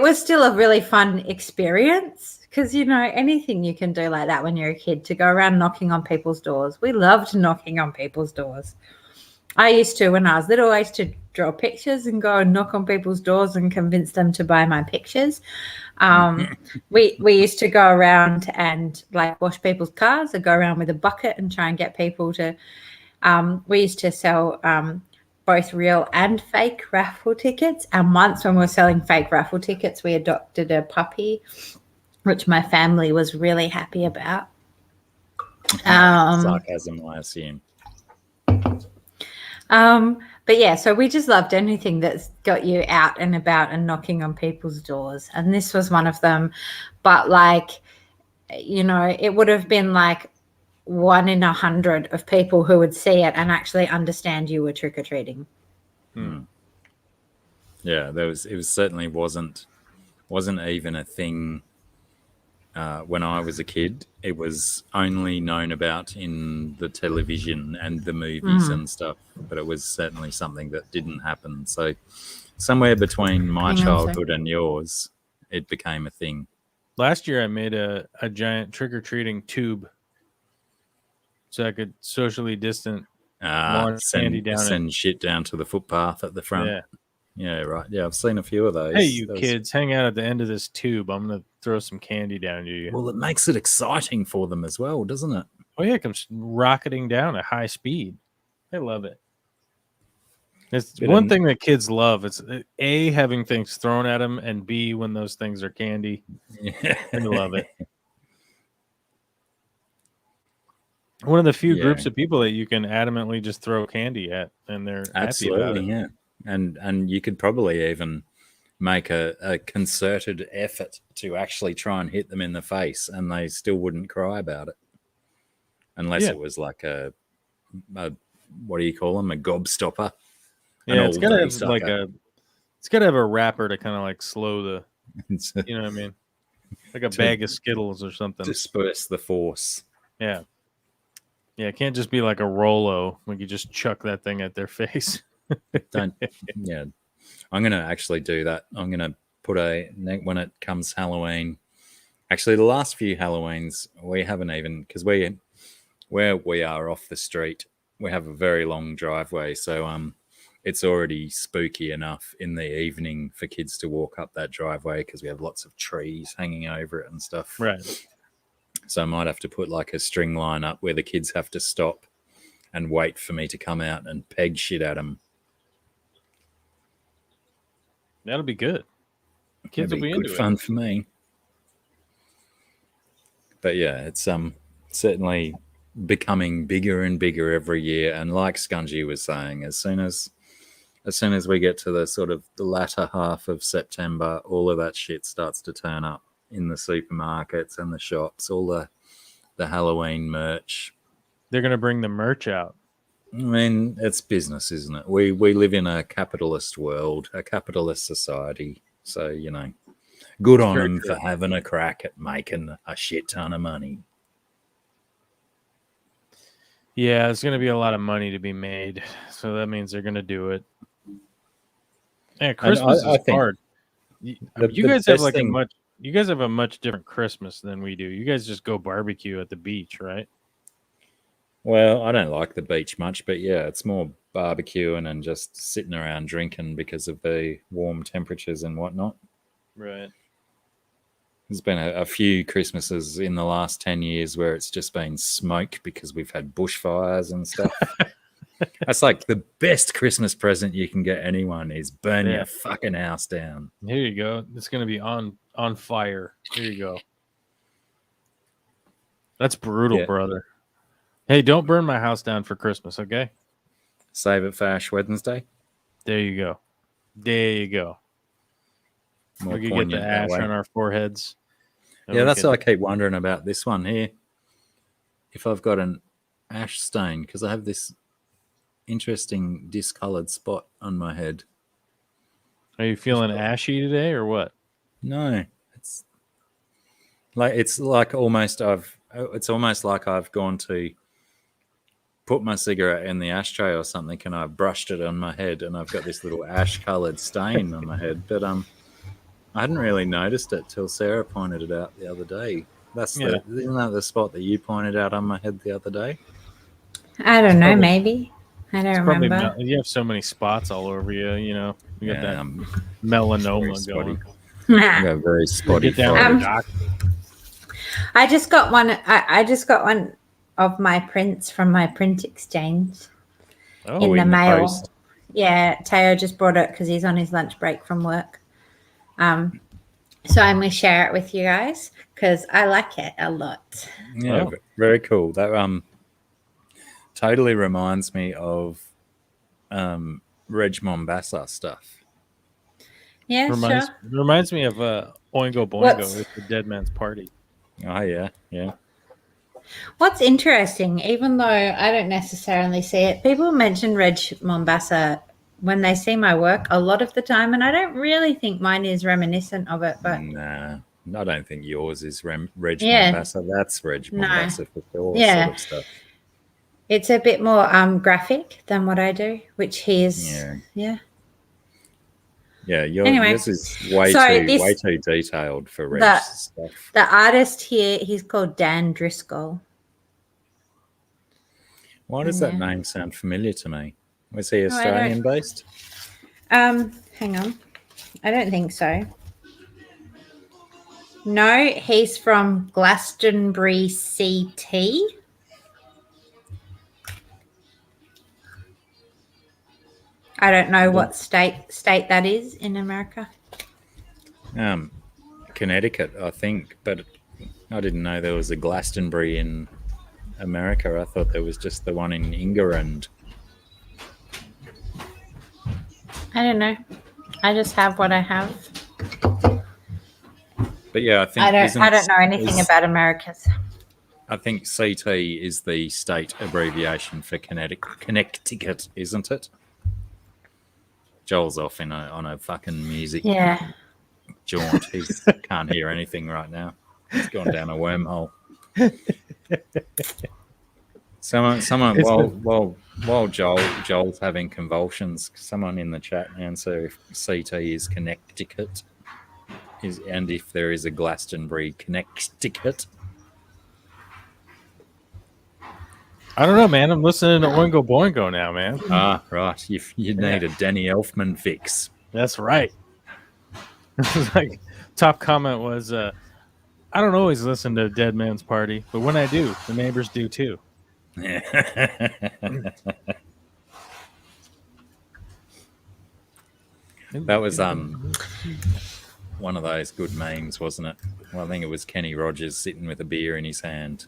was still a really fun experience because, you know, anything you can do like that when you're a kid, to go around knocking on people's doors. We loved knocking on people's doors. I used to, when I was little, I used to draw pictures and go and knock on people's doors and convince them to buy my pictures. We used to go around and like wash people's cars or go around with a bucket and try and get people to, we used to sell both real and fake raffle tickets. And once when we were selling fake raffle tickets, we adopted a puppy, which my family was really happy about. Sarcasm, I assume. But yeah, so we just loved anything that's got you out and about and knocking on people's doors. And this was one of them. But like, you know, it would have been like 1 in 100 of people who would see it and actually understand you were trick-or-treating. Yeah, it certainly wasn't even a thing when I was a kid. It was only known about in the television and the movies and stuff, but it was certainly something that didn't happen. So somewhere between my childhood and yours, it became a thing. Last year I made a giant trick-or-treating tube so I could socially distant send shit down to the footpath at the front. Yeah, right. Yeah, I've seen a few of those. Hey, you kids, hang out at the end of this tube. I'm going to throw some candy down to you. Well, it makes it exciting for them as well, doesn't it? Oh, yeah, it comes rocketing down at high speed. They love it. It's one thing that kids love. It's A, having things thrown at them, and B, when those things are candy. Yeah. They love it. One of the few groups of people that you can adamantly just throw candy at, and they're happy about it. Yeah. And you could probably even make a concerted effort to actually try and hit them in the face, and they still wouldn't cry about it, unless it was like a what do you call them, a gobstopper? Yeah, it's got to have like it's got to have a wrapper to kind of like slow the, you know what I mean, like a bag of Skittles or something. Disperse the force. Yeah. Yeah, it can't just be like a Rolo when you just chuck that thing at their face. I'm going to actually do that. I'm going to put when it comes Halloween. Actually, the last few Halloweens, we haven't even, because where we are off the street, we have a very long driveway. So it's already spooky enough in the evening for kids to walk up that driveway because we have lots of trees hanging over it and stuff. Right. So I might have to put like a string line up where the kids have to stop and wait for me to come out and peg shit at them. That'll be good. Kids will be into good fun for me. But yeah, it's certainly becoming bigger and bigger every year. And like Scungy was saying, as soon as we get to the sort of the latter half of September, all of that shit starts to turn up in the supermarkets and the shops, all the Halloween merch. They're going to bring the merch out. I mean, it's business, isn't it? We live in a capitalist world, a capitalist society. So, you know, good on them for having a crack at making a shit ton of money. Yeah, there's going to be a lot of money to be made. So that means they're going to do it. Yeah, Christmas is hard. You guys have like you guys have a much different Christmas than we do. You guys just go barbecue at the beach, right? Well, I don't like the beach much, but yeah, it's more barbecuing and just sitting around drinking because of the warm temperatures and whatnot. Right. There's been a few Christmases in the last 10 years where it's just been smoke because we've had bushfires and stuff. That's like the best Christmas present you can get anyone is burn your fucking house down. Here you go. It's going to be on fire. Here you go. That's brutal, brother. Hey, don't burn my house down for Christmas, okay? Save it for Ash Wednesday. There you go. There you go. More We could get poignant the that ash way. on our foreheads. And Yeah, we that's could- what I keep wondering about this one here. If I've got an ash stain, because I have this interesting discolored spot on my head. Are you feeling ashy today or what? No, it's like almost I've gone to put my cigarette in the ashtray or something, and I've brushed it on my head, and I've got this little ash-colored stain on my head. But I hadn't really noticed it till Sarah pointed it out the other day. Isn't that the spot that you pointed out on my head the other day? I don't know. Probably- Maybe I don't Probably remember. you have so many spots all over you. You know, you got that very melanoma spotty. going. I got very spotty Get down forehead. to the doctor. I just got one. I just got one of my prints from my print exchange Oh, in the in the mail. post. Yeah, Teo just brought it because he's on his lunch break from work. So I'm gonna share it with you guys because I like it a lot. Yeah, Oh. very cool. That totally reminds me of Reg Mombasa stuff. Yeah, sure. reminds me of Oingo Boingo What's- with the Dead Man's Party. Oh yeah. What's interesting, even though I don't necessarily see it, people mention Reg Mombasa when they see my work a lot of the time, and I don't really think mine is reminiscent of it. But Nah, I don't think yours is Reg Yeah. Mombasa. That's Reg No. Mombasa for sure. Yeah. Sort of stuff. it's a bit more graphic than what I do, which he is. Yeah. Yeah. Yeah, Anyway, yours is way so way too detailed for Reg the- stuff. The artist here, he's called Dan Driscoll. Why does that Yeah. name sound familiar to me? Was he I don't- Australian based? Hang on. I don't think so. No, he's from Glastonbury, CT. I don't know what state that is in America. Connecticut, I think, but I didn't know there was a Glastonbury in America. I thought there was just the one in England. I don't know. I just have what I have. But yeah, I think I don't know anything is- about Americas. I think CT is the state abbreviation for Connecticut, isn't it? Joel's off on a fucking music Yeah. jaunt. He can't hear anything right now. He's gone down a wormhole. Someone, while Joel's having convulsions, someone in the chat answer if CT is Connecticut, and if there is a Glastonbury, Connecticut. I don't know, man. I'm listening to Oingo Boingo now, man. Ah, right. You need a Danny Elfman fix. That's right. Like, top comment was, I don't always listen to Dead Man's Party, but when I do, the neighbors do too. That was one of those good memes, wasn't it? Well, I think it was Kenny Rogers sitting with a beer in his hand.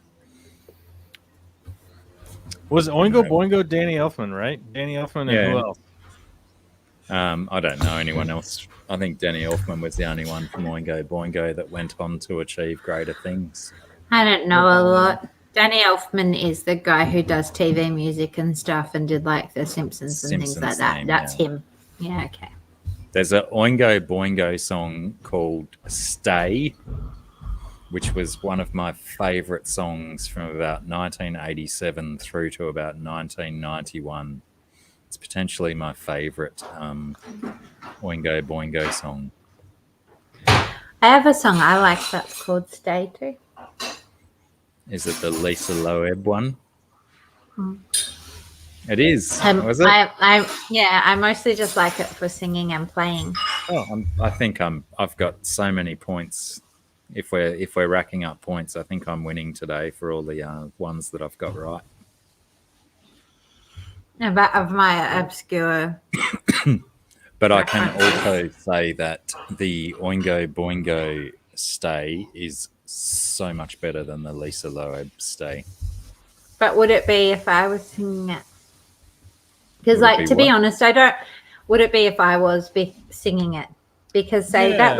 Was Oingo Boingo Danny Elfman, right? Danny Elfman and Yeah. who else? I don't know anyone else. I think Danny Elfman was the only one from Oingo Boingo that went on to achieve greater things. I don't know a lot. Danny Elfman is the guy who does TV music and stuff and did like The Simpsons and things like Simpsons that. theme, That's yeah. him. Yeah, okay. There's a Oingo Boingo song called Stay, which was one of my favourite songs from about 1987 through to about 1991. It's potentially my favourite Oingo Boingo song. I have a song I like that's called Stay too. Is it the Lisa Loeb one? Hmm. It is. Was it? I mostly just like it for singing and playing. I think I've got so many points. If we're racking up points, I think I'm winning today for all the ones that I've got right. About of my obscure. But I can also say that the Oingo Boingo Stay is so much better than the Lisa Loeb Stay. But would it be if I was singing it? Because, Would it like, be to be what? honest, I don't. Would it be if I was singing it? Because say that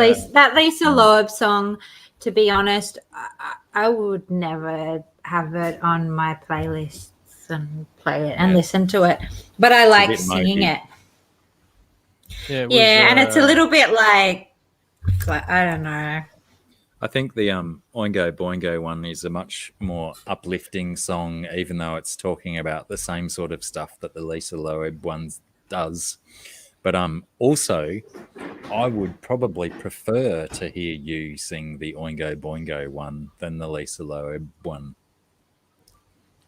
Lisa Loeb song. To be honest, I would never have it on my playlists and play it and listen to it. But I like bit singing mopey. it. Yeah, it was, Yeah, and it's a little bit like I don't know. I think the Oingo Boingo one is a much more uplifting song, even though it's talking about the same sort of stuff that the Lisa Loeb one does. But also, I would probably prefer to hear you sing the Oingo Boingo one than the Lisa Loeb one.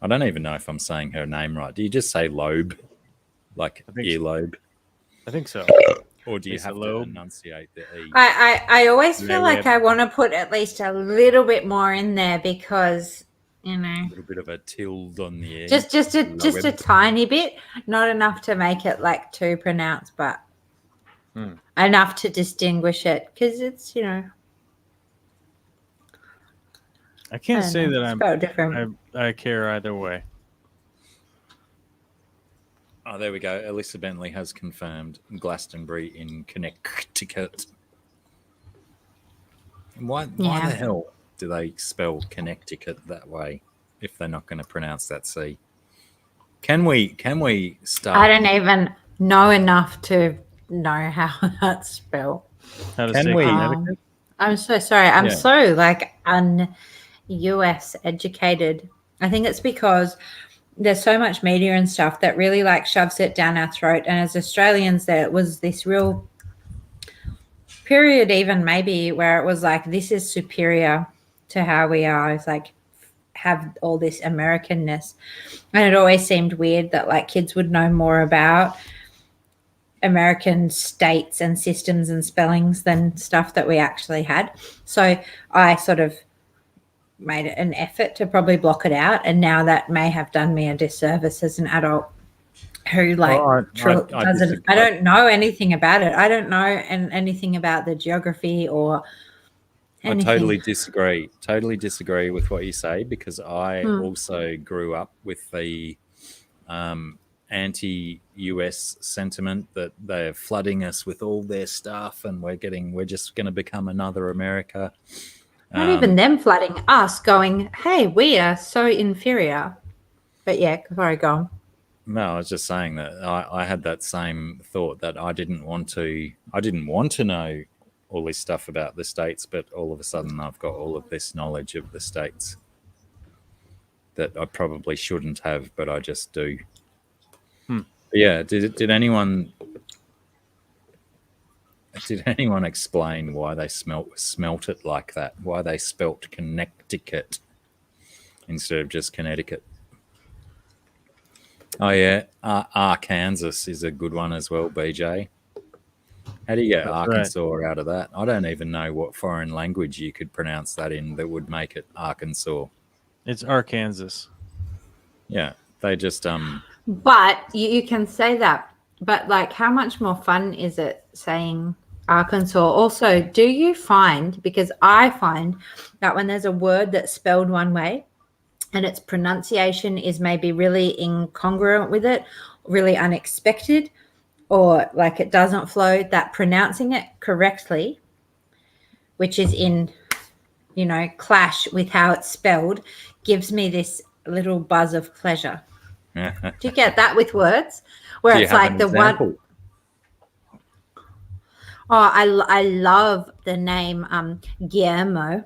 I don't even know if I'm saying her name right. Do you just say Loeb, like earlobe, I think so. or do you Lisa have Loeb. to enunciate the E? I always feel Loeb. like I want to put at least a little bit more in there because A little bit of a tilde on the E. just a tiny bit, not enough to make it like too pronounced, but enough to distinguish it because it's I can't say that it's spelled different. I care either way. Oh, there we go. Alyssa Bentley has confirmed Glastonbury in Connecticut. Why the hell do they spell Connecticut that way if they're not going to pronounce that C? Can we start? I don't even know enough to know how that's spelled. How to Can say we- Connecticut? I'm so sorry. I'm Yeah. so like US educated. I think it's because there's so much media and stuff that really like shoves it down our throat. And as Australians, there was this real period, even maybe, where it was like, this is superior to how we are. It's like have all this Americanness. And it always seemed weird that like kids would know more about American states and systems and spellings than stuff that we actually had. So I sort of made an effort to probably block it out, and now that may have done me a disservice as an adult who like doesn't. I don't know anything about it. I don't know anything about the geography or anything. I totally disagree. Totally disagree with what you say because I also grew up with the anti-US sentiment that they're flooding us with all their stuff and we're just going to become another America. Not even them flooding us, going, "Hey, we are so inferior." But yeah, sorry, go on. No, I was just saying that I had that same thought that I didn't want to know all this stuff about the States, but all of a sudden I've got all of this knowledge of the States that I probably shouldn't have, but I just do. But yeah, did anyone explain why they smelt it like that? Why they spelt Connecticut instead of just Connecticut? Oh yeah, Arkansas is a good one as well, BJ. How do you get Arkansas out of that? I don't even know what foreign language you could pronounce that in that would make it Arkansas. It's Arkansas. Yeah, they just But you can say that. But like, how much more fun is it saying Arkansas? Also, do you find, because I find that when there's a word that's spelled one way and its pronunciation is maybe really incongruent with it, really unexpected, or like it doesn't flow, that pronouncing it correctly, which is in, clash with how it's spelled, gives me this little buzz of pleasure. Do you get that with words? Where it's like the one. Oh, I love the name Guillermo.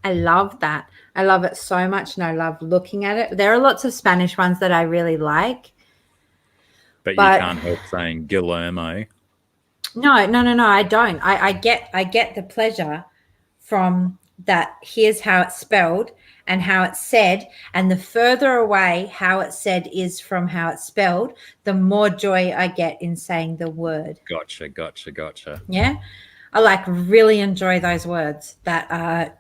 I love that. I love it so much, and I love looking at it. There are lots of Spanish ones that I really like. But you can't help saying Guillermo. No, I don't. I get the pleasure from that. Here's how it's spelled and how it's said, and the further away how it's said is from how it's spelled, the more joy I get in saying the word. Gotcha. Yeah, I really enjoy those words that are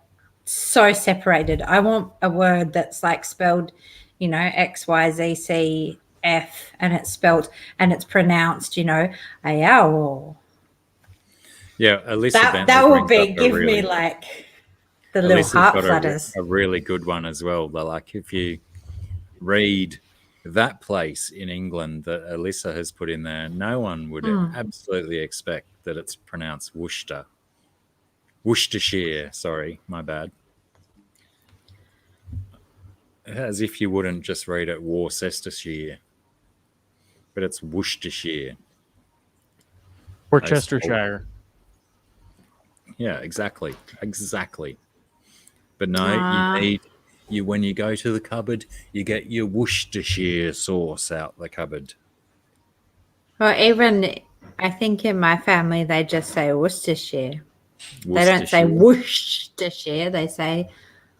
so separated. I want a word that's like spelled, X, Y, Z, C, F, and it's spelled and it's pronounced, ayao. Yeah, Alyssa That will give really, me like the little Alyssa's heart got flutters. a really good one as well. But like if you read that place in England that Alyssa has put in there, no one would absolutely expect that it's pronounced Worcestershire. Sorry, my bad. As if you wouldn't just read it Worcestershire, but it's Worcestershire. Worcestershire. Yeah, exactly. But no, you when you go to the cupboard, you get your Worcestershire sauce out the cupboard. Well, even I think in my family they just say Worcestershire. They don't say Worcestershire. They say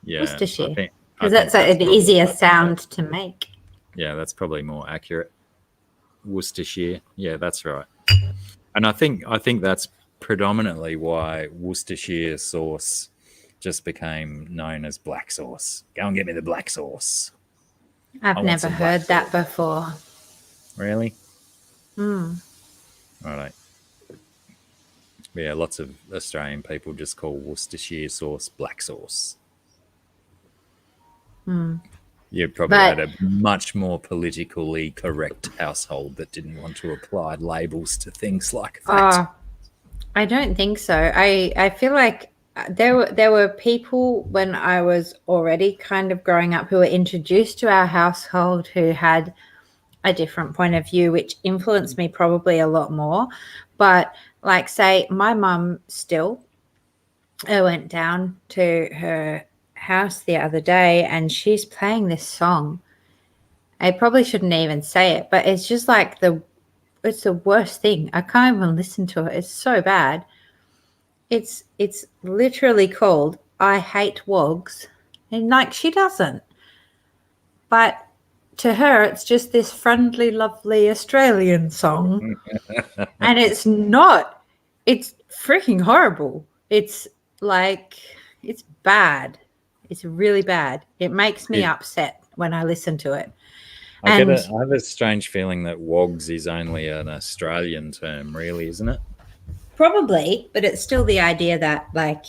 Worcestershire because that's an easier sound to make. Yeah, that's probably more accurate. Worcestershire. Yeah, that's right. And I think that's predominantly why Worcestershire sauce just became known as black sauce. Go and get me the black sauce. I've never heard that before. Really? All right. Yeah, lots of Australian people just call Worcestershire sauce black sauce. You probably had a much more politically correct household that didn't want to apply labels to things like that. I don't think so. I feel like there were people when I was already kind of growing up who were introduced to our household who had a different point of view, which influenced me probably a lot more. But like, say, my mum still, I went down to her house the other day and she's playing this song. I probably shouldn't even say it, but it's just like it's the worst thing. I can't even listen to it. It's so bad. It's literally called I Hate Wogs. And like, she doesn't. But to her, it's just this friendly, lovely Australian song. And it's not. It's freaking horrible. It's like, it's bad. It's really bad. It makes me upset when I listen to it. I have a strange feeling that wogs is only an Australian term, really, isn't it? Probably, but it's still the idea that, like,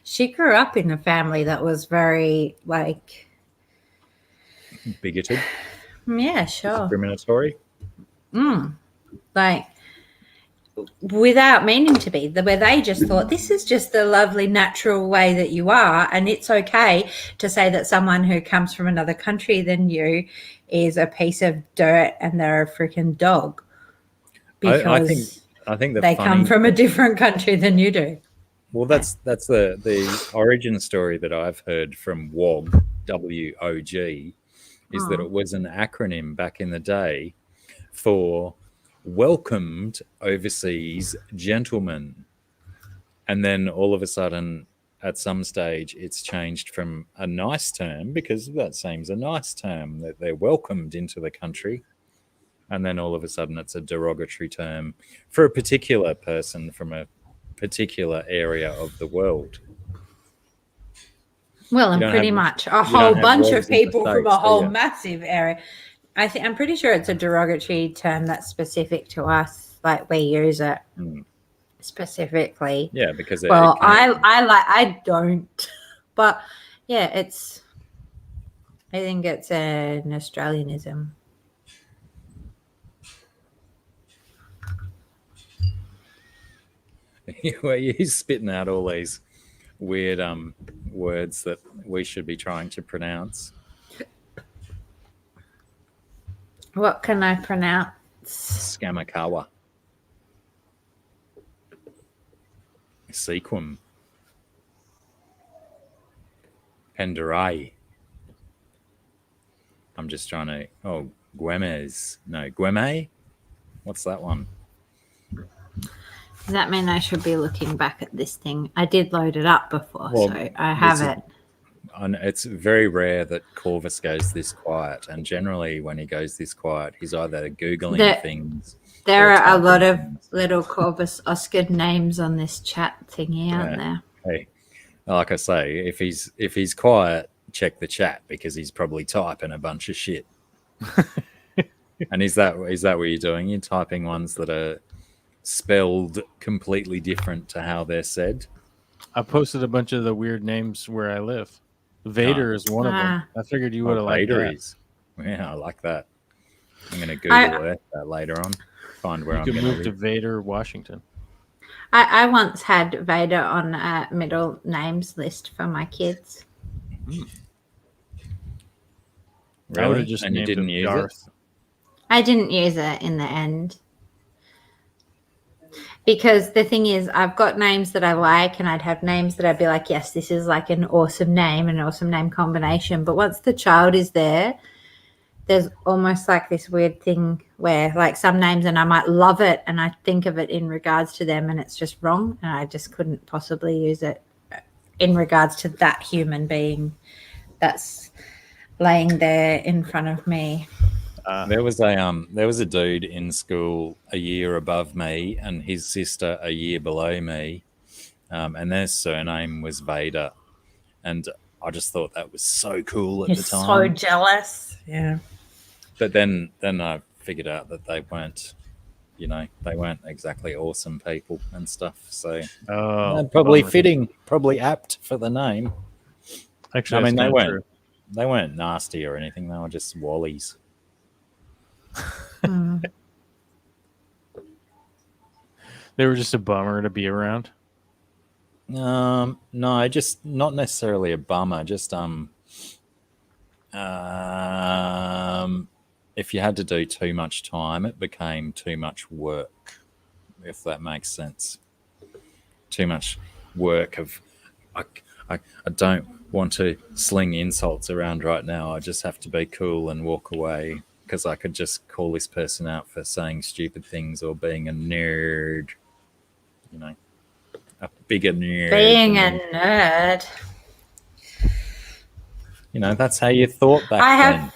she grew up in a family that was very, like... bigoted? Yeah, sure. Discriminatory? Like, without meaning to be, where they just thought, this is just the lovely, natural way that you are, and it's okay to say that someone who comes from another country than you is a piece of dirt and they're a freaking dog. Because I think they come from a different country than you do. Well, that's the origin story that I've heard from WOG, W-O-G, is that it was an acronym back in the day for welcomed overseas gentlemen. And then all of a sudden, at some stage, it's changed from a nice term, because that seems a nice term, that they're welcomed into the country. And then all of a sudden, it's a derogatory term for a particular person from a particular area of the world. Well, and pretty much a whole bunch of people from a whole massive area. I'm pretty sure it's a derogatory term that's specific to us. Like, we use it specifically. Yeah, because I don't, but yeah, I think it's an Australianism. Were you spitting out all these weird words that we should be trying to pronounce? What can I pronounce? Skamakawa. Sequum. Penderai. I'm just trying to... Oh, Guemes. No, Gueme? What's that one? Does that mean I should be looking back at this thing? I did load it up before, so I have it. It's very rare that Corvus goes this quiet, and generally when he goes this quiet, he's either Googling things. There are a lot of little Corvus Oscar names on this chat thingy, aren't there? Hey, like I say, if he's quiet, check the chat, because he's probably typing a bunch of shit. And is that what you're doing? You're typing ones that are spelled completely different to how they're said? I posted a bunch of the weird names where I live. Vader is one of them. I figured you would have liked Vader that. is. Yeah, I like that. I'm going to Google that later on. Find where You I'm could going move to to live. Vader, Washington. I once had Vader on a middle names list for my kids. I would have Really? just And you named didn't him use Darth. I didn't use it in the end. Because the thing is, I've got names that I like, and I'd have names that I'd be like, yes, this is like an awesome name combination. But once the child is there, there's almost like this weird thing where like some names and I might love it and I think of it in regards to them and it's just wrong. And I just couldn't possibly use it in regards to that human being that's laying there in front of me. There was a dude in school a year above me and his sister a year below me, and their surname was Vader, and I just thought that was so cool at You're the so time. jealous. Yeah. But then I figured out that they weren't exactly awesome people and stuff. So probably bummer. fitting, probably apt for the name. Actually, I mean, that's kinda true. they weren't nasty or anything. They were just wallies. They were just a bummer to be around. No, just not necessarily a bummer. Just if you had to do too much time, it became too much work. If that makes sense. Too much work of I don't want to sling insults around right now. I just have to be cool and walk away because I could just call this person out for saying stupid things or being a nerd. You know, a bigger nerd. Being a nerd. You know, that's how you thought back then.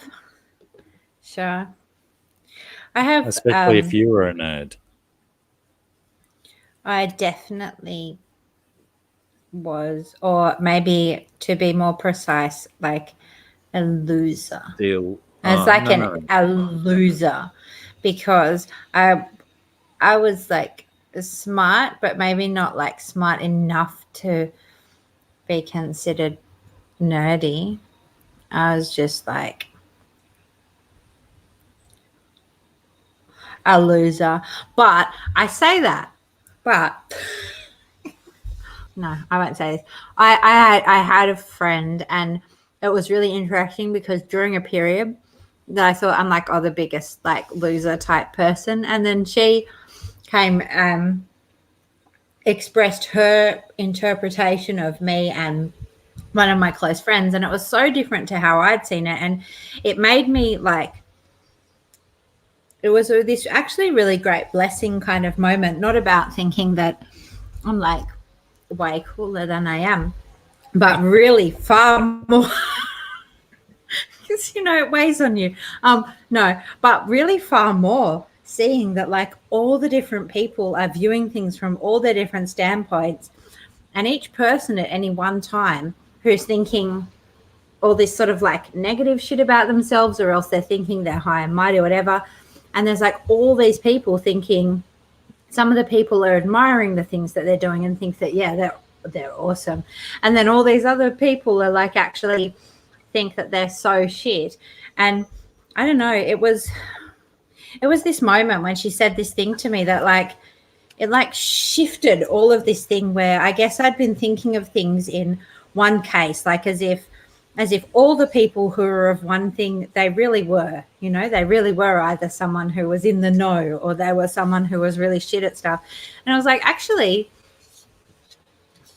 Sure. I have. Especially if you were a nerd. I definitely was, or maybe to be more precise, like a loser. It's like a loser, because I was like smart, but maybe not like smart enough to be considered nerdy. I was just like a loser. But I say that, but no, I won't say this. I had a friend, and it was really interesting because during a period that I thought I'm like, the biggest like loser type person, and then she came expressed her interpretation of me and one of my close friends, and it was so different to how I'd seen it, and it made me like, it was this actually really great blessing kind of moment, not about thinking that I'm like way cooler than I am, but really far more because it weighs on you. No, but really far more seeing that like all the different people are viewing things from all their different standpoints, and each person at any one time who's thinking all this sort of like negative shit about themselves, or else they're thinking they're high and mighty or whatever, and there's like all these people thinking, some of the people are admiring the things that they're doing and think that they're awesome, and then all these other people are like actually think that they're so shit. And I don't know, it was this moment when she said this thing to me that like it like shifted all of this thing, where I guess I'd been thinking of things in one case, like as if all the people who were of one thing, they really were either someone who was in the know, or they were someone who was really shit at stuff. And I was like, actually,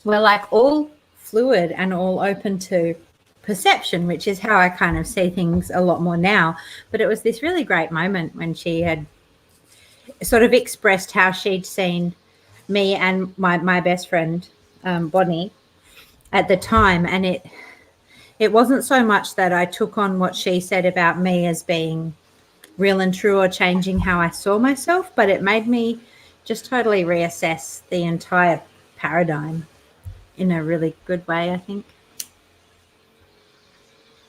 we're like all fluid and all open to perception, which is how I kind of see things a lot more now. But it was this really great moment when she had sort of expressed how she'd seen me and my best friend, Bonnie, at the time. And it wasn't so much that I took on what she said about me as being real and true or changing how I saw myself, but it made me just totally reassess the entire paradigm in a really good way, I think.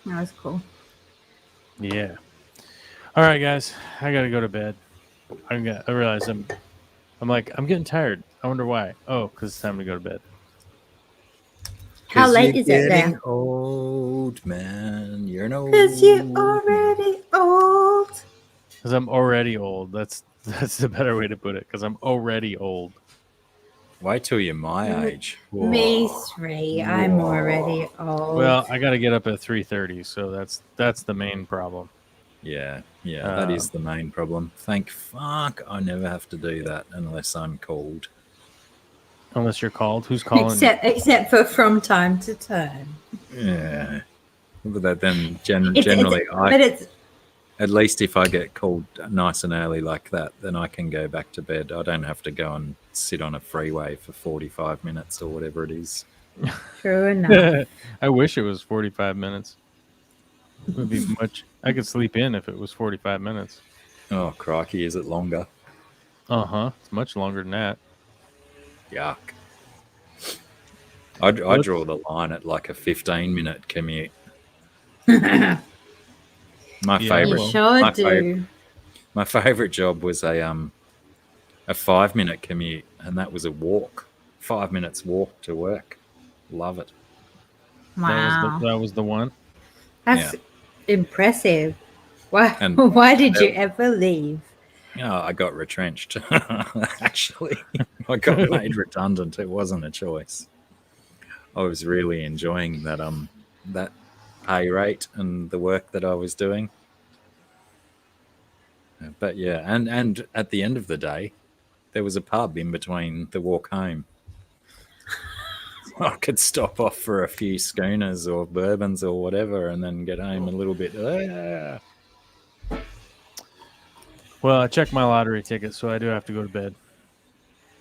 That was cool. Yeah. All right, guys. I got to go to bed. I realize I'm getting tired. I wonder why. Oh, because it's time to go to bed. How 'Cause late you're is it getting there? old, man. You're an old. Because you're man. already old. Because I'm already old. That's the better way to put it. Because I'm already old. Wait till you're my age. Me Whoa. 3. I'm already old. Well, I got to get up at 3:30, so that's the main problem. Yeah, that is the main problem. Thank fuck I never have to do that unless I'm called. Unless you're called, who's calling? except for from time to time. Yeah. But that then generally at least if I get called nice and early like that, then I can go back to bed. I don't have to go and sit on a freeway for 45 minutes or whatever it is. True enough. I wish it was 45 minutes. It would be much. I could sleep in if it was 45 minutes. Oh, crikey, is it longer? It's much longer than that. Yuck. I draw the line at like a 15-minute commute. My Yeah, favorite. You sure my do. favorite- My favorite job was a 5-minute commute, and that was a walk. 5 minutes walk to work. Love it. Wow. That was the one. That's impressive. Why, And- why did you ever leave? Oh, I got retrenched. Actually, I got made redundant. It wasn't a choice. I was really enjoying that pay rate and the work that I was doing. But yeah, and at the end of the day, there was a pub in between the walk home. I could stop off for a few schooners or bourbons or whatever, and then get home a little bit. Well, I checked my lottery ticket, so I do have to go to bed.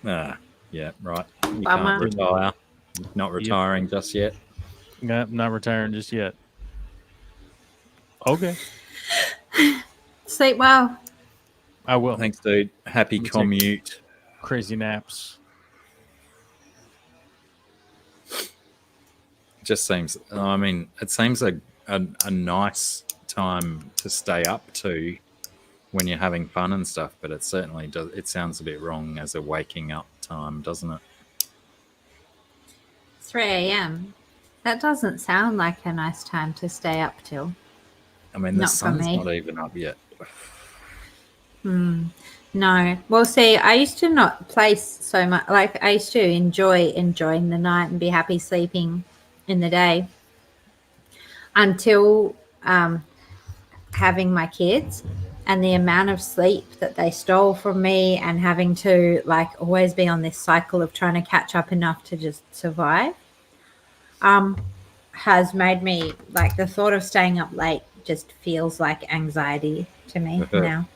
Yeah, right. You Bummer. can't retire. Not retiring just yet. Not retiring just yet. Okay, Sleep well. I will. Thanks, dude. Happy You take- commute. Crazy naps. Just seems. I mean, it seems a nice time to stay up to when you're having fun and stuff. But it certainly does. It sounds a bit wrong as a waking up time, doesn't it? 3 a.m. That doesn't sound like a nice time to stay up till. I mean, the Not for sun's me. not even up yet. No. Well, see, I used to not play so much. Like, I used to enjoying the night and be happy sleeping in the day until having my kids and the amount of sleep that they stole from me and having to, like, always be on this cycle of trying to catch up enough to just survive has made me, like, the thought of staying up late just feels like anxiety to me now.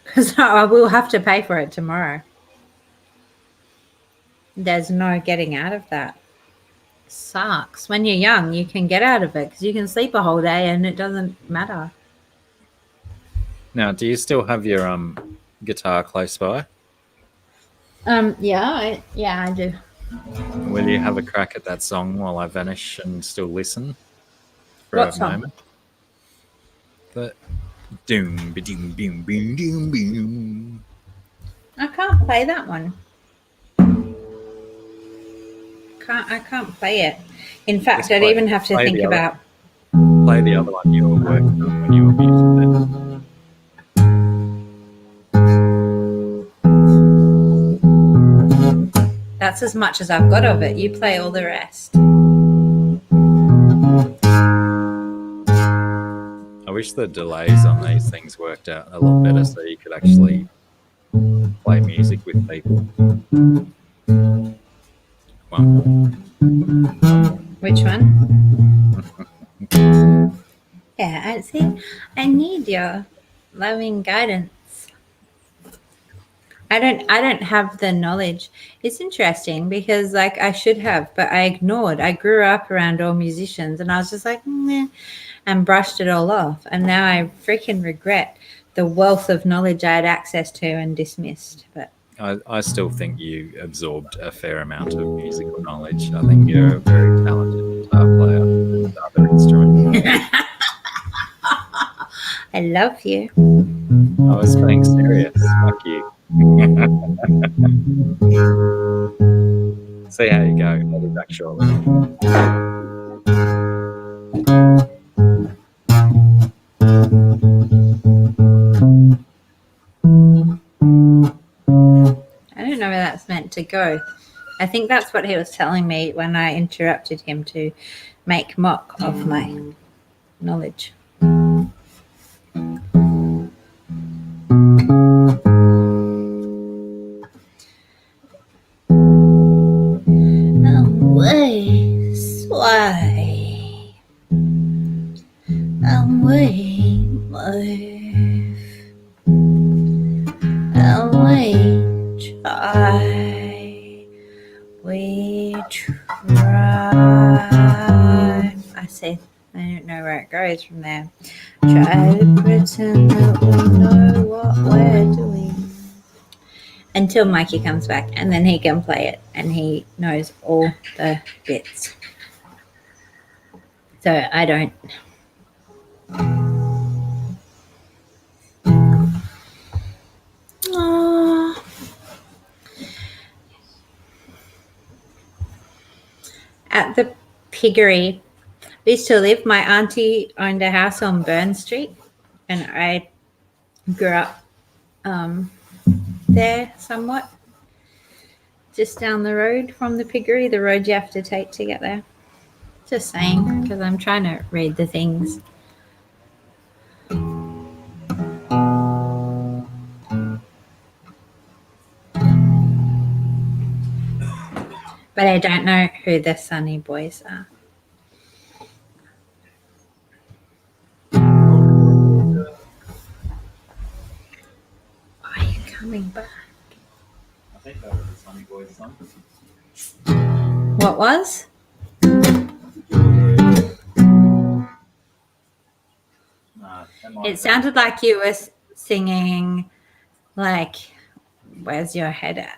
Because I will have to pay for it tomorrow. There's no getting out of that. Sucks. When you're young, you can get out of it because you can sleep a whole day and it doesn't matter. Now, do you still have your guitar close by? Yeah, I do. Will you have a crack at that song while I vanish and still listen for What a song? moment? The doom ba doom boom boom doom boom. I can't play that one. I can't play it. In fact, Just I'd play- even have to play think the other- about. Play the other one you were working on when you were muted. That's as much as I've got of it. You play all the rest. I wish the delays on these things worked out a lot better so you could actually play music with people. One. Which one? Yeah, I see. I need your loving guidance. I don't have the knowledge. It's interesting because, like, I should have, but I ignored. I grew up around all musicians and I was just like, meh, and brushed it all off. And now I freaking regret the wealth of knowledge I had access to and dismissed. But I still think you absorbed a fair amount of musical knowledge. I think you're a very talented guitar player with other instruments. I love you. I was being serious. Fuck you. See how you go. I'll be back shortly. I don't know where that's meant to go. I think that's what he was telling me when I interrupted him to make mock of my knowledge. Away, sway. Away, move. Away, try. We try. I see. I don't know where it goes from there. Try to pretend that we know what we're doing. Until Mikey comes back, and then he can play it, and he knows all the bits. So I don't. Oh. At the piggery we used to live, my auntie owned a house on Burn Street, and I grew up there somewhat, just down the road from the piggery, the road you have to take to get there. Just saying, because I'm trying to read the things. But I don't know who the Sunny Boys are. Are you coming back? I think that was the Sunny Boys song. What was? It sounded like you were singing, like, where's your head at?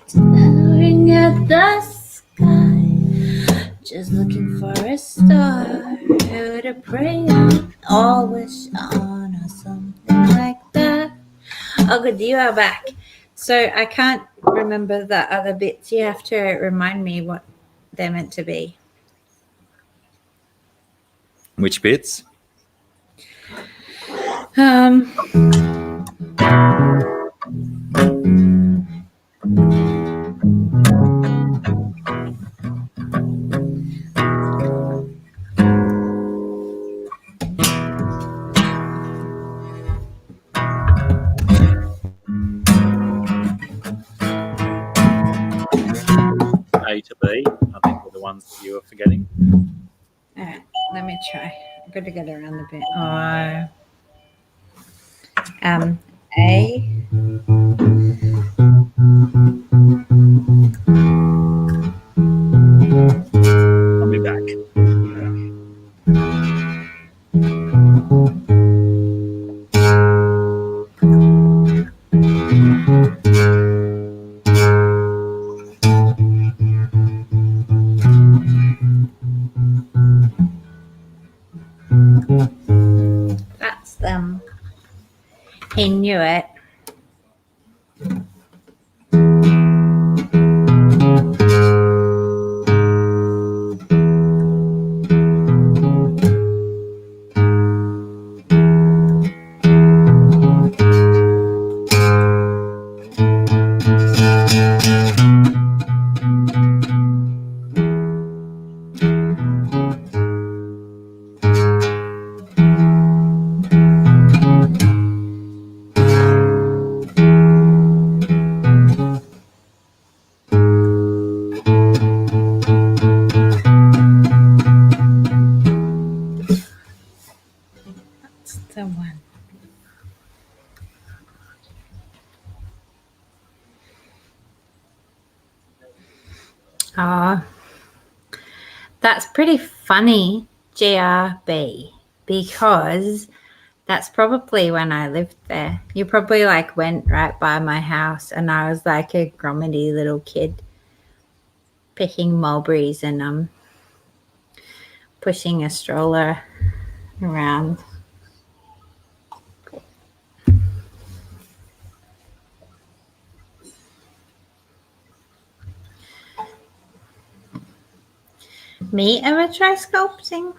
Staring at the sky, just looking for a star who to pray on or wish on or something like that. Oh, good, you are back. So I can't remember the other bits. You have to remind me what they're meant to be. Which bits? A to B, I think, were the ones that you were forgetting. All right, let me try. I've got to get around the bit. A. I'll be back. That's them. He knew it. That's the one. Oh, that's pretty funny. GRB. because that's probably when I lived there. You probably like went right by my house and I was like a gromity little kid picking mulberries and pushing a stroller around. Me ever try sculpting?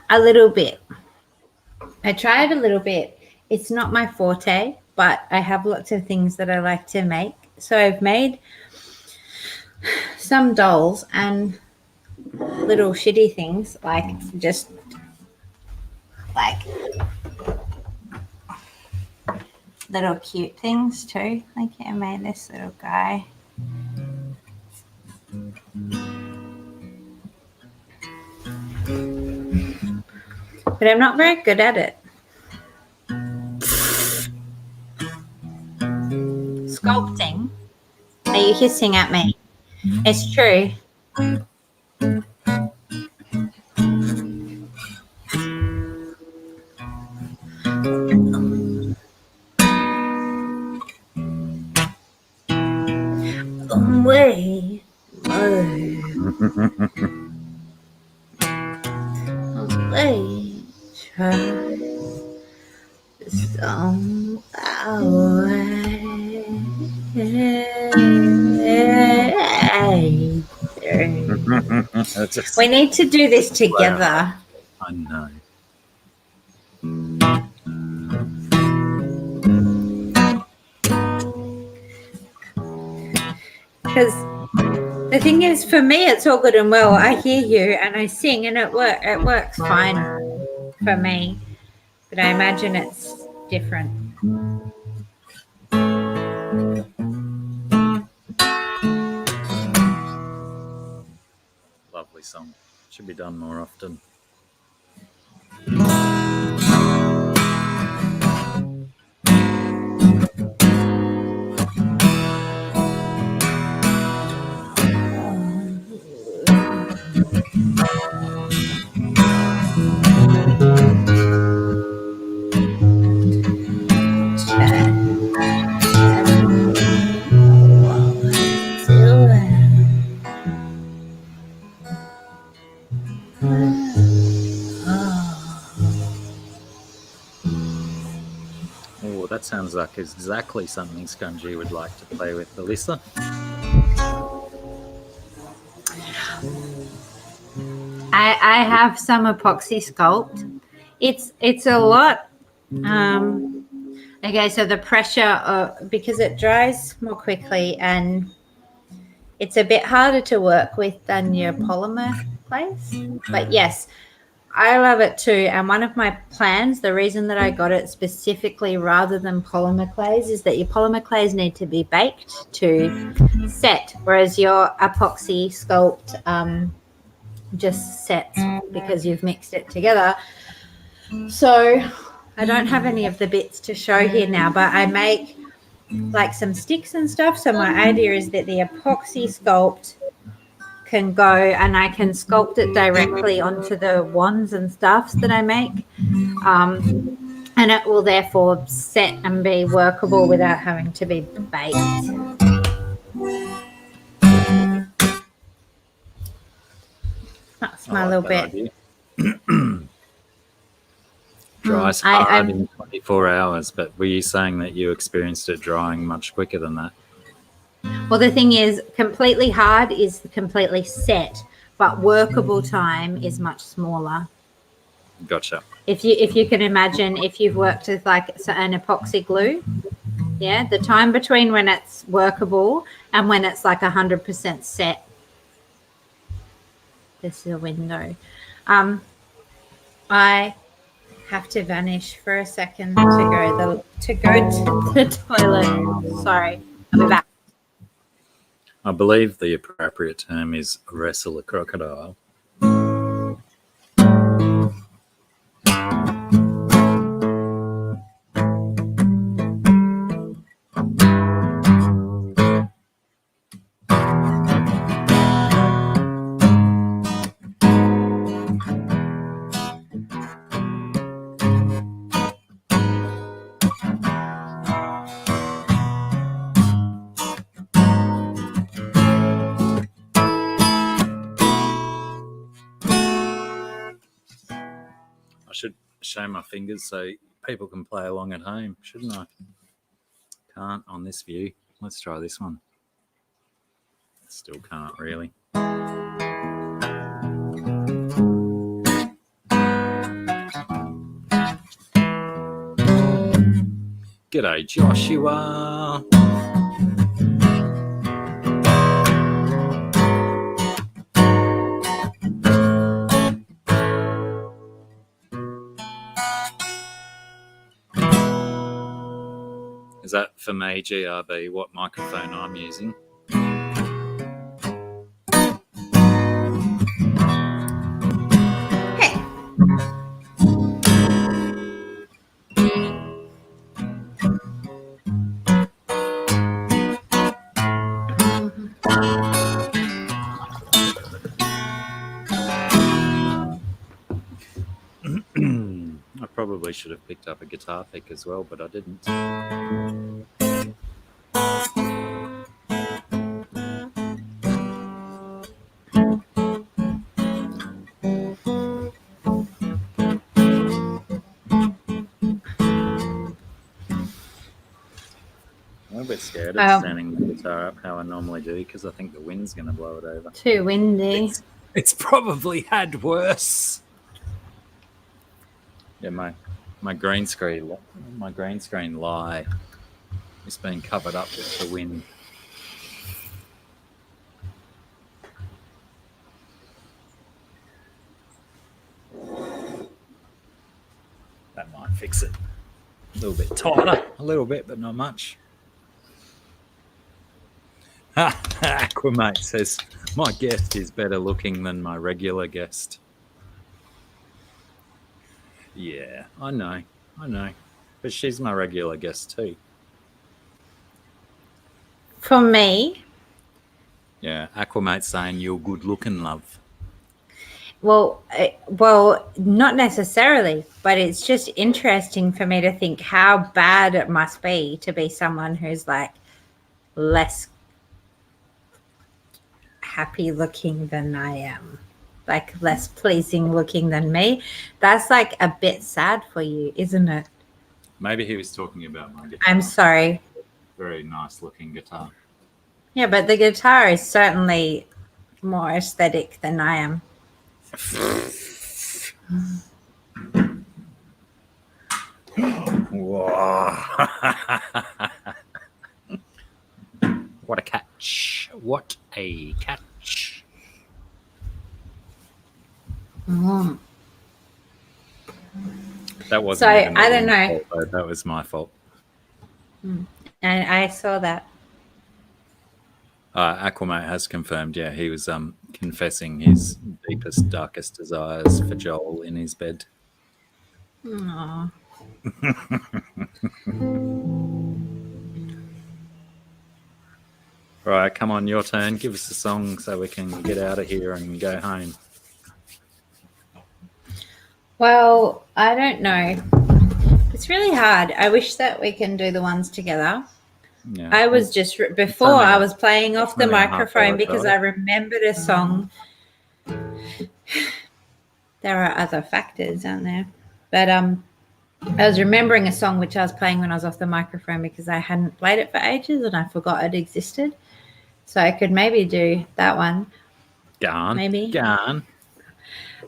A little bit. I tried a little bit. It's not my forte, but I have lots of things that I like to make. So I've made some dolls and little shitty things, like just like little cute things too. Like I made this little guy. But I'm not very good at it. Sculpting. Are you hissing at me? It's true. Away. Try some We need to do this together. I know. Because the thing is, for me, it's all good and well. I hear you and I sing and it works fine for me. But I imagine it's different. Lovely song. Should be done more often. Oh, that sounds like exactly something Scungy would like to play with. Alyssa? I have some epoxy sculpt. It's a lot. Okay, so the pressure, because it dries more quickly and it's a bit harder to work with than your polymer clays. But yes, I love it too. And one of my plans, the reason that I got it specifically rather than polymer clays, is that your polymer clays need to be baked to set, whereas your epoxy sculpt just sets because you've mixed it together. So I don't have any of the bits to show here now, but I make like some sticks and stuff. So my idea is that the epoxy sculpt can go and I can sculpt it directly onto the wands and stuffs that I make. And it will therefore set and be workable without having to be baked. That's my little bit. Dries hard in 24 hours, but were you saying that you experienced it drying much quicker than that? Well, the thing is, completely hard is completely set, but workable time is much smaller. Gotcha. If you can imagine, if you've worked with like an epoxy glue, yeah, the time between when it's workable and when it's like 100% set. This is a window. I have to vanish for a second to go to the toilet. Sorry, I'll be back. I believe the appropriate term is wrestle a crocodile. show my fingers so people can play along at home, shouldn't I? Can't on this view. Let's try this one. Still can't really. G'day, Joshua. Is that for me, GRB, what microphone I'm using? Hey. I probably should have picked up a guitar pick as well, but I didn't. I'm a bit scared of standing the guitar up how I normally do because I think the wind's going to blow it over. Too windy. It's probably had worse. Yeah, my green screen lie is being covered up with the wind. That might fix it. A little bit tighter, a little bit, but not much. Aquamate says, my guest is better looking than my regular guest. Yeah, I know. But she's my regular guest too. For me, Yeah, Aquamate's saying you're good looking, love. well, not necessarily, but it's just interesting for me to think how bad it must be to be someone who's like less happy looking than I am, like less pleasing looking than me. That's like a bit sad for you, isn't it? Maybe he was talking about my guitar. I'm sorry. Very nice looking guitar. Yeah, but the guitar is certainly more aesthetic than I am. Whoa. What a catch. What a catch. Mm. That wasn't So, even I don't Lynn's know. fault, though. That was my fault. And I saw that. Aquamate has confirmed, yeah, he was confessing his deepest, darkest desires for Joel in his bed. Aww. Right, come on, your turn. Give us a song so we can get out of here and go home. Well, I don't know. It's really hard. I wish that we can do the ones together. Yeah. I was just before only- I was playing off the only a half microphone hour because drive. I remembered a song. There are other factors, aren't there? But I was remembering a song which I was playing when I was off the microphone because I hadn't played it for ages and I forgot it existed. So I could maybe do that one. Gone. Maybe. Gone.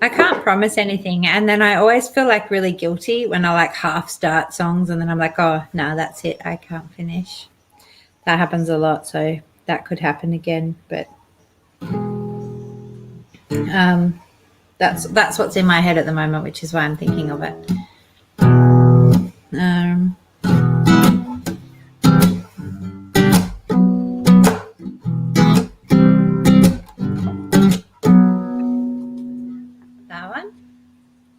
I can't promise anything. And then I always feel like really guilty when I like half start songs and then I'm like, oh, no, that's it. I can't finish. That happens a lot. So that could happen again. But that's what's in my head at the moment, which is why I'm thinking of it. That one?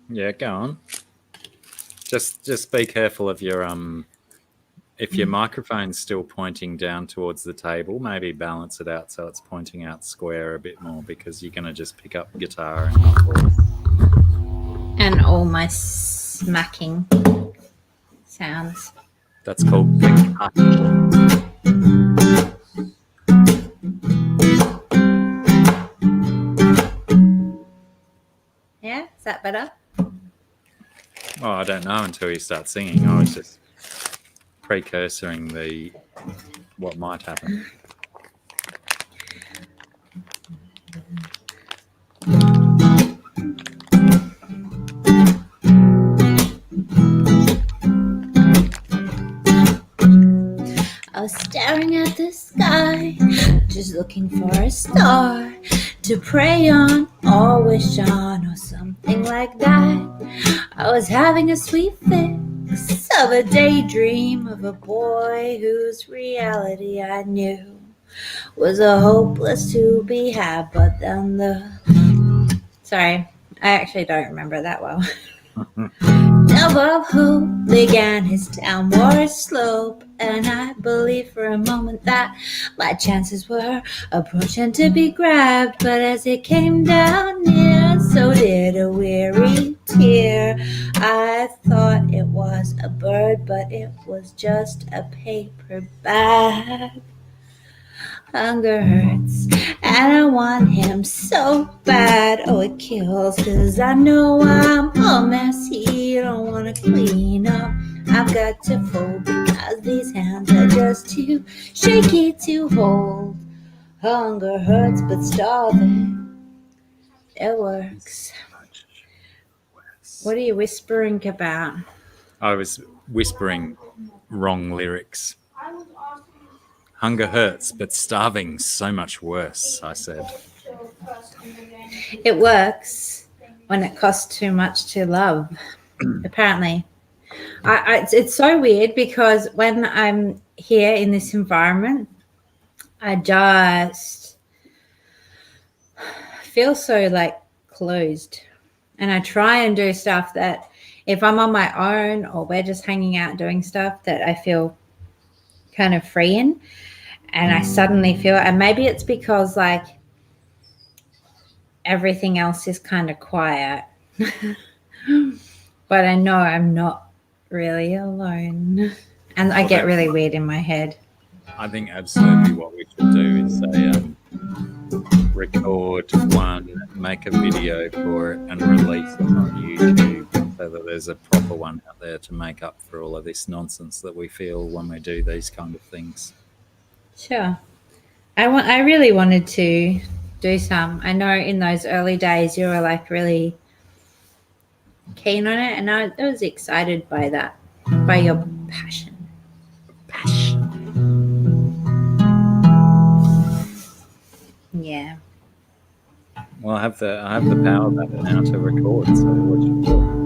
Yeah, go on. Just be careful of your if your microphone's still pointing down towards the table, maybe balance it out so it's pointing out square a bit more because you're going to just pick up guitar and not voice. And all my smacking sounds. That's called pick up. Yeah, is that better? Oh, I don't know until you start singing. I was just precursoring what might happen. I was staring at the sky, just looking for a star to pray on or wish on or something like that. I was having a sweet fix of a daydream of a boy whose reality I knew was a hopeless to be had, but then Sorry, I actually don't remember that well. Above who began his downward slope, and I believed for a moment that my chances were approaching to be grabbed, but as it came down near, so did a weary tear. I thought it was a bird, but it was just a paper bag. Hunger hurts, and I want him so bad. Oh, it kills, 'cause I know I'm a mess he don't wanna clean up. I've got to fold because these hands are just too shaky to hold. Hunger hurts, but starving, it works. What are you whispering about? I was whispering wrong lyrics. Hunger hurts, but starving's so much worse, I said. It works when it costs too much to love, apparently. It's so weird because when I'm here in this environment, I just feel so like closed. And I try and do stuff that if I'm on my own or we're just hanging out doing stuff that I feel kind of free in. And I suddenly feel, and maybe it's because like everything else is kind of quiet, but I know I'm not really alone, and I get really weird in my head. I think absolutely what we should do is record one, make a video for it, and release it on YouTube so that there's a proper one out there to make up for all of this nonsense that we feel when we do these kind of things. Sure. I really wanted to do some. I know in those early days you were like really keen on it, and I was excited by that, by your passion. Yeah. Well, I have the power back now to record, so what should we do?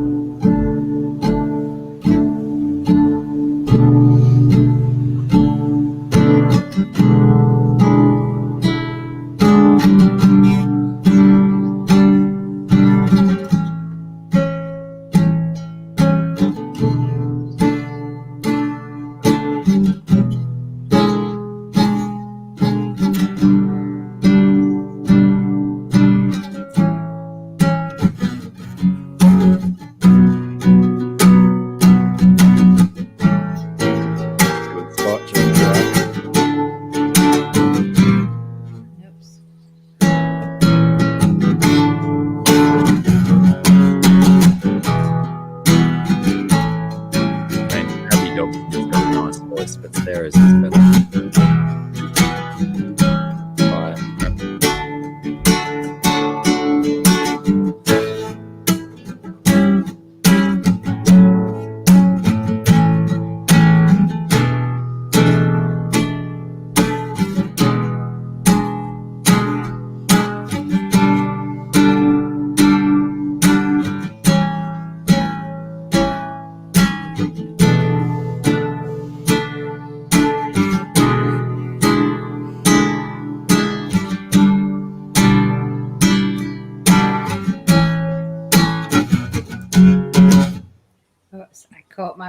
Caught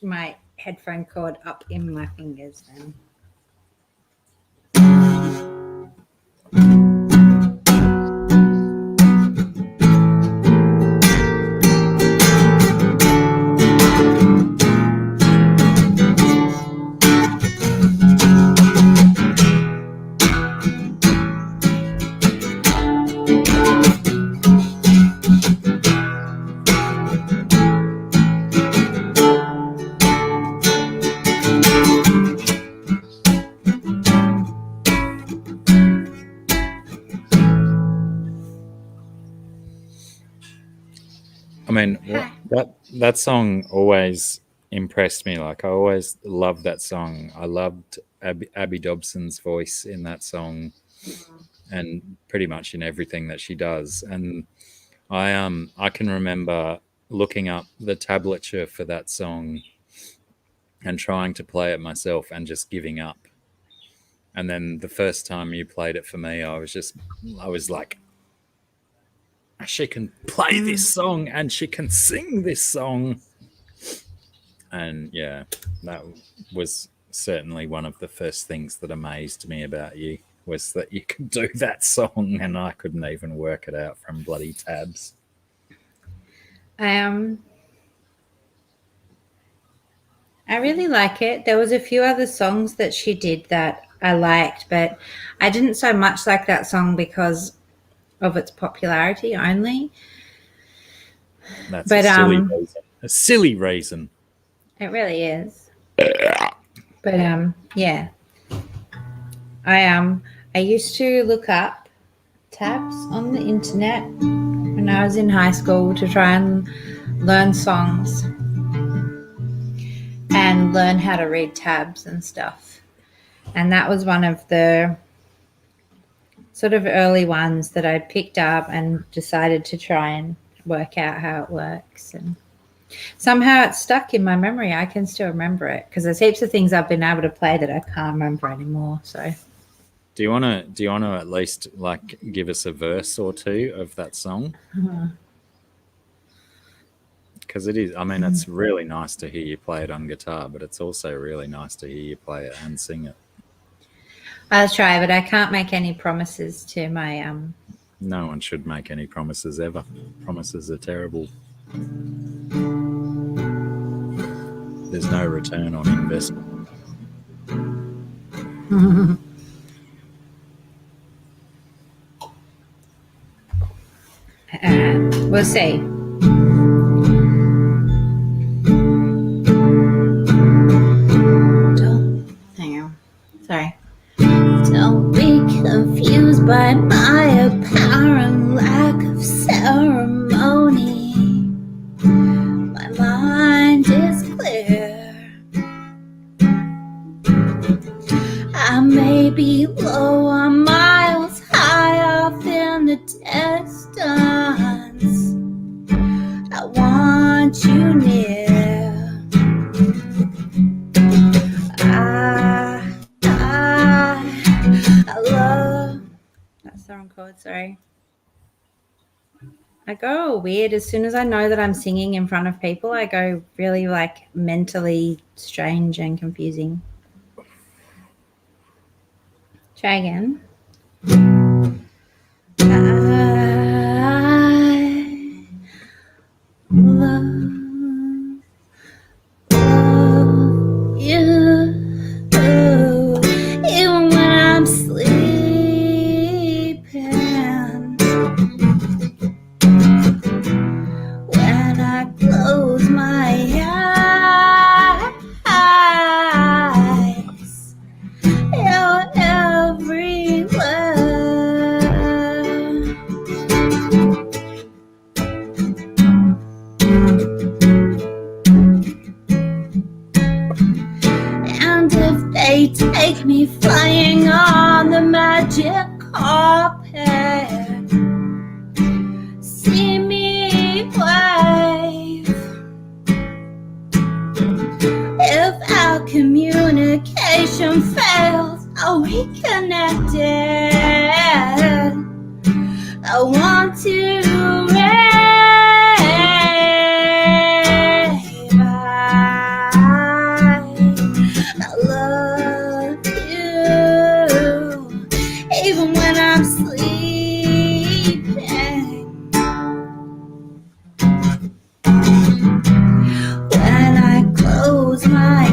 my headphone cord up in my fingers then. mean, that song always impressed me. Like, I always loved that song. I loved Abby Dobson's voice in that song, and pretty much in everything that she does. And I can remember looking up the tablature for that song and trying to play it myself and just giving up. And then the first time you played it for me, I was like, she can play this song and she can sing this song. And yeah, that was certainly one of the first things that amazed me about you, was that you could do that song and I couldn't even work it out from bloody tabs. I really like it. There was a few other songs that she did that I liked, but I didn't so much like that song because of its popularity only. That's a silly reason. A silly reason. It really is. But yeah. I used to look up tabs on the internet when I was in high school to try and learn songs and learn how to read tabs and stuff. And that was one of the sort of early ones that I picked up and decided to try and work out how it works. And somehow it's stuck in my memory. I can still remember it because there's heaps of things I've been able to play that I can't remember anymore. So do you want to at least like give us a verse or two of that song? Because it is, I mean, it's really nice to hear you play it on guitar, but it's also really nice to hear you play it and sing it. I'll try, but I can't make any promises to my No one should make any promises ever. Promises are terrible. There's no return on investment. We'll see. Sorry. Don't be confused by my apparent lack of ceremony. My mind is clear. I may be low on miles high off in the distance. I want you near. I love, that's the wrong chord, sorry. I go weird as soon as I know that I'm singing in front of people. I go really like mentally strange and confusing. Try again. I love you. Even when I'm sleeping, when I close my eyes, you're everywhere. And if they take me flying on the magic carpet, see me wave. If our communication fails, are we connected? I want to rave. I love you, even when I'm sleeping. When I close my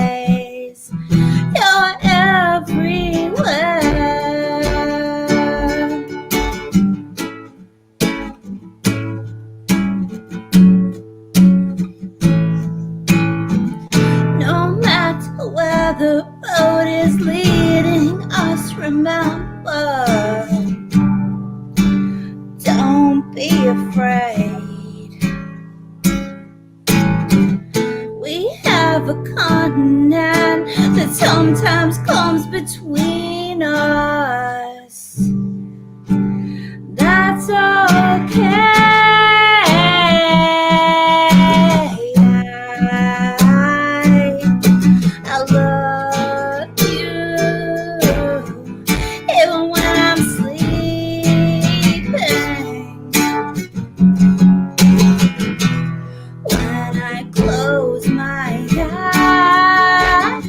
eyes, you're everywhere. of a continent that sometimes comes between us. That's okay. I love you even when I'm sleeping. When I close my eyes,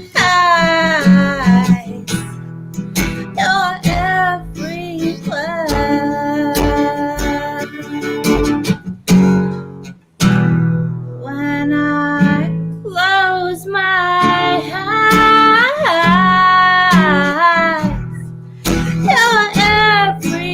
you're everywhere. When I close my eyes, you're everywhere.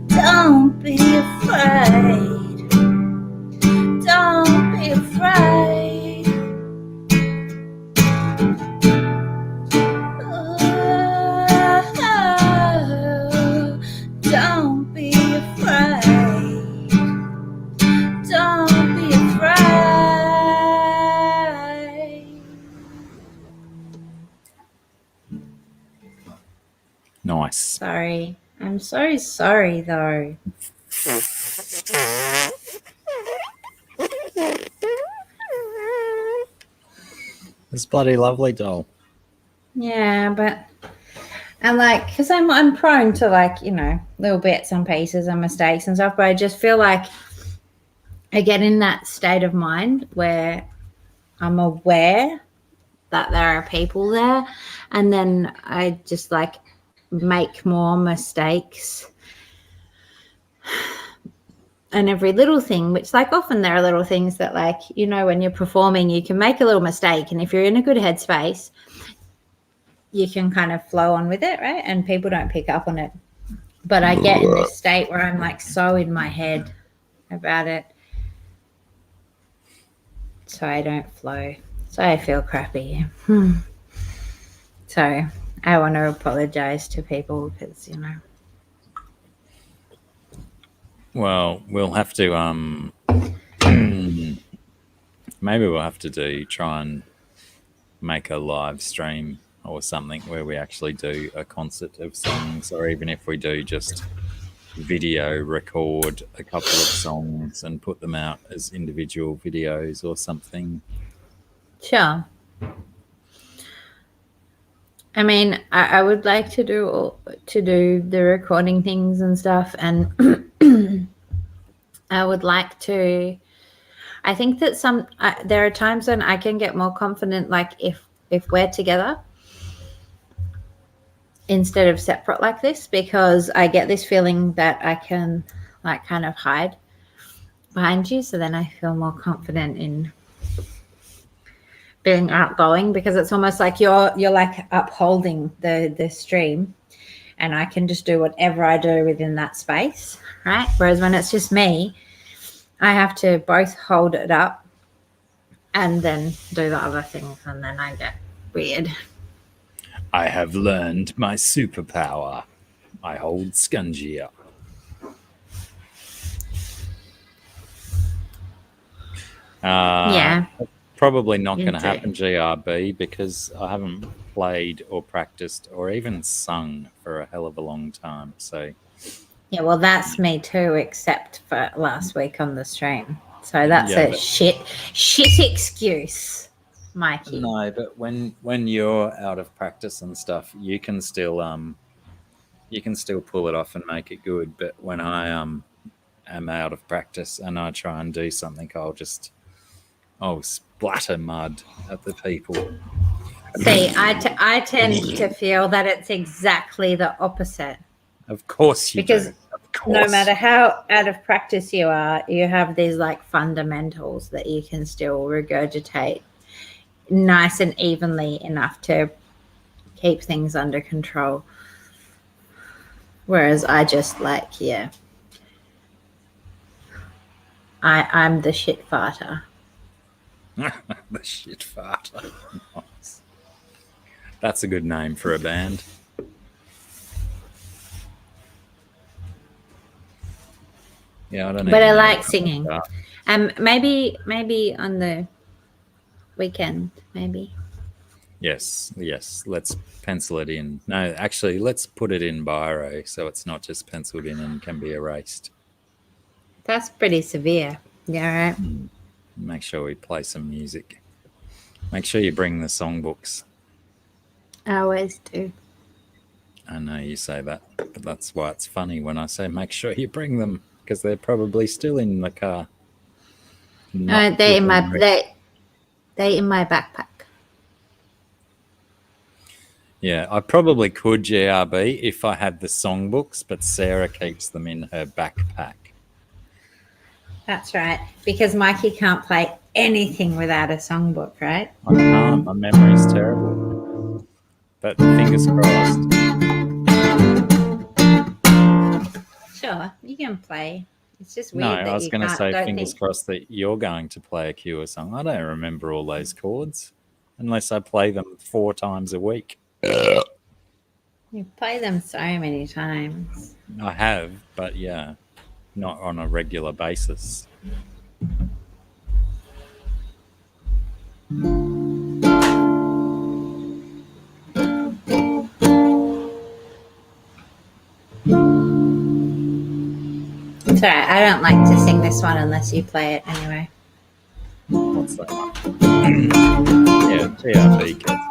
Don't be afraid. Don't be afraid. Don't be afraid. Don't be afraid. Nice. Sorry. I'm so sorry though. It's bloody lovely, doll. Yeah, but and like, because I'm prone to like, you know, little bits and pieces and mistakes and stuff, but I just feel like I get in that state of mind where I'm aware that there are people there, and then I just like make more mistakes. And every little thing, which like often there are little things that like, you know, when you're performing, you can make a little mistake. And if you're in a good headspace, you can kind of flow on with it, right? And people don't pick up on it. But I get in this state where I'm like so in my head about it. So I don't flow. So I feel crappy. So I want to apologize to people because, you know. Well, we'll have to maybe we'll have to try and make a live stream or something where we actually do a concert of songs, or even if we do just video record a couple of songs and put them out as individual videos or something. Sure. I mean, I would like to do the recording things and stuff, and I would like to. I think that there are times when I can get more confident, like if we're together instead of separate like this, because I get this feeling that I can like kind of hide behind you, so then I feel more confident in being outgoing, because it's almost like you're like upholding the stream, and I can just do whatever I do within that space, right? Whereas when it's just me, I have to both hold it up and then do the other things, and then I get weird. I have learned my superpower. I hold Scungy up. Yeah. Probably not going to Into- happen, GRB, because I haven't played or practiced or even sung for a hell of a long time. So Yeah, well, that's me too, except for last week on the stream. So that's Yeah, a but- shit excuse, Mikey. no, but when you're out of practice and stuff, you can still pull it off and make it good. But when I am out of practice and I try and do something, I'll splatter mud at the people. See, I tend to feel that it's exactly the opposite. Of course you Because do. Of course. no matter how out of practice you are, you have these like fundamentals that you can still regurgitate nice and evenly enough to keep things under control. Whereas I just like, yeah, I'm the shit farter. The shit fart. Nice. That's a good name for a band. Yeah, I don't know. But I like singing. Maybe on the weekend, maybe. Yes. Let's pencil it in. No, actually, let's put it in biro so it's not just penciled in and can be erased. That's pretty severe. Yeah, right. Make sure we play some music. Make sure you bring the songbooks. I always do. I know you say that, but that's why it's funny when I say make sure you bring them, because they're probably still in the car. No, they're in my backpack. Yeah, I probably could GRB if I had the songbooks, but Sarah keeps them in her backpack. That's right, because Mikey can't play anything without a songbook, right? I can't. My memory's terrible. But fingers crossed. Sure, you can play. It's just weird. No, that I was you going to can't- say don't fingers think- crossed that you're going to play a Cure song. I don't remember all those chords unless I play them 4 times a week. You play them so many times. I have, but yeah, not on a regular basis. It's all right. I don't like to sing this one unless you play it anyway. What's that? Yeah, GRB kids.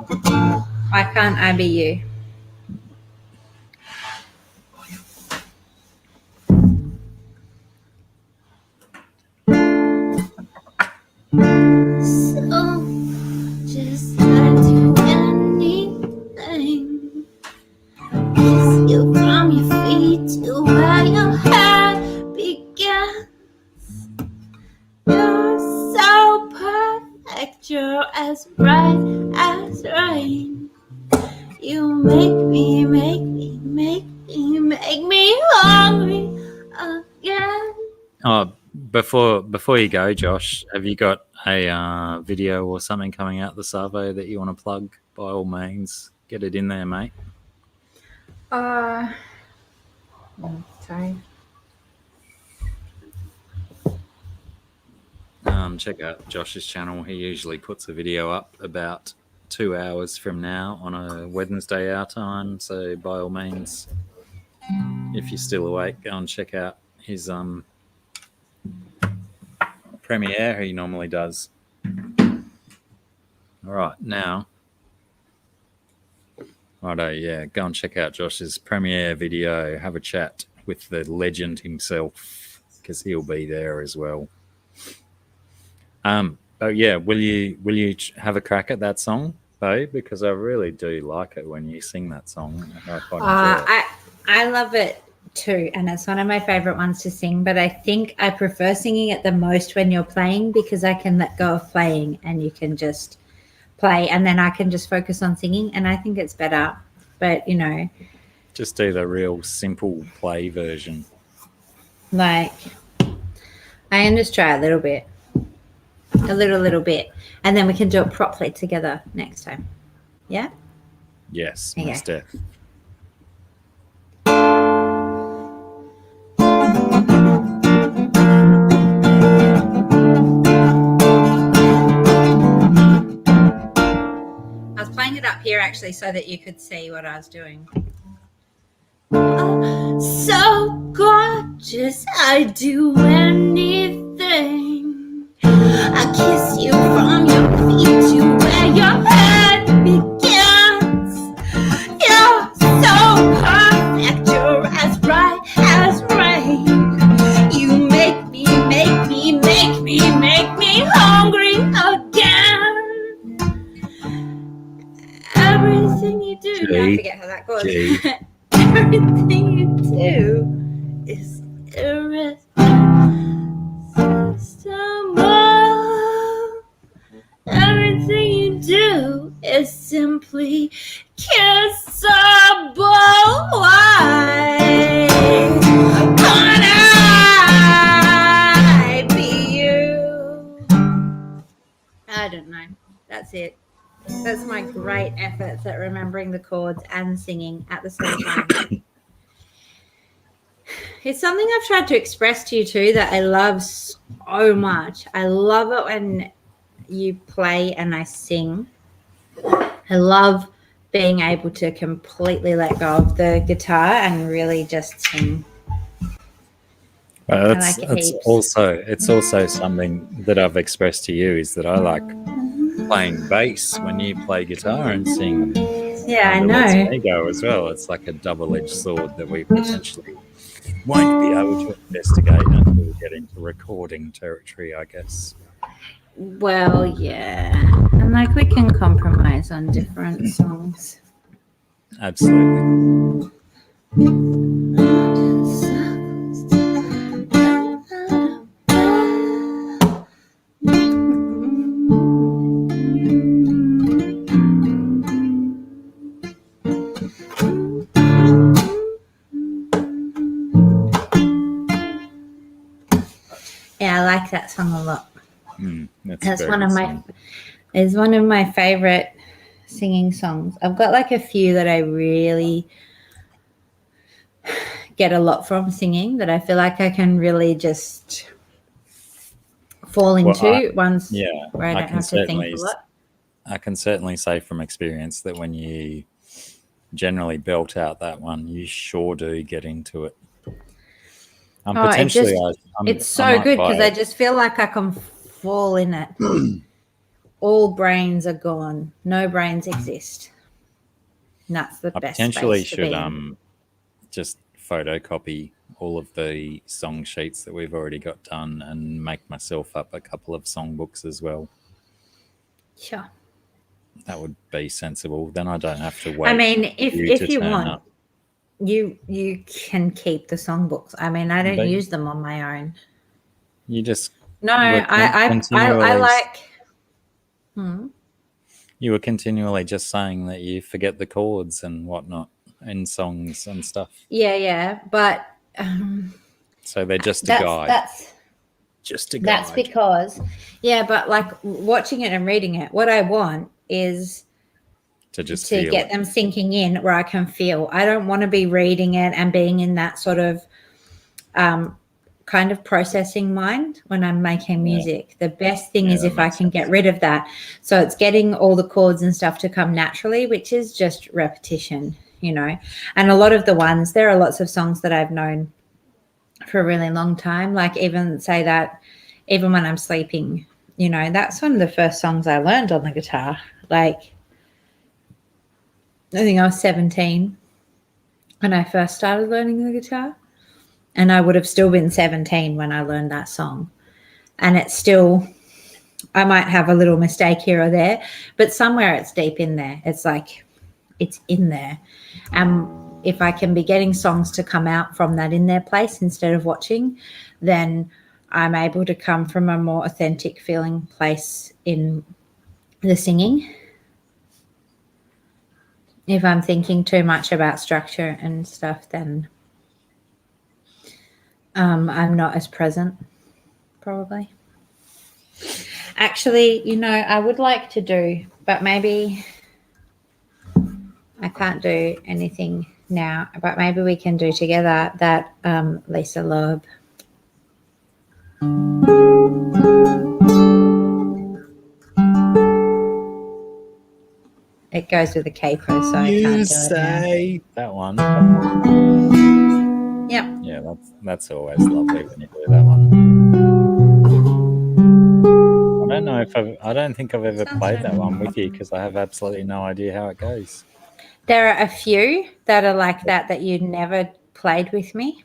Why can't I be you? So, just not do anything. Kiss you from your feet to where your head begins. You're so perfect, you're as bright as rain. You make me hungry again. Oh, before you go, Josh, have you got a video or something coming out the Savo that you want to plug? By all means, get it in there, mate. Sorry. Check out Josh's channel. He usually puts a video up about 2 hours from now on a Wednesday our time. So by all means, if you're still awake, go and check out his premiere he normally does. All right, now. Righto, yeah, go and check out Josh's premiere video. Have a chat with the legend himself, because he'll be there as well. But yeah, will you have a crack at that song though? Because I really do like it when you sing that song. I love it too, and it's one of my favorite ones to sing. But I think I prefer singing it the most when you're playing, because I can let go of playing and you can just play, and then I can just focus on singing, and I think it's better. But you know, just do the real simple play version. Like, I can just try a little bit, and then we can do it properly together next time. Yeah. Yes, Okay. most def. I was playing it up here actually so that you could see what I was doing. So gorgeous, I'd do anything. I kiss you from your feet to where your head begins. You're so perfect, you're as bright as rain. You make me hungry again. Everything you do, I forget how that goes. Everything you do is irresistible. Everything you do is simply kissable. Why can't I be you? I I don't know. That's it. That's my great efforts at remembering the chords and singing at the same time. It's something I've tried to express to you too that I love so much. I love it when you play and I sing. I love being able to completely let go of the guitar and really just sing. Well, I like it heaps. it's also something that I've expressed to you is that I like playing bass when you play guitar and sing. Yeah, I It lets know. me go as well. It's like a double-edged sword that we potentially won't be able to investigate until we get into recording territory, I guess. Well, yeah. And like we can compromise on different songs. Absolutely. Yeah, I like that song a lot. That's It's one of my favorite singing songs. I've got like a few that I really get a lot from singing that I feel like I can really just fall into ones where I don't have to think a lot. I can certainly say from experience that when you generally belt out that one, you sure do get into it. It's so good because I just feel like I can fall in it. All brains are gone. No brains exist. And that's the I best potentially space to should be in. just photocopy all of the song sheets that we've already got done and make myself up a couple of songbooks as well. Sure. That would be sensible. Then I don't have to wait. I mean, if you want, up. you can keep the songbooks. I mean, I don't use them on my own. You just I like. You were continually just saying that you forget the chords and whatnot in songs and stuff. Yeah, but so they're just a guide. Just a guide. That's because, but like watching it and reading it, what I want is to get them sinking in where I can feel. I don't want to be reading it and being in that sort of kind of processing mind when I'm making music. The best thing is if I can get rid of that. So it's getting all the chords and stuff to come naturally, which is just repetition, And a lot of the ones, there are lots of songs that I've known for a really long time. Like even when I'm sleeping, that's one of the first songs I learned on the guitar. Like I think I was 17 when I first started learning the guitar. And I would have still been 17 when I learned that song. And it's still, I might have a little mistake here or there, but somewhere it's deep in there. It's like, it's in there. And if I can be getting songs to come out from that in their place instead of watching, then I'm able to come from a more authentic feeling place in the singing. If I'm thinking too much about structure and stuff, then I'm not as present, probably. Actually, I would like to do, but maybe I can't do anything now, but maybe we can do together that Lisa Loeb. It goes with a capo, so I can't do it now. That one. Yep. Yeah, that's always lovely when you do that one. I don't think I've ever played that one with you because I have absolutely no idea how it goes. There are a few that are like that you never played with me.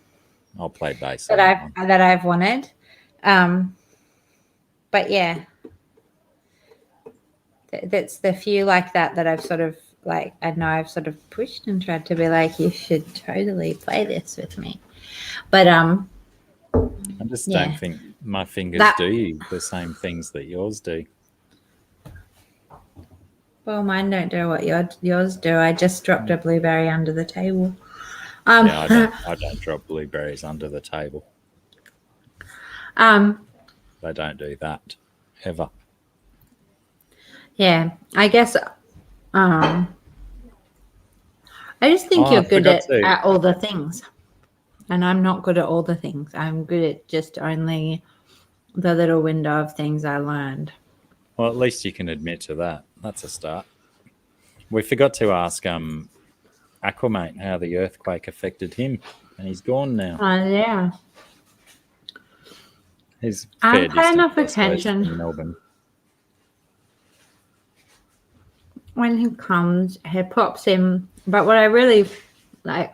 I'll play bass. That I've wanted. But yeah. That's the few like that I've sort of like, I know I've sort of pushed and tried to be like, you should totally play this with me. But I just don't think my fingers do the same things that yours do. Well, mine don't do what yours do. I just dropped a blueberry under the table. I don't drop blueberries under the table. They don't do that ever. Yeah, I guess. I just think Oh, you're I good forgot to. at all the things, and I'm not good at all the things. I'm good at just only the little window of things I learned. Well, at least you can admit to that. That's a start. We forgot to ask Aquamate how the earthquake affected him, and he's gone now. Oh yeah, He's I fair don't pay distance, enough I suppose, attention from Melbourne. when he comes. He pops in, but what I really like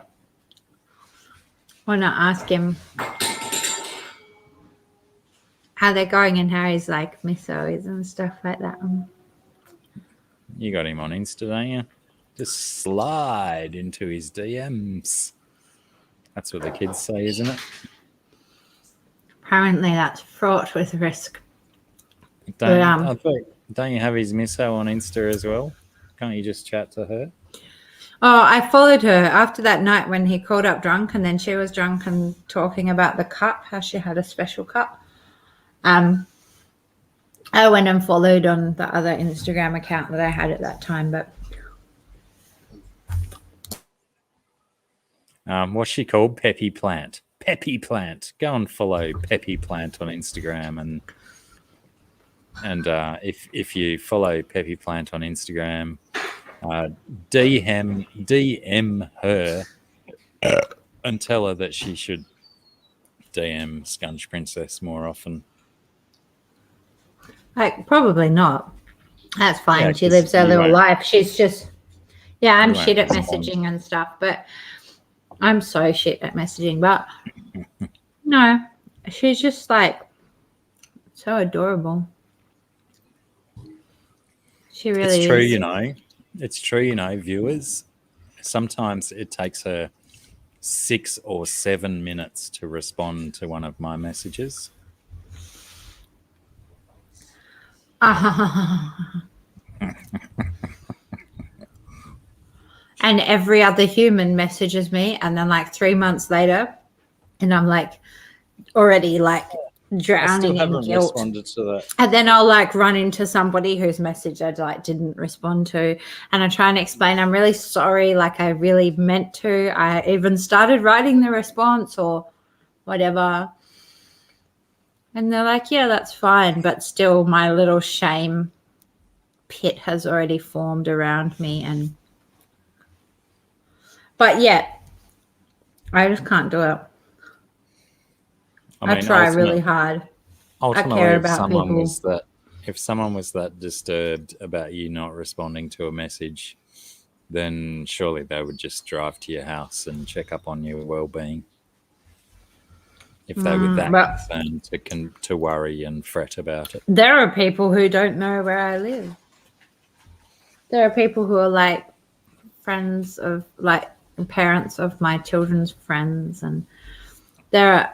want to ask him how they're going and how he's like miso is and stuff like that. You got him on Insta, don't you? Just slide into his DMs. That's what the kids say, isn't it? Apparently, that's fraught with risk. Don't you have his miso on Insta as well? Can't you just chat to her? Oh, I followed her after that night when he called up drunk, and then she was drunk and talking about the cup, how she had a special cup. I went and followed on the other Instagram account that I had at that time, but What's she called? Peppy Plant. Peppy Plant. Go and follow Peppy Plant on Instagram, and if you follow Peppy Plant on Instagram, DM her and tell her that she should DM Scunch Princess more often. like probably not. That's fine. Yeah, She 'cause lives her you little won't- life. She's just, yeah, I'm you won't shit at respond. messaging and stuff, but I'm so shit at messaging. But no, she's just like so adorable. She really It's true, is. you know. It's true, you know, viewers. Sometimes it takes her 6 or 7 minutes to respond to one of my messages. And every other human messages me, and then like 3 months later, and I'm like already like drowning in guilt. responded to that. And then I'll like run into somebody whose message I like didn't respond to, and I try and explain I'm really sorry, like I really meant to. I even started writing the response or whatever. And they're like, yeah, that's fine, but still my little shame pit has already formed around me, but yeah, I just can't do it. I try really hard. Ultimately, care if about someone people. was that, if someone was that disturbed about you not responding to a message, then surely they would just drive to your house and check up on your well-being. If they were that but- concerned to worry and fret about it. There are people who don't know where I live. There are people who are like friends of like parents of my children's friends, and the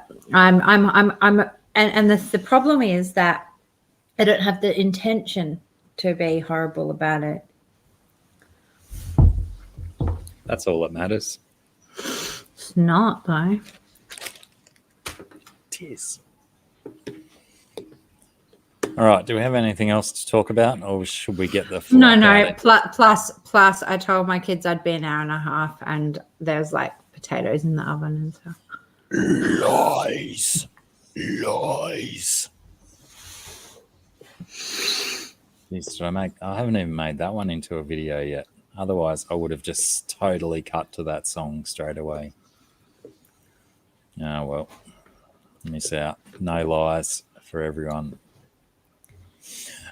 problem is that I don't have the intention to be horrible about it. That's all that matters. It's not though. It is. All right. Do we have anything else to talk about, or should we get the No. out? Plus, I told my kids I'd be an hour and a half, and there's like potatoes in the oven and stuff. Lies. Jeez, I haven't even made that one into a video yet. Otherwise, I would have just totally cut to that song straight away. Oh, well. Miss out. No lies for everyone.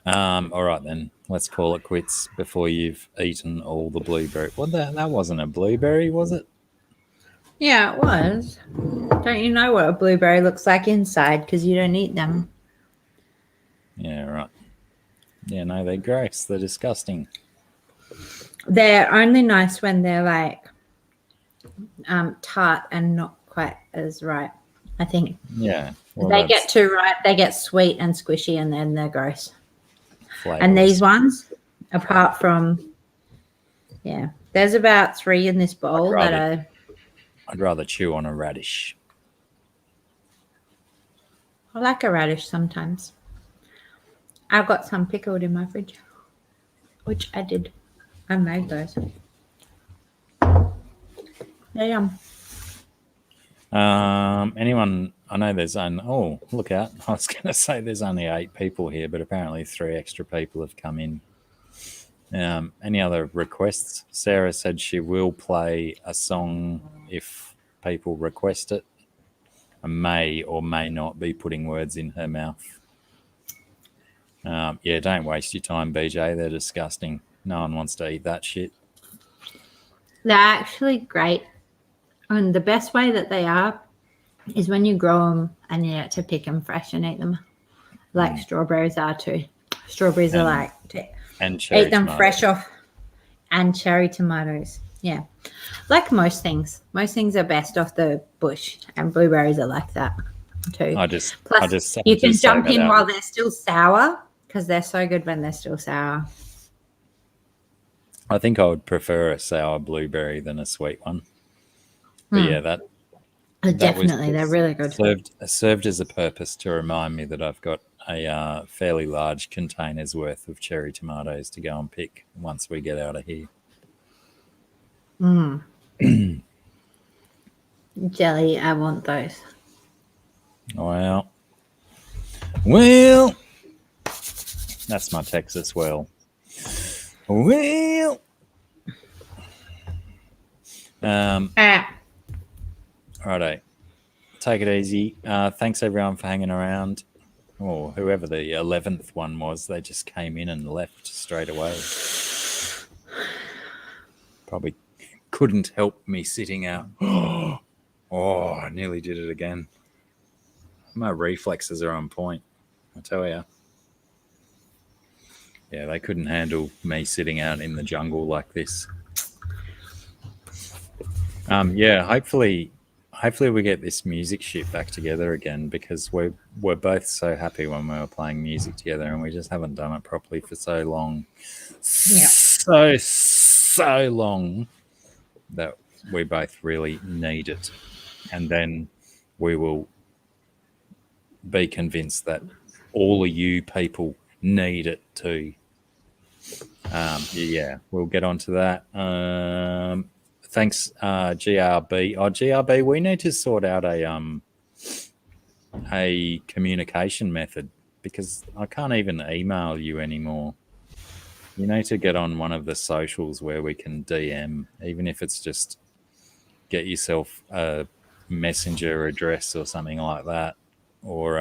All right, then. Let's call it quits before you've eaten all the blueberry. What that wasn't a blueberry, was it? Yeah, it was. Don't you know what a blueberry looks like inside because you don't eat them? Yeah, right. Yeah, no, they're gross. They're disgusting. They're only nice when they're like tart and not quite as ripe, I think. Yeah. Well, They get too ripe, they get sweet and squishy, and then they're gross. And flavourless. these ones, apart from, yeah, there's about 3 in this bowl I'd rather chew on a radish. I like a radish sometimes. I've got some pickled in my fridge. which I did. I made those. Yeah. Anyone? I know there's oh, look out. I was going to say there's only 8 people here, but apparently 3 extra people have come in. Any other requests? Sarah said she will play a song if people request it. I may or may not be putting words in her mouth. Yeah, don't waste your time, BJ. They're disgusting. No one wants to eat that shit. They're actually great. And the best way that they are is when you grow them and you get to pick them fresh and eat them. Like strawberries are too. Strawberries are like and cherry eat them tomatoes. fresh off. And cherry tomatoes. Yeah. Like most things. Most things are best off the bush. And blueberries are like that too. Plus, you can jump in while they're still sour because they're so good when they're still sour. I think I would prefer a sour blueberry than a sweet one. But yeah, that definitely, they're really good. Served as a purpose to remind me that I've got a fairly large container's worth of cherry tomatoes to go and pick once we get out of here. Jelly, I want those. Well, that's my Texas well. Well, righto. Take it easy. Thanks everyone for hanging around. Or whoever the 11th one was, they just came in and left straight away. Probably couldn't help me sitting out. Oh, I nearly did it again. My reflexes are on point, I tell you. Yeah, they couldn't handle me sitting out in the jungle like this. Yeah, hopefully we get this music shit back together again because we're both so happy when we were playing music together and we just haven't done it properly for so long. Yeah. So long that we both really need it. And then we will be convinced that all of you people need it too. Yeah, we'll get onto that. Thanks, GRB. Oh, GRB, we need to sort out a communication method because I can't even email you anymore. You need to get on one of the socials where we can DM, even if it's just get yourself a messenger address or something like that, or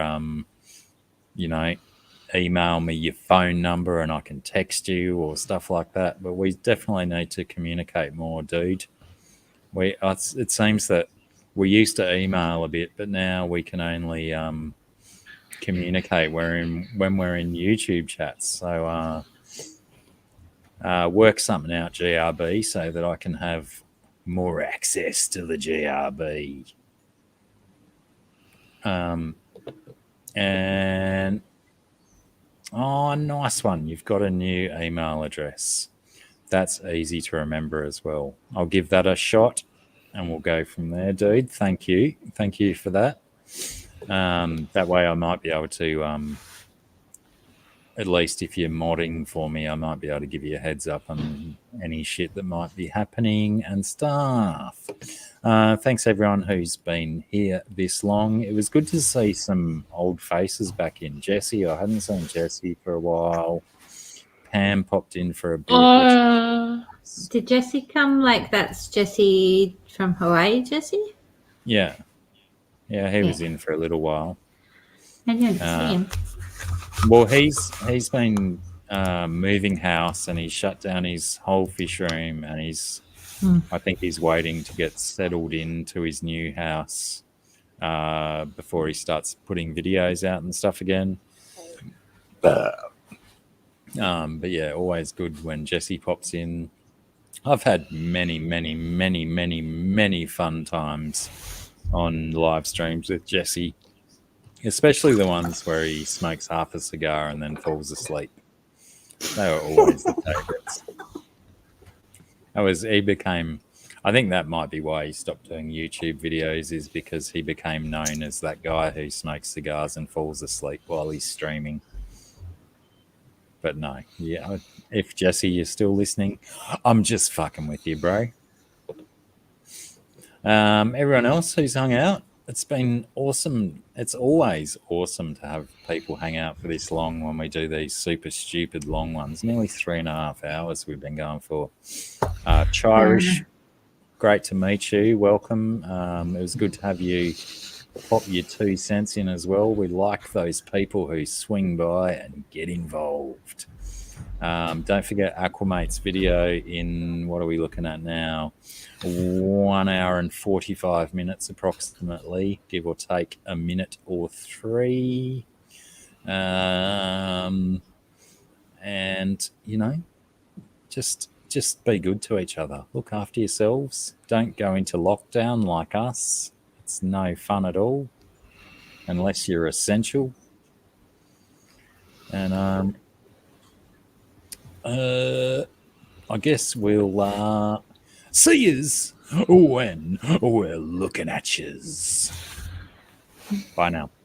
email me your phone number and I can text you or stuff like that. But we definitely need to communicate more, dude. It seems that we used to email a bit, but now we can only communicate when we're in YouTube chats. So work something out, GRB, so that I can have more access to the GRB. And oh, nice one. You've got a new email address. That's easy to remember as well. I'll give that a shot and we'll go from there, dude. Thank you. Thank you for that. That way I might be able to, at least if you're modding for me, I might be able to give you a heads up on any shit that might be happening and stuff. Thanks everyone who's been here this long. It was good to see some old faces back in. Jesse, I hadn't seen Jesse for a while. Pam popped in for a bit. Did Jesse come? Like that's Jesse from Hawaii, Jesse? Yeah. Yeah, he was in for a little while. I didn't see him. Well, he's been moving house and he's shut down his whole fish room and I think he's waiting to get settled into his new house before he starts putting videos out and stuff again. But yeah, always good when Jesse pops in. I've had many fun times on live streams with Jesse, especially the ones where he smokes half a cigar and then falls asleep. They were always the favorites. I think that might be why he stopped doing YouTube videos, is because he became known as that guy who smokes cigars and falls asleep while he's streaming. But no, yeah. If Jesse, you're still listening, I'm just fucking with you, bro. Everyone else who's hung out, it's been awesome. It's always awesome to have people hang out for this long when we do these super stupid long ones. Nearly 3.5 hours we've been going for. Chirish, great to meet you. Welcome. It was good to have you pop your 2 cents in as well. We like those people who swing by and get involved. Don't forget Aquamate's video in, what are we looking at now? 1 hour and 45 minutes approximately, give or take a minute or 3. And, you know, just be good to each other. Look after yourselves. Don't go into lockdown like us. It's no fun at all unless you're essential. And I guess we'll see yous when we're looking at yous. Bye now.